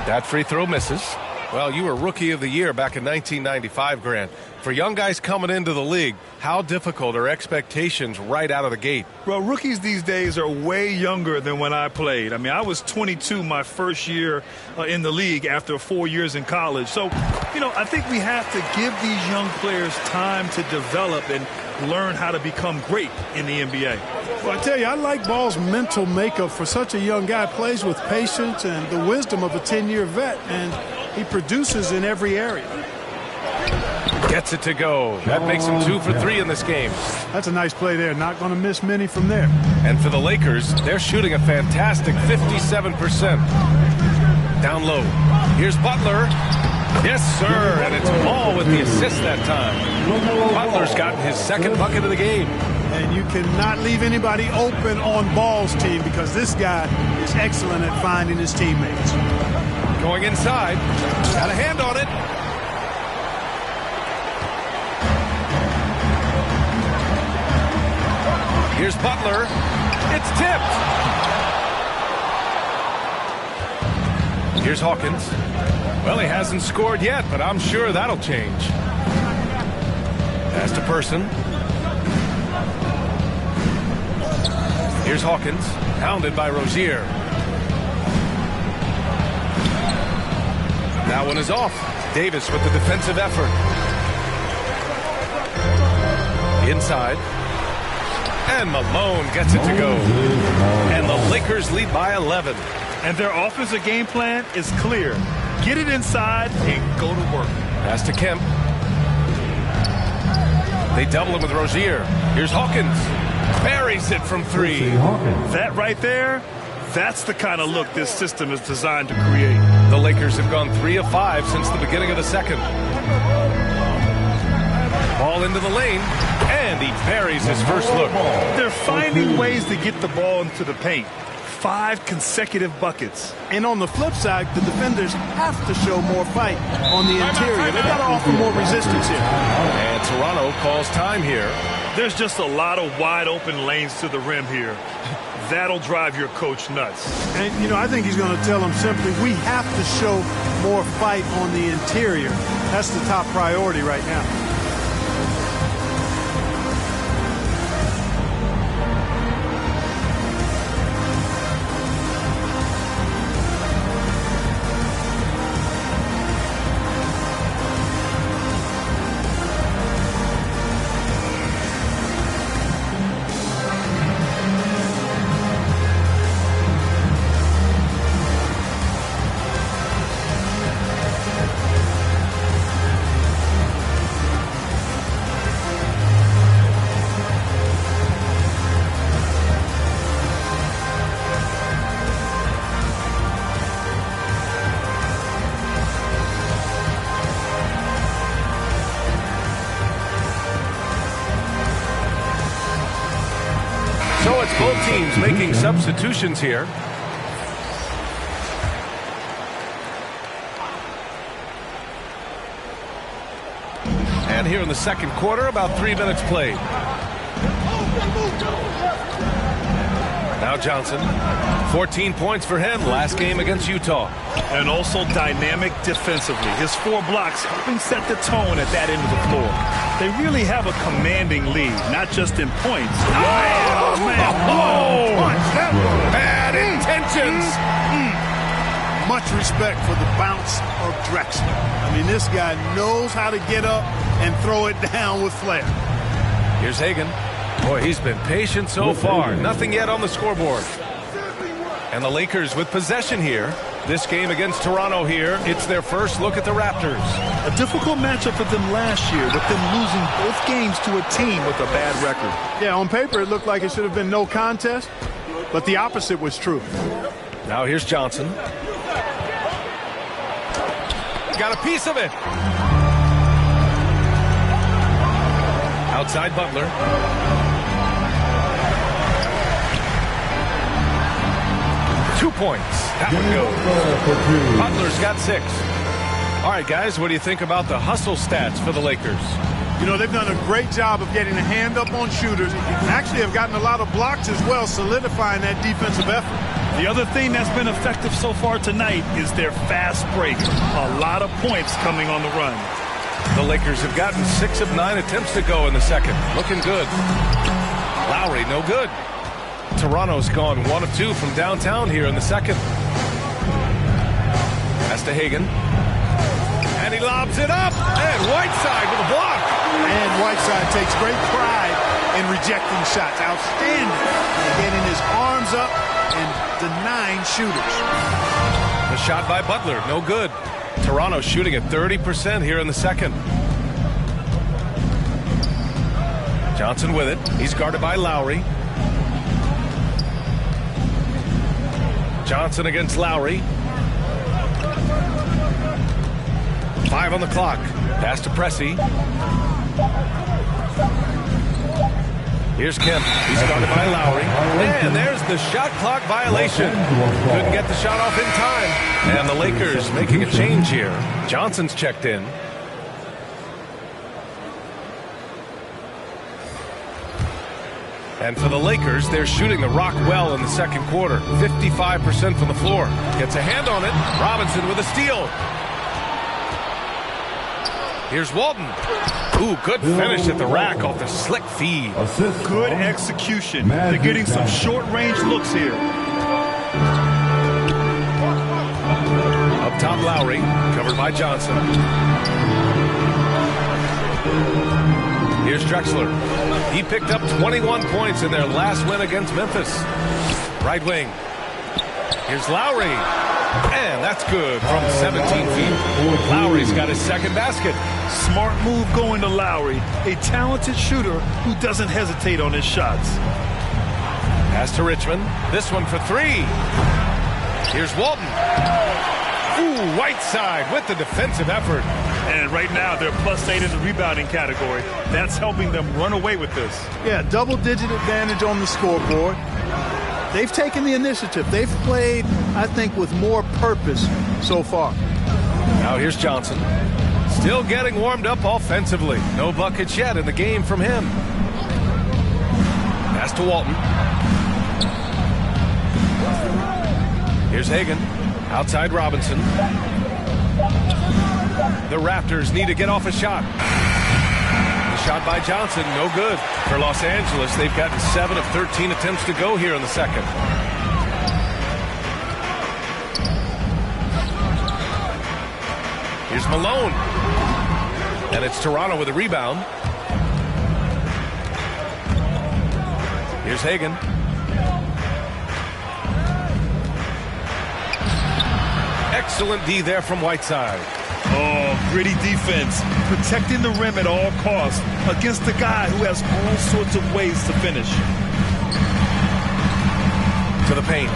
That free throw misses. Well, you were Rookie of the Year back in 1995, Grant. For young guys coming into the league, how difficult are expectations right out of the gate? Well, rookies these days are way younger than when I played. I mean, I was 22 my first year in the league after 4 years in college. So, I think we have to give these young players time to develop and learn how to become great in the NBA. Well, I tell you, I like Ball's mental makeup for such a young guy. Plays with patience and the wisdom of a 10-year vet, and he produces in every area. Gets it to go. That makes him 2 for 3 in this game. That's a nice play there. Not going to miss many from there. And for the Lakers, they're shooting a fantastic 57%. Down low. Here's Butler. Yes, sir. And it's Ball with the assist that time. Butler's gotten his second bucket of the game. And you cannot leave anybody open on Ball's team because this guy is excellent at finding his teammates. Going inside. Got a hand on it. Here's Butler. It's tipped. Here's Hawkins. Well, he hasn't scored yet, but I'm sure that'll change. Pass to Person. Here's Hawkins, hounded by Rozier. That one is off. Davis with the defensive effort. Inside. And Malone gets it to go. And the Lakers lead by 11. And their offensive game plan is clear. Get it inside and go to work. Pass to Kemp. They double him with Rozier. Here's Hawkins. Buries it from 3. That right there, that's the kind of look this system is designed to create. The Lakers have gone 3 of 5 since the beginning of the second. Ball into the lane, and he buries his first look. They're finding ways to get the ball into the paint. 5 consecutive buckets. And on the flip side, the defenders have to show more fight on the interior. They've got to offer more resistance here. And Toronto calls time here. There's just a lot of wide open lanes to the rim here. That'll drive your coach nuts. And, I think he's going to tell them simply, we have to show more fight on the interior. That's the top priority right now. So it's both teams making substitutions here. And here in the second quarter, about 3 minutes played. Now Johnson, 14 points for him last game against Utah. And also dynamic defensively. His 4 blocks helping set the tone at that end of the floor. They really have a commanding lead, not just in points. Oh, man. Bad intentions. Much respect for the bounce of Drexler. I mean, this guy knows how to get up and throw it down with flair. Here's Hagan. Boy, he's been patient so far. Nothing yet on the scoreboard. And the Lakers with possession here. This game against Toronto here, it's their first look at the Raptors. A difficult matchup for them last year with them losing both games to a team with a bad record. Yeah, on paper it looked like it should have been no contest, but the opposite was true. Now here's Johnson. Got a piece of it. Outside Butler. Two points. That one goes. Butler's got 6. All right, guys, what do you think about the hustle stats for the Lakers? They've done a great job of getting a hand up on shooters. Actually have gotten a lot of blocks as well, solidifying that defensive effort. The other thing that's been effective so far tonight is their fast break. A lot of points coming on the run. The Lakers have gotten 6 of 9 attempts to go in the second. Looking good. Lowry, no good. Toronto's gone 1 of 2 from downtown here in the second. That's to Hagan. And he lobs it up. And Whiteside with a block. And Whiteside takes great pride in rejecting shots. Outstanding. Getting his arms up and denying shooters. The shot by Butler, no good. Toronto shooting at 30% here in the second. Johnson with it. He's guarded by Lowry. Johnson against Lowry. 5 on the clock. Pass to Pressey. Here's Kemp. He's guarded by Lowry. And there's the shot clock violation. Couldn't get the shot off in time. And the Lakers making a change here. Johnson's checked in. And for the Lakers, they're shooting the rock well in the second quarter. 55% from the floor. Gets a hand on it. Robinson with a steal. Here's Walton. Ooh, good finish at the rack off the slick feed. Good execution. They're getting some short-range looks here. Up top, Lowry, covered by Johnson. Here's Drexler. He picked up 21 points in their last win against Memphis. Right wing. Here's Lowry. And that's good from 17 feet. Lowry's got his second basket. Smart move going to Lowry, a talented shooter who doesn't hesitate on his shots. Pass to Richmond. This one for 3. Here's Walton. Ooh, Whiteside with the defensive effort. And right now they're +8 in the rebounding category. That's helping them run away with this. Yeah, double-digit advantage on the scoreboard. They've taken the initiative. They've played, I think, with more purpose so far. Now here's Johnson. Still getting warmed up offensively. No buckets yet in the game from him. Pass to Walton. Here's Hagan. Outside Robinson. The Raptors need to get off a shot. Shot by Johnson, no good. For Los Angeles, they've gotten 7 of 13 attempts to go here in the second. Here's Malone. And it's Toronto with a rebound. Here's Hagan. Excellent D there from Whiteside. Oh, gritty defense, protecting the rim at all costs against a guy who has all sorts of ways to finish. To the paint.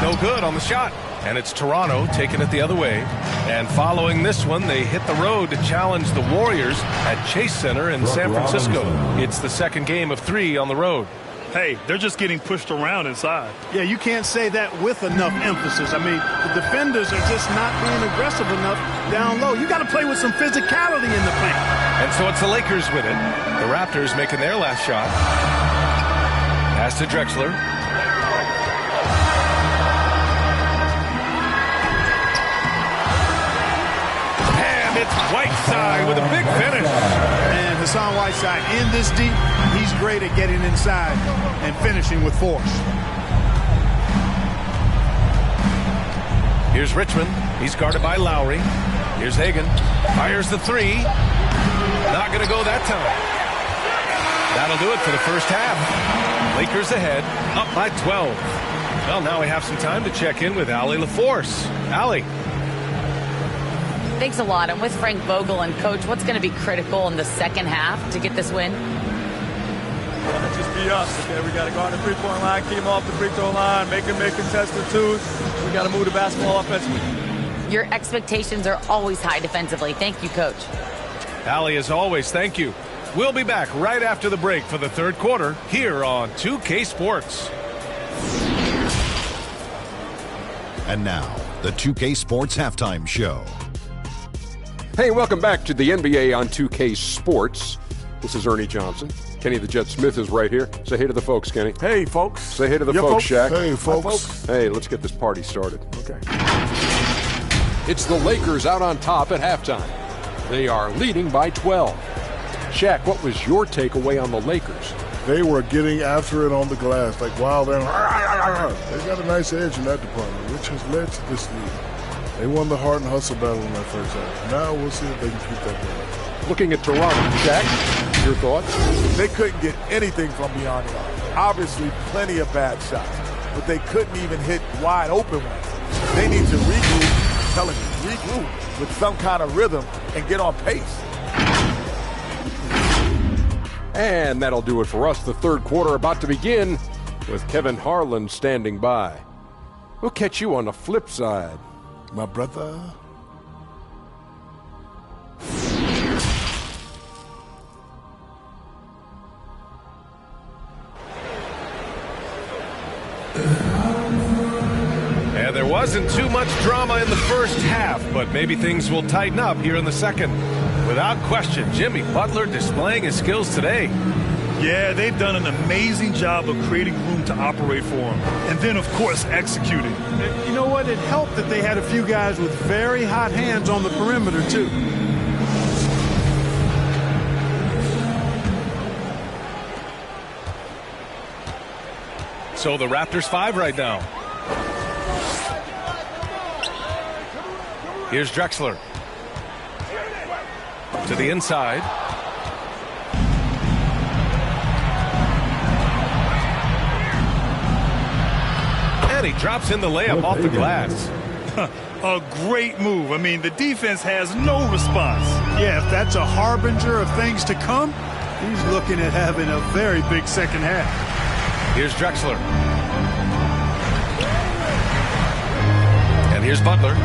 No good on the shot. And it's Toronto taking it the other way. And following this one, they hit the road to challenge the Warriors at Chase Center in San Francisco. It's the second game of 3 on the road. Hey, they're just getting pushed around inside. Yeah, you can't say that with enough emphasis. I mean, the defenders are just not being aggressive enough down low. You got to play with some physicality in the paint. And so it's the Lakers with it. The Raptors making their last shot. Pass to Drexler. And it's Whiteside with a big finish. And Hassan Whiteside in this deep, he's great at getting inside and finishing with force. Here's Richmond. He's guarded by Lowry. Here's Hagan. Fires the 3. Not going to go that time. That'll do it for the first half. Lakers ahead, up by 12. Well, now we have some time to check in with Allie LaForce. Allie. Thanks a lot. I'm with Frank Vogel. And, Coach, what's going to be critical in the second half to get this win? Just be us. Okay, we got to go on the three-point line, keep them off the free throw line, make them make contested twos. We got to move the basketball offensively. Your expectations are always high defensively. Thank you, Coach. Allie, as always, thank you. We'll be back right after the break for the third quarter here on 2K Sports. And now, the 2K Sports Halftime Show. Hey, welcome back to the NBA on 2K Sports. This is Ernie Johnson. Kenny the Jet Smith is right here. Say hey to the folks, Kenny. Hey, folks. Say hey to the folks, Shaq. Hey, folks. Hi, folks. Hey, let's get this party started. Okay. It's the Lakers out on top at halftime. They are leading by 12. Shaq, what was your takeaway on the Lakers? They were getting after it on the glass like wild animals. They got a nice edge in that department, which has led to this lead. They won the heart and hustle battle in that first half. Now we'll see if they can keep that going. Looking at Toronto, Shaq, your thoughts? They couldn't get anything from beyond the arc. Obviously, plenty of bad shots, but they couldn't even hit wide open ones. They need to regroup, I'm telling you, regroup with some kind of rhythm and get on pace. And that'll do it for us. The third quarter about to begin with Kevin Harlan standing by. We'll catch you on the flip side, my brother. And there wasn't too much drama in the first half, but maybe things will tighten up here in the second. Without question, Jimmy Butler displaying his skills today. Yeah, they've done an amazing job of creating room to operate for him. And then, of course, executing. And you know what? It helped that they had a few guys with very hot hands on the perimeter, too. So the Raptors 5 right now. Here's Drexler. To the inside. And he drops in the layup off the glass. A great move. I mean, the defense has no response. Yeah, if that's a harbinger of things to come, he's looking at having a very big second half. Here's Drexler. And here's Butler.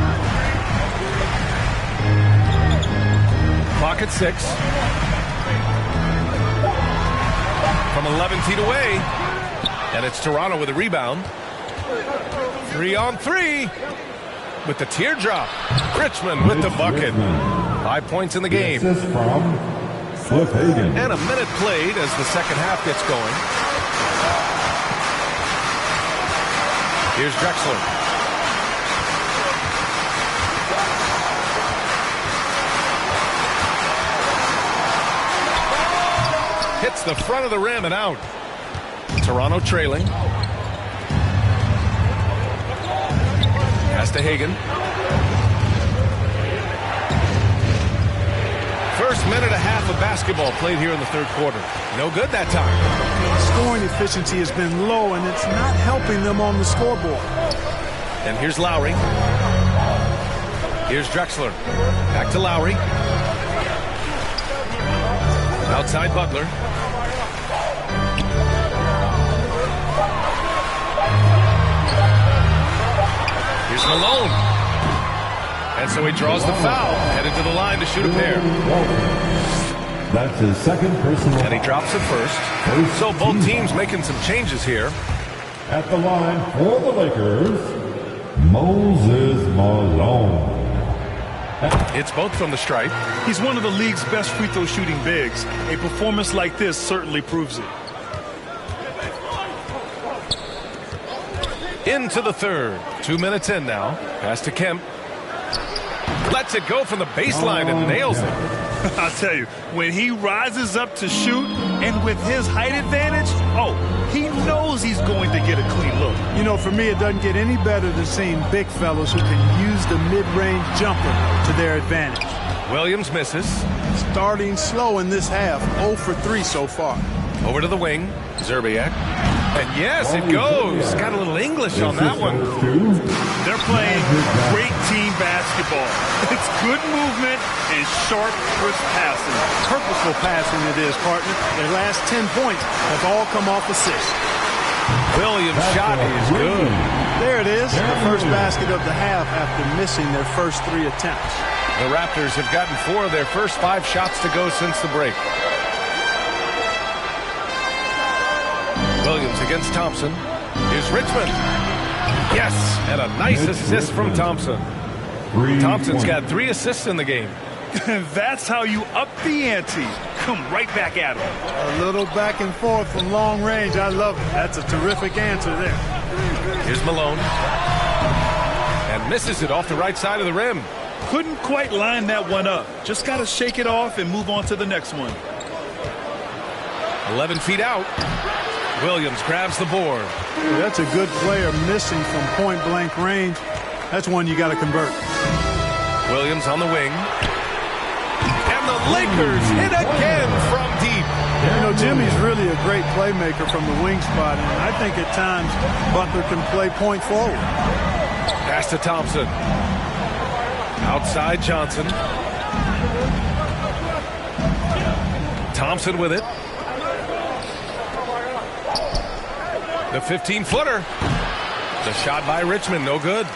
Clock at 6. From 11 feet away. And it's Toronto with a rebound. 3 on 3. With the teardrop. Richmond with the bucket. 5 points in the game. This is from Flip Hagan. And a minute played as the second half gets going. Here's Drexler. Hits the front of the rim and out. Toronto trailing. Pass to Hagan. First minute and a half of basketball played here in the third quarter. No good that time. Scoring efficiency has been low, and it's not helping them on the scoreboard. And here's Lowry. Here's Drexler. Back to Lowry. Outside Butler. Here's Malone. And so he draws the foul. Headed to the line to shoot a pair. That's his second personal. And he drops it first. So both teams making some changes here. At the line for the Lakers, Moses Malone. It's both from the stripe. He's one of the league's best free throw shooting bigs. A performance like this certainly proves it. Into the third. 2 minutes in now. Pass to Kemp. Lets it go from the baseline and nails it. I'll tell you, when he rises up to shoot and with his height advantage, he knows he's going to get a clean look. You know, for me, it doesn't get any better than seeing big fellas who can use the mid-range jumper to their advantage. Williams misses. Starting slow in this half, 0 for 3 so far. Over to the wing, Zerbiak. And yes, it goes. Got a little English on that one. They're playing great team basketball. It's good movement and sharp, crisp passing. Purposeful passing it is, partner. Their last 10 points have all come off assists. Williams' shot is good. There it is, the first basket of the half after missing their first 3 attempts. The Raptors have gotten 4 of their first 5 shots to go since the break. Williams against Thompson. Here's Richmond. Yes, and a nice assist from Thompson. Thompson's got 3 assists in the game. That's how you up the ante. come right back at him. A little back and forth from long range. I love it. That's a terrific answer there. Here's Malone. And misses it off the right side of the rim. Couldn't quite line that one up. Just got to shake it off and move on to the next one. 11 feet out. Williams grabs the board. That's a good player missing from point-blank range. That's one you got to convert. Williams on the wing. And the Lakers hit again from deep. You know, Jimmy's really a great playmaker from the wing spot, and I think at times Butler can play point forward. Pass to Thompson. Outside Johnson. Thompson with it. The 15-footer. The shot by Richmond, no good.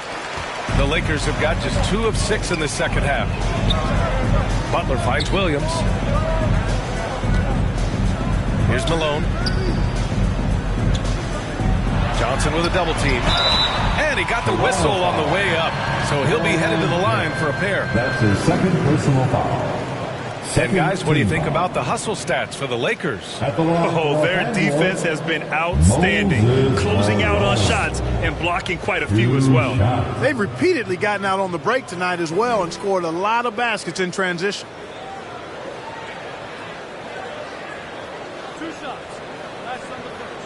The Lakers have got just 2 of 6 in the second half. Butler finds Williams. Here's Malone. Johnson with a double team. And he got the whistle on the way up. So he'll be headed to the line for a pair. That's his second personal foul. And guys, what do you think about the hustle stats for the Lakers? Oh, their defense has been outstanding, closing out on shots and blocking quite a few as well. They've repeatedly gotten out on the break tonight as well and scored a lot of baskets in transition. 2 shots. Last on the first.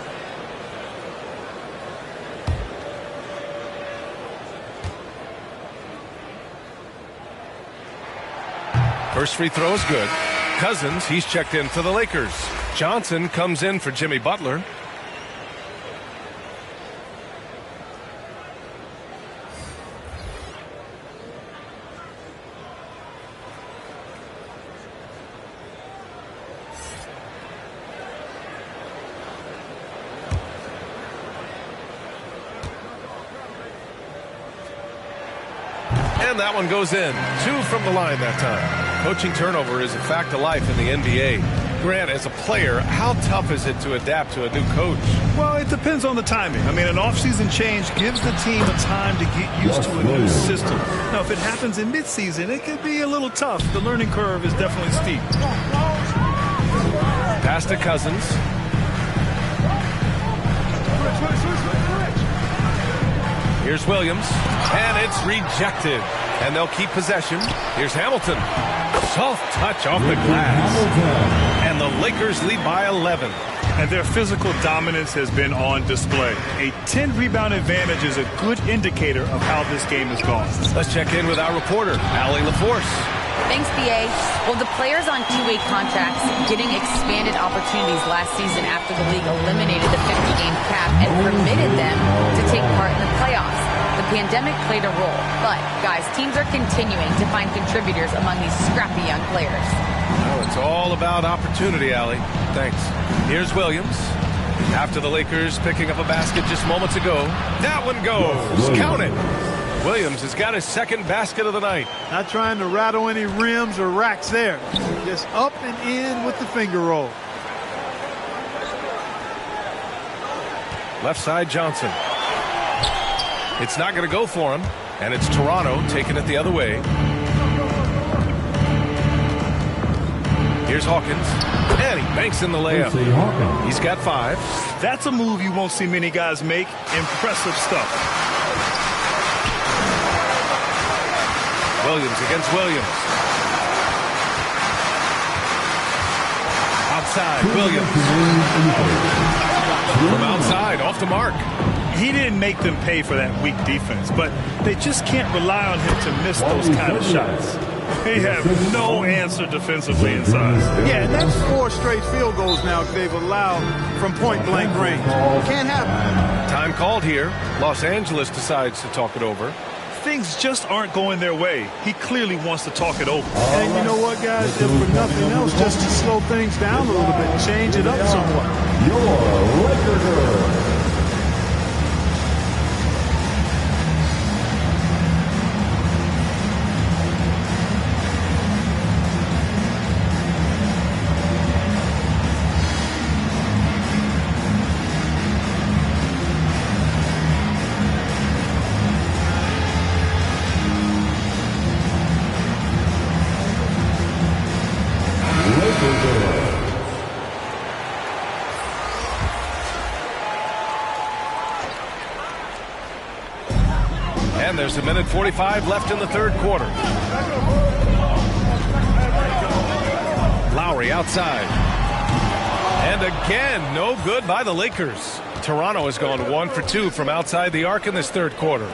First free throw is good. Cousins, he's checked in for the Lakers. Johnson comes in for Jimmy Butler. And that one goes in. 2 from the line that time. Coaching turnover is a fact of life in the NBA. Grant, as a player, how tough is it to adapt to a new coach? Well, it depends on the timing. I mean, an offseason change gives the team a time to get used to a new system. Now, if it happens in midseason, it could be a little tough. The learning curve is definitely steep. Pass to Cousins. Here's Williams, and it's rejected. And they'll keep possession. Here's Hamilton. Soft touch off the glass. And the Lakers lead by 11. And their physical dominance has been on display. A 10-rebound advantage is a good indicator of how this game has gone. Let's check in with our reporter, Allie LaForce. Thanks, BA. Well, the players on 2-way contracts getting expanded opportunities last season after the league eliminated the 50-game cap and permitted them to take part in the playoffs. The pandemic played a role, but, guys, teams are continuing to find contributors among these scrappy young players. Well, it's all about opportunity, Allie. Thanks. Here's Williams. After the Lakers picking up a basket just moments ago. That one goes. Count it. Williams has got his second basket of the night. Not trying to rattle any rims or racks there. Just up and in with the finger roll. Left side, Johnson. It's not going to go for him, and it's Toronto taking it the other way. Here's Hawkins, and he banks in the layup. He's got 5. That's a move you won't see many guys make. Impressive stuff. Williams against Williams. Outside, Williams. From outside, off the mark. He didn't make them pay for that weak defense, but they just can't rely on him to miss those kind of shots. They have no answer defensively inside. Yeah, and that's 4 straight field goals now they've allowed from point-blank range. Can't happen. Time called here. Los Angeles decides to talk it over. Things just aren't going their way. He clearly wants to talk it over. And you know what, guys? If for nothing else, just to slow things down a little bit, change it up somewhat. Your Lakers. And there's 1:45 left in the third quarter. Lowry outside. And again, no good by the Lakers. Toronto has gone 1 for 2 from outside the arc in this third quarter.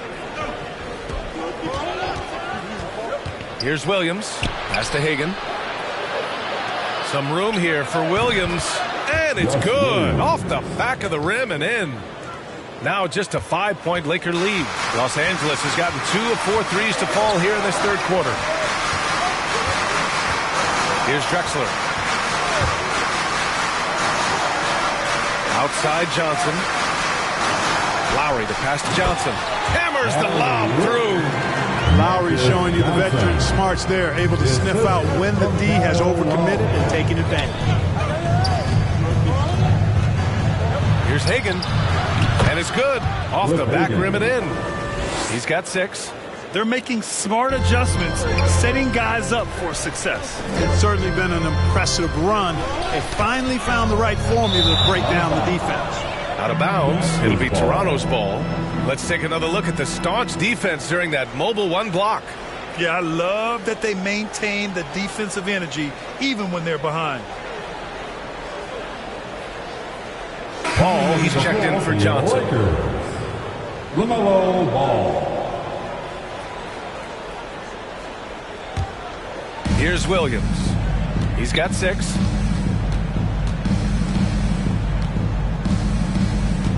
Here's Williams. Pass to Hagan. Some room here for Williams. And it's good. Off the back of the rim and in. Now just a 5-point Laker lead. Los Angeles has gotten 2 of 4 threes to fall here in this third quarter. Here's Drexler. Outside Johnson. Lowry to pass to Johnson. Hammers the lob through. Lowry showing you the veteran smarts there, able to sniff out when the D has overcommitted and taking advantage. Here's Hagan. And it's good. Off the back rim and in. He's got 6. They're making smart adjustments, setting guys up for success. It's certainly been an impressive run. They finally found the right formula to break down the defense. Out of bounds. It'll be Toronto's ball. Let's take another look at the staunch defense during that mobile 1 block. Yeah, I love that they maintain the defensive energy even when they're behind. Ball, he's checked in for Johnson. LaMelo Ball. Here's Williams. He's got 6.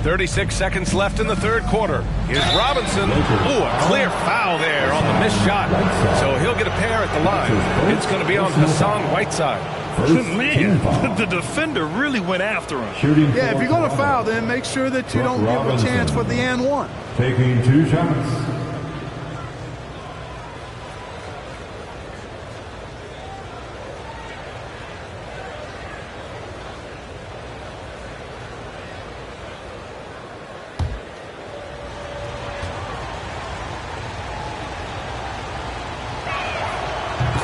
36 seconds left in the third quarter. Here's Robinson. Ooh, a clear foul there on the missed shot. So he'll get a pair at the line. It's going to be on Hassan Whiteside. Man, the defender really went after him. Yeah, if you're going to foul, then make sure that you don't give a chance for the and one. Taking 2 shots.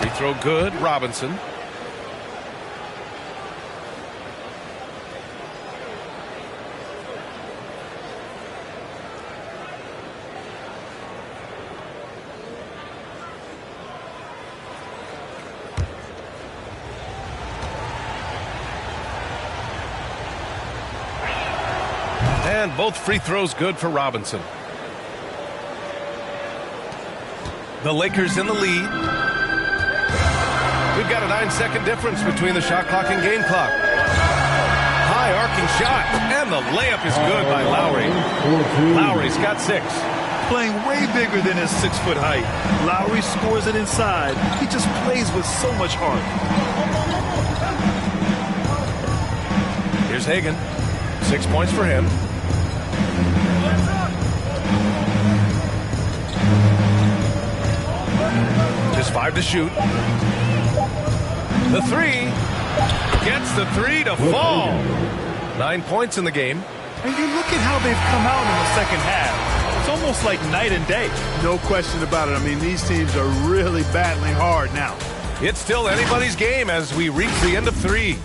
Free throw good, Robinson. And both free throws good for Robinson. The Lakers in the lead. We've got a 9-second difference between the shot clock and game clock. High arcing shot, and the layup is good by Lowry. Lowry's got 6. Playing way bigger than his 6-foot height. Lowry scores it inside. He just plays with so much heart. Here's Hagan. 6 points for him. Just 5 to shoot. The 3. Gets the 3 to fall. 9 points in the game. And you look at how they've come out in the second half. It's almost like night and day. No question about it. I mean, these teams are really battling hard now. It's still anybody's game as we reach the end of 3.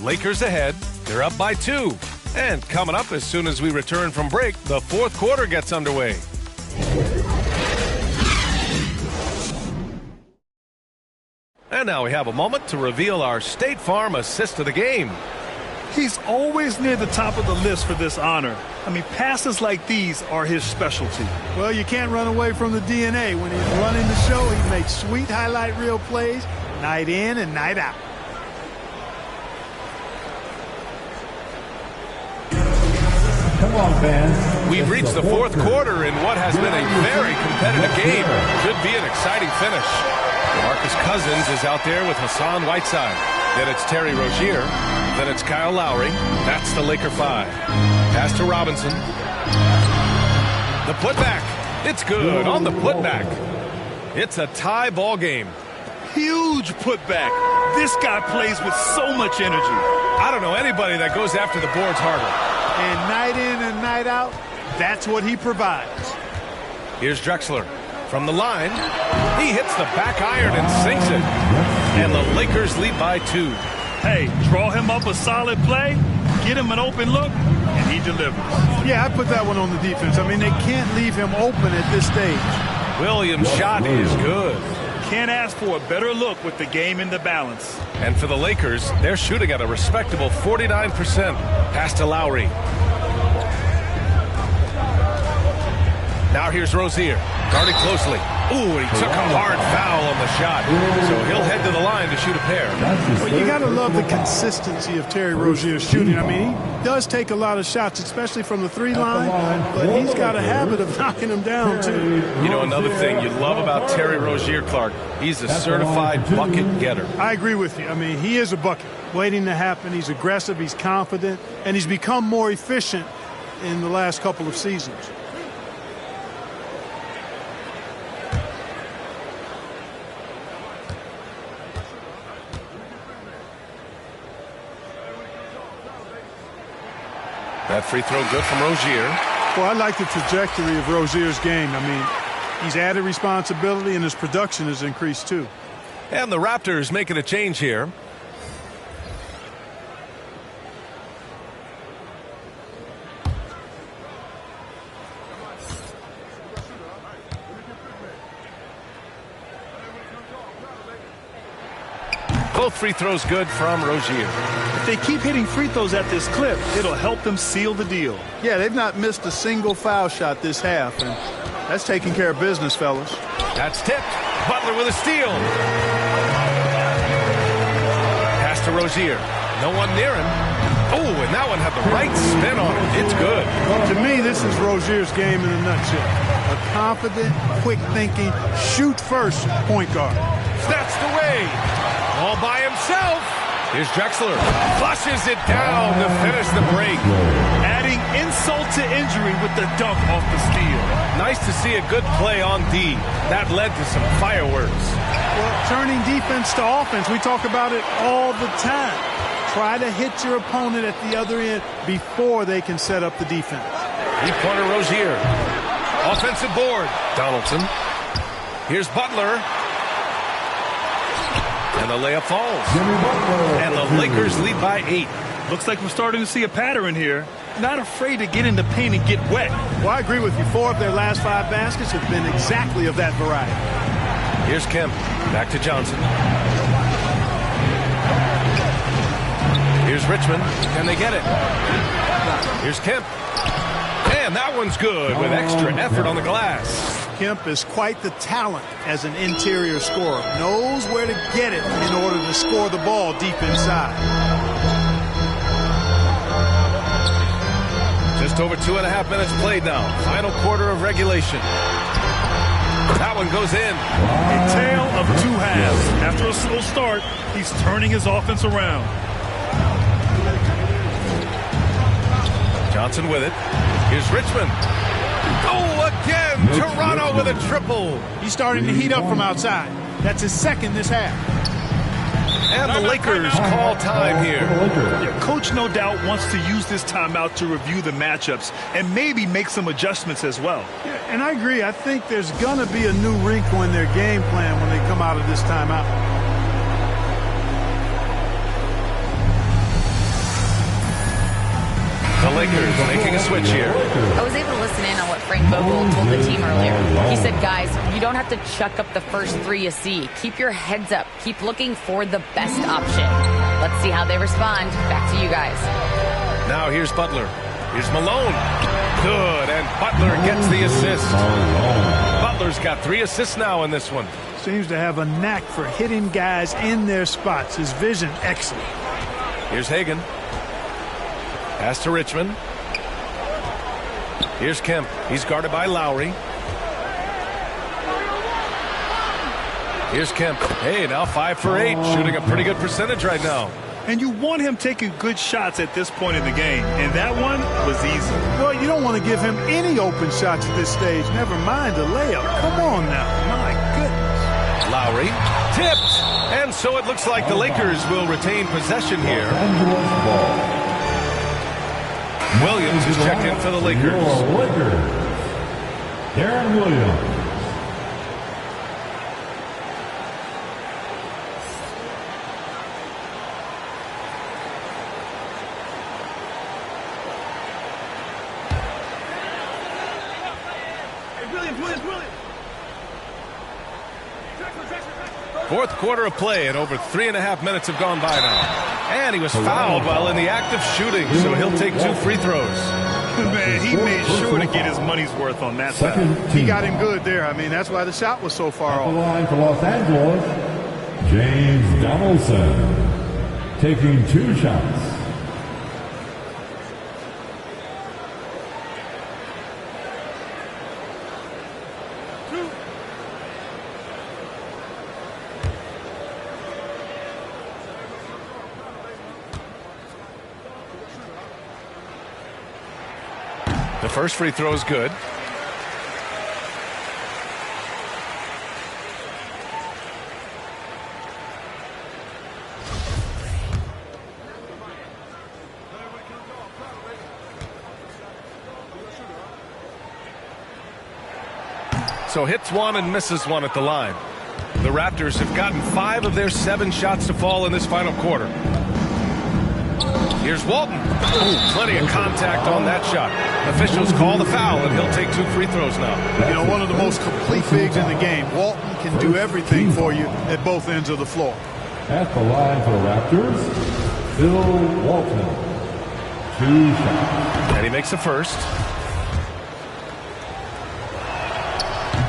Lakers ahead. They're up by 2. And coming up as soon as we return from break, the fourth quarter gets underway. And now we have a moment to reveal our State Farm assist of the game. He's always near the top of the list for this honor. I mean, passes like these are his specialty. Well, you can't run away from the DNA. When he's running the show, he makes sweet highlight reel plays night in and night out. Come on, fans. We've reached the fourth quarter in what has been a very competitive game. Should be an exciting finish. Marcus Cousins is out there with Hassan Whiteside. Then it's Terry Rozier. Then it's Kyle Lowry. That's the Laker 5. Pass to Robinson. The putback. It's good on the putback. It's a tie ball game. Huge putback. This guy plays with so much energy. I don't know anybody that goes after the boards harder. And night in and night out, that's what he provides. Here's Drexler. From the line, he hits the back iron and sinks it. And the Lakers lead by 2. Hey, draw him up a solid play, get him an open look, and he delivers. Yeah, I put that one on the defense. I mean, they can't leave him open at this stage. Williams' shot is good. Can't ask for a better look with the game in the balance. And for the Lakers, they're shooting at a respectable 49%. Pass to Lowry. Now here's Rozier, guarding closely. Ooh, he took a hard foul on the shot. So he'll head to the line to shoot a pair. Well, you got to love the consistency of Terry Rozier's shooting. I mean, he does take a lot of shots, especially from the three line, but he's got a habit of knocking them down, too. You know, another thing you love about Terry Rozier, Clark, he's a certified bucket getter. I agree with you. I mean, he is a bucket waiting to happen. He's aggressive, he's confident, and he's become more efficient in the last couple of seasons. That free throw good from Rozier. Well, I like the trajectory of Rozier's game. I mean, he's added responsibility and his production has increased too. And the Raptors making a change here. Both free throws good from Rozier. If they keep hitting free throws at this clip, it'll help them seal the deal. Yeah, they've not missed a single foul shot this half, and that's taking care of business, fellas. That's tipped. Butler with a steal. Pass to Rozier. No one near him. Oh, and that one had the right spin on it. It's good. To me, this is Rozier's game in a nutshell. A confident, quick-thinking, shoot-first point guard. Snatched away. All by himself. Here's Drexler. Flushes it down to finish the break. Adding insult to injury with the dunk off the steal. Nice to see a good play on D. That led to some fireworks. Well, turning defense to offense, we talk about it all the time. Try to hit your opponent at the other end before they can set up the defense. Three-pointer Rozier. Offensive board. Donaldson. Here's Butler. And the layup falls. And the Lakers lead by 8. Looks like we're starting to see a pattern here. Not afraid to get in the paint and get wet. Well, I agree with you. 4 of their last 5 baskets have been exactly of that variety. Here's Kemp. Back to Johnson. Here's Richmond. Can they get it? Here's Kemp. And that one's good with extra effort on the glass. Kemp is quite the talent as an interior scorer. Knows where to get it in order to score the ball deep inside. Just over 2.5 minutes played now. Final quarter of regulation. That one goes in. A tale of 2 halves. After a slow start, he's turning his offense around. Johnson with it. Here's Richmond. Oh, again! Toronto with a triple. He's starting to heat up from outside. That's his second this half. And the Lakers call time here. Yeah, Coach no doubt wants to use this timeout to review the matchups and maybe make some adjustments as well. Yeah, and I agree. I think there's going to be a new wrinkle in their game plan when they come out of this timeout. The Lakers making a switch here. I was able to listen in on what Frank Vogel told the team earlier. He said, guys, you don't have to chuck up the first 3 you see. Keep your heads up. Keep looking for the best option. Let's see how they respond. Back to you guys. Now here's Butler. Here's Malone. Good, and Butler gets the assist. Butler's got 3 assists now in this one. Seems to have a knack for hitting guys in their spots. His vision, excellent. Here's Hagan. Pass to Richmond. Here's Kemp. He's guarded by Lowry. Here's Kemp. Hey, now 5 for 8. Shooting a pretty good percentage right now. And you want him taking good shots at this point in the game. And that one was easy. Well, you don't want to give him any open shots at this stage. Never mind a layup. Come on now. My goodness. Lowry tipped. And so it looks like the Lakers will retain possession here. Williams is checked in for the Lakers. Darren Williams. Fourth quarter of play, and over 3.5 minutes have gone by now. And he was fouled while in the act of shooting, so he'll take 2 free throws. Man, he made sure to get his money's worth on that side. He got him good there. I mean, that's why the shot was so far At the off. line for Los Angeles, James Donaldson, taking 2 shots. The first free throw is good. So hits one and misses one at the line. The Raptors have gotten 5 of their 7 shots to fall in this final quarter. Here's Walton. Ooh, plenty of contact on that shot. Officials call the foul, and he'll take 2 free throws now. You know, one of the most complete bigs in the game. Walton can do everything for you at both ends of the floor. At the line for the Raptors, Bill Walton, 2 shots. And he makes the first.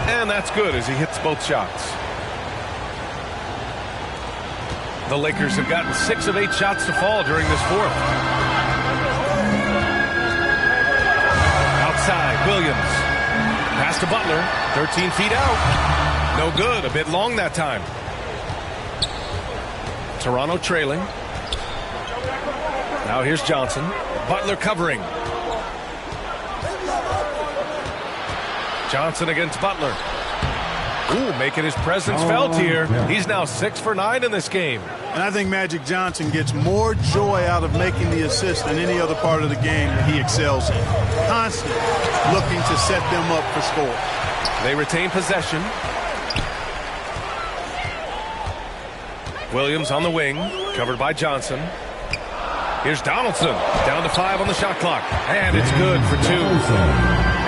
And that's good as he hits both shots. The Lakers have gotten 6 of 8 shots to fall during this fourth. Outside, Williams. Pass to Butler. 13 feet out. No good. A bit long that time. Toronto trailing. Now here's Johnson. Butler covering. Johnson against Butler. Ooh, making his presence felt here. He's now 6 for 9 in this game. And I think Magic Johnson gets more joy out of making the assist than any other part of the game that he excels in. Constantly looking to set them up for score. They retain possession. Williams on the wing, covered by Johnson. Here's Donaldson, down to 5 on the shot clock. And it's good for 2.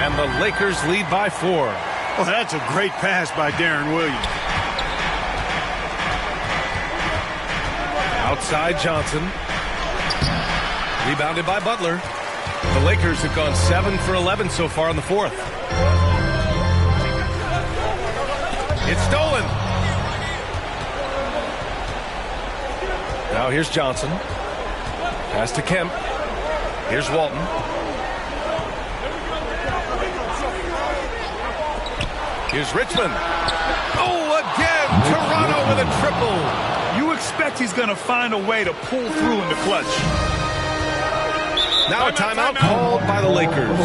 And the Lakers lead by 4. Well, that's a great pass by Darren Williams. Outside Johnson. Rebounded by Butler. The Lakers have gone 7 for 11 so far in the fourth. It's stolen. Now here's Johnson. Pass to Kemp. Here's Walton. Here's Richmond. Oh, again! Toronto with a triple. You expect he's going to find a way to pull through in the clutch. Now a timeout called by the Lakers.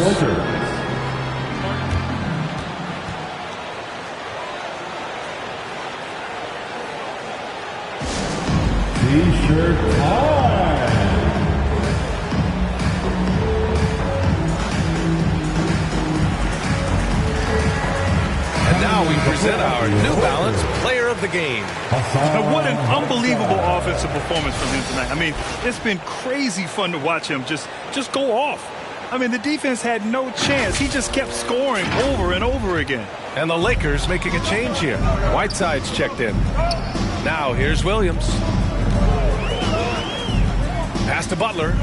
T-shirt time. And now we present our New Balance Player of the Game. Now, what an unbelievable offensive performance from him tonight. I mean, it's been crazy fun to watch him just go off. I mean, the defense had no chance. He just kept scoring over and over again. And the Lakers making a change here. Whiteside's checked in. Now here's Williams. Pass to Butler.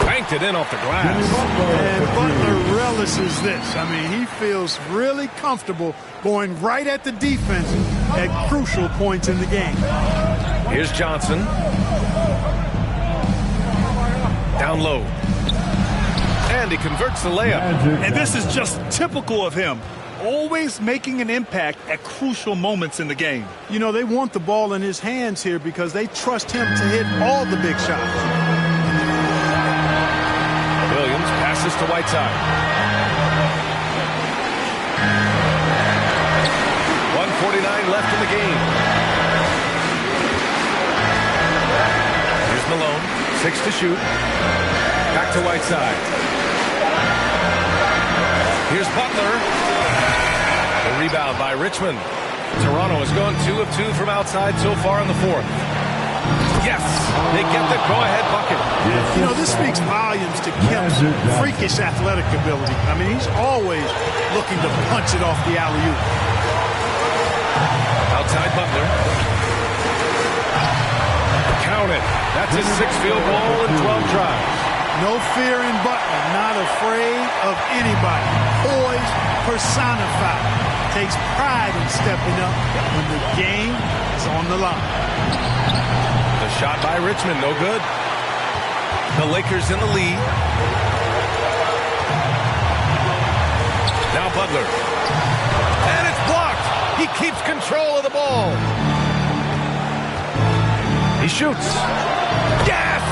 Banked it in off the glass. And Butler relishes this. I mean, he feels really comfortable going right at the defense at crucial points in the game. Here's Johnson. Down low. And he converts the layup. And this is just typical of him. Always making an impact at crucial moments in the game. You know, they want the ball in his hands here because they trust him to hit all the big shots. Williams passes to Whiteside. 1:49 left in the game. Here's Malone. 6 to shoot. Back to Whiteside. Here's Butler. The rebound by Richmond. Toronto has gone 2 of 2 from outside so far in the fourth. Yes, they get the go-ahead bucket. You know, this speaks volumes to Kemp's freakish athletic ability. I mean, he's always looking to punch it off the alley-oop. Outside Butler. Count it. That's his 6th field goal in 12 tries. No fear in Butler. Not afraid of anybody. Poise personified. Takes pride in stepping up when the game is on the line. The shot by Richmond, no good. The Lakers in the lead. Now Butler. And it's blocked. He keeps control of the ball. He shoots. Yes!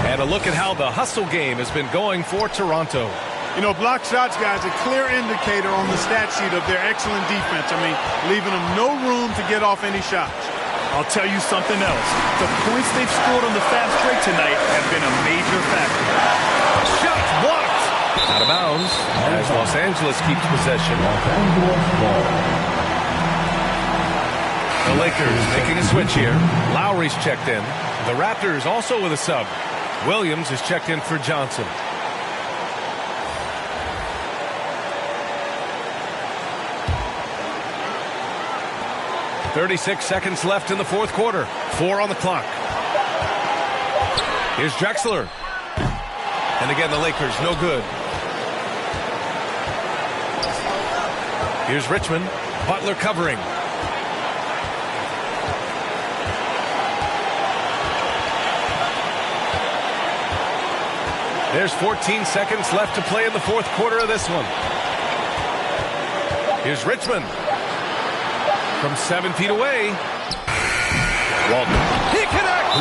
And a look at how the hustle game has been going for Toronto. You know, block shots, guys, a clear indicator on the stat sheet of their excellent defense. I mean, leaving them no room to get off any shots. I'll tell you something else. The points they've scored on the fast break tonight have been a major factor. Shot blocked. Out of bounds as Los Angeles keeps possession. The Lakers making a switch here. Lowry's checked in. The Raptors also with a sub. Williams is checked in for Johnson. "36 seconds left in the fourth quarter. 4 on the clock. Here's Drexler. And again, the Lakers, no good. Here's Richmond. Butler covering. There's 14 seconds left to play in the fourth quarter of this one. Here's Richmond. From 7 feet away. Walton. He connects!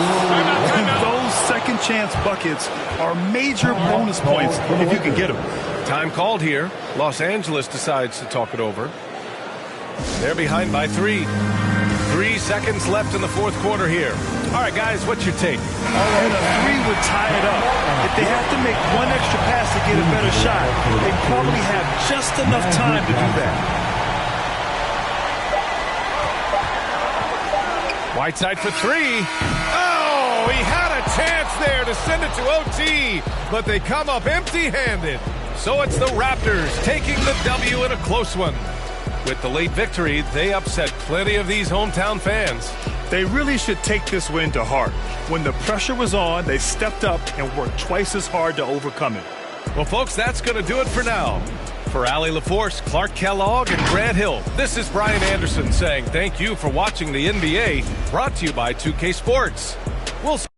Those second chance buckets are major bonus points if you can get them. Time called here. Los Angeles decides to talk it over. They're behind by 3. 3 seconds left in the fourth quarter here. All right, guys, what's your take? And a 3 would tie it up. If they have to make one extra pass to get a better shot, they probably have just enough time to do that. Whiteside for 3. Oh, he had a chance there to send it to OT, but they come up empty-handed. So it's the Raptors taking the W in a close one. With the late victory, they upset plenty of these hometown fans. They really should take this win to heart. When the pressure was on, they stepped up and worked twice as hard to overcome it. Well, folks, that's going to do it for now. For Allie LaForce, Clark Kellogg, and Grant Hill, this is Brian Anderson saying thank you for watching the NBA, brought to you by 2K Sports. We'll see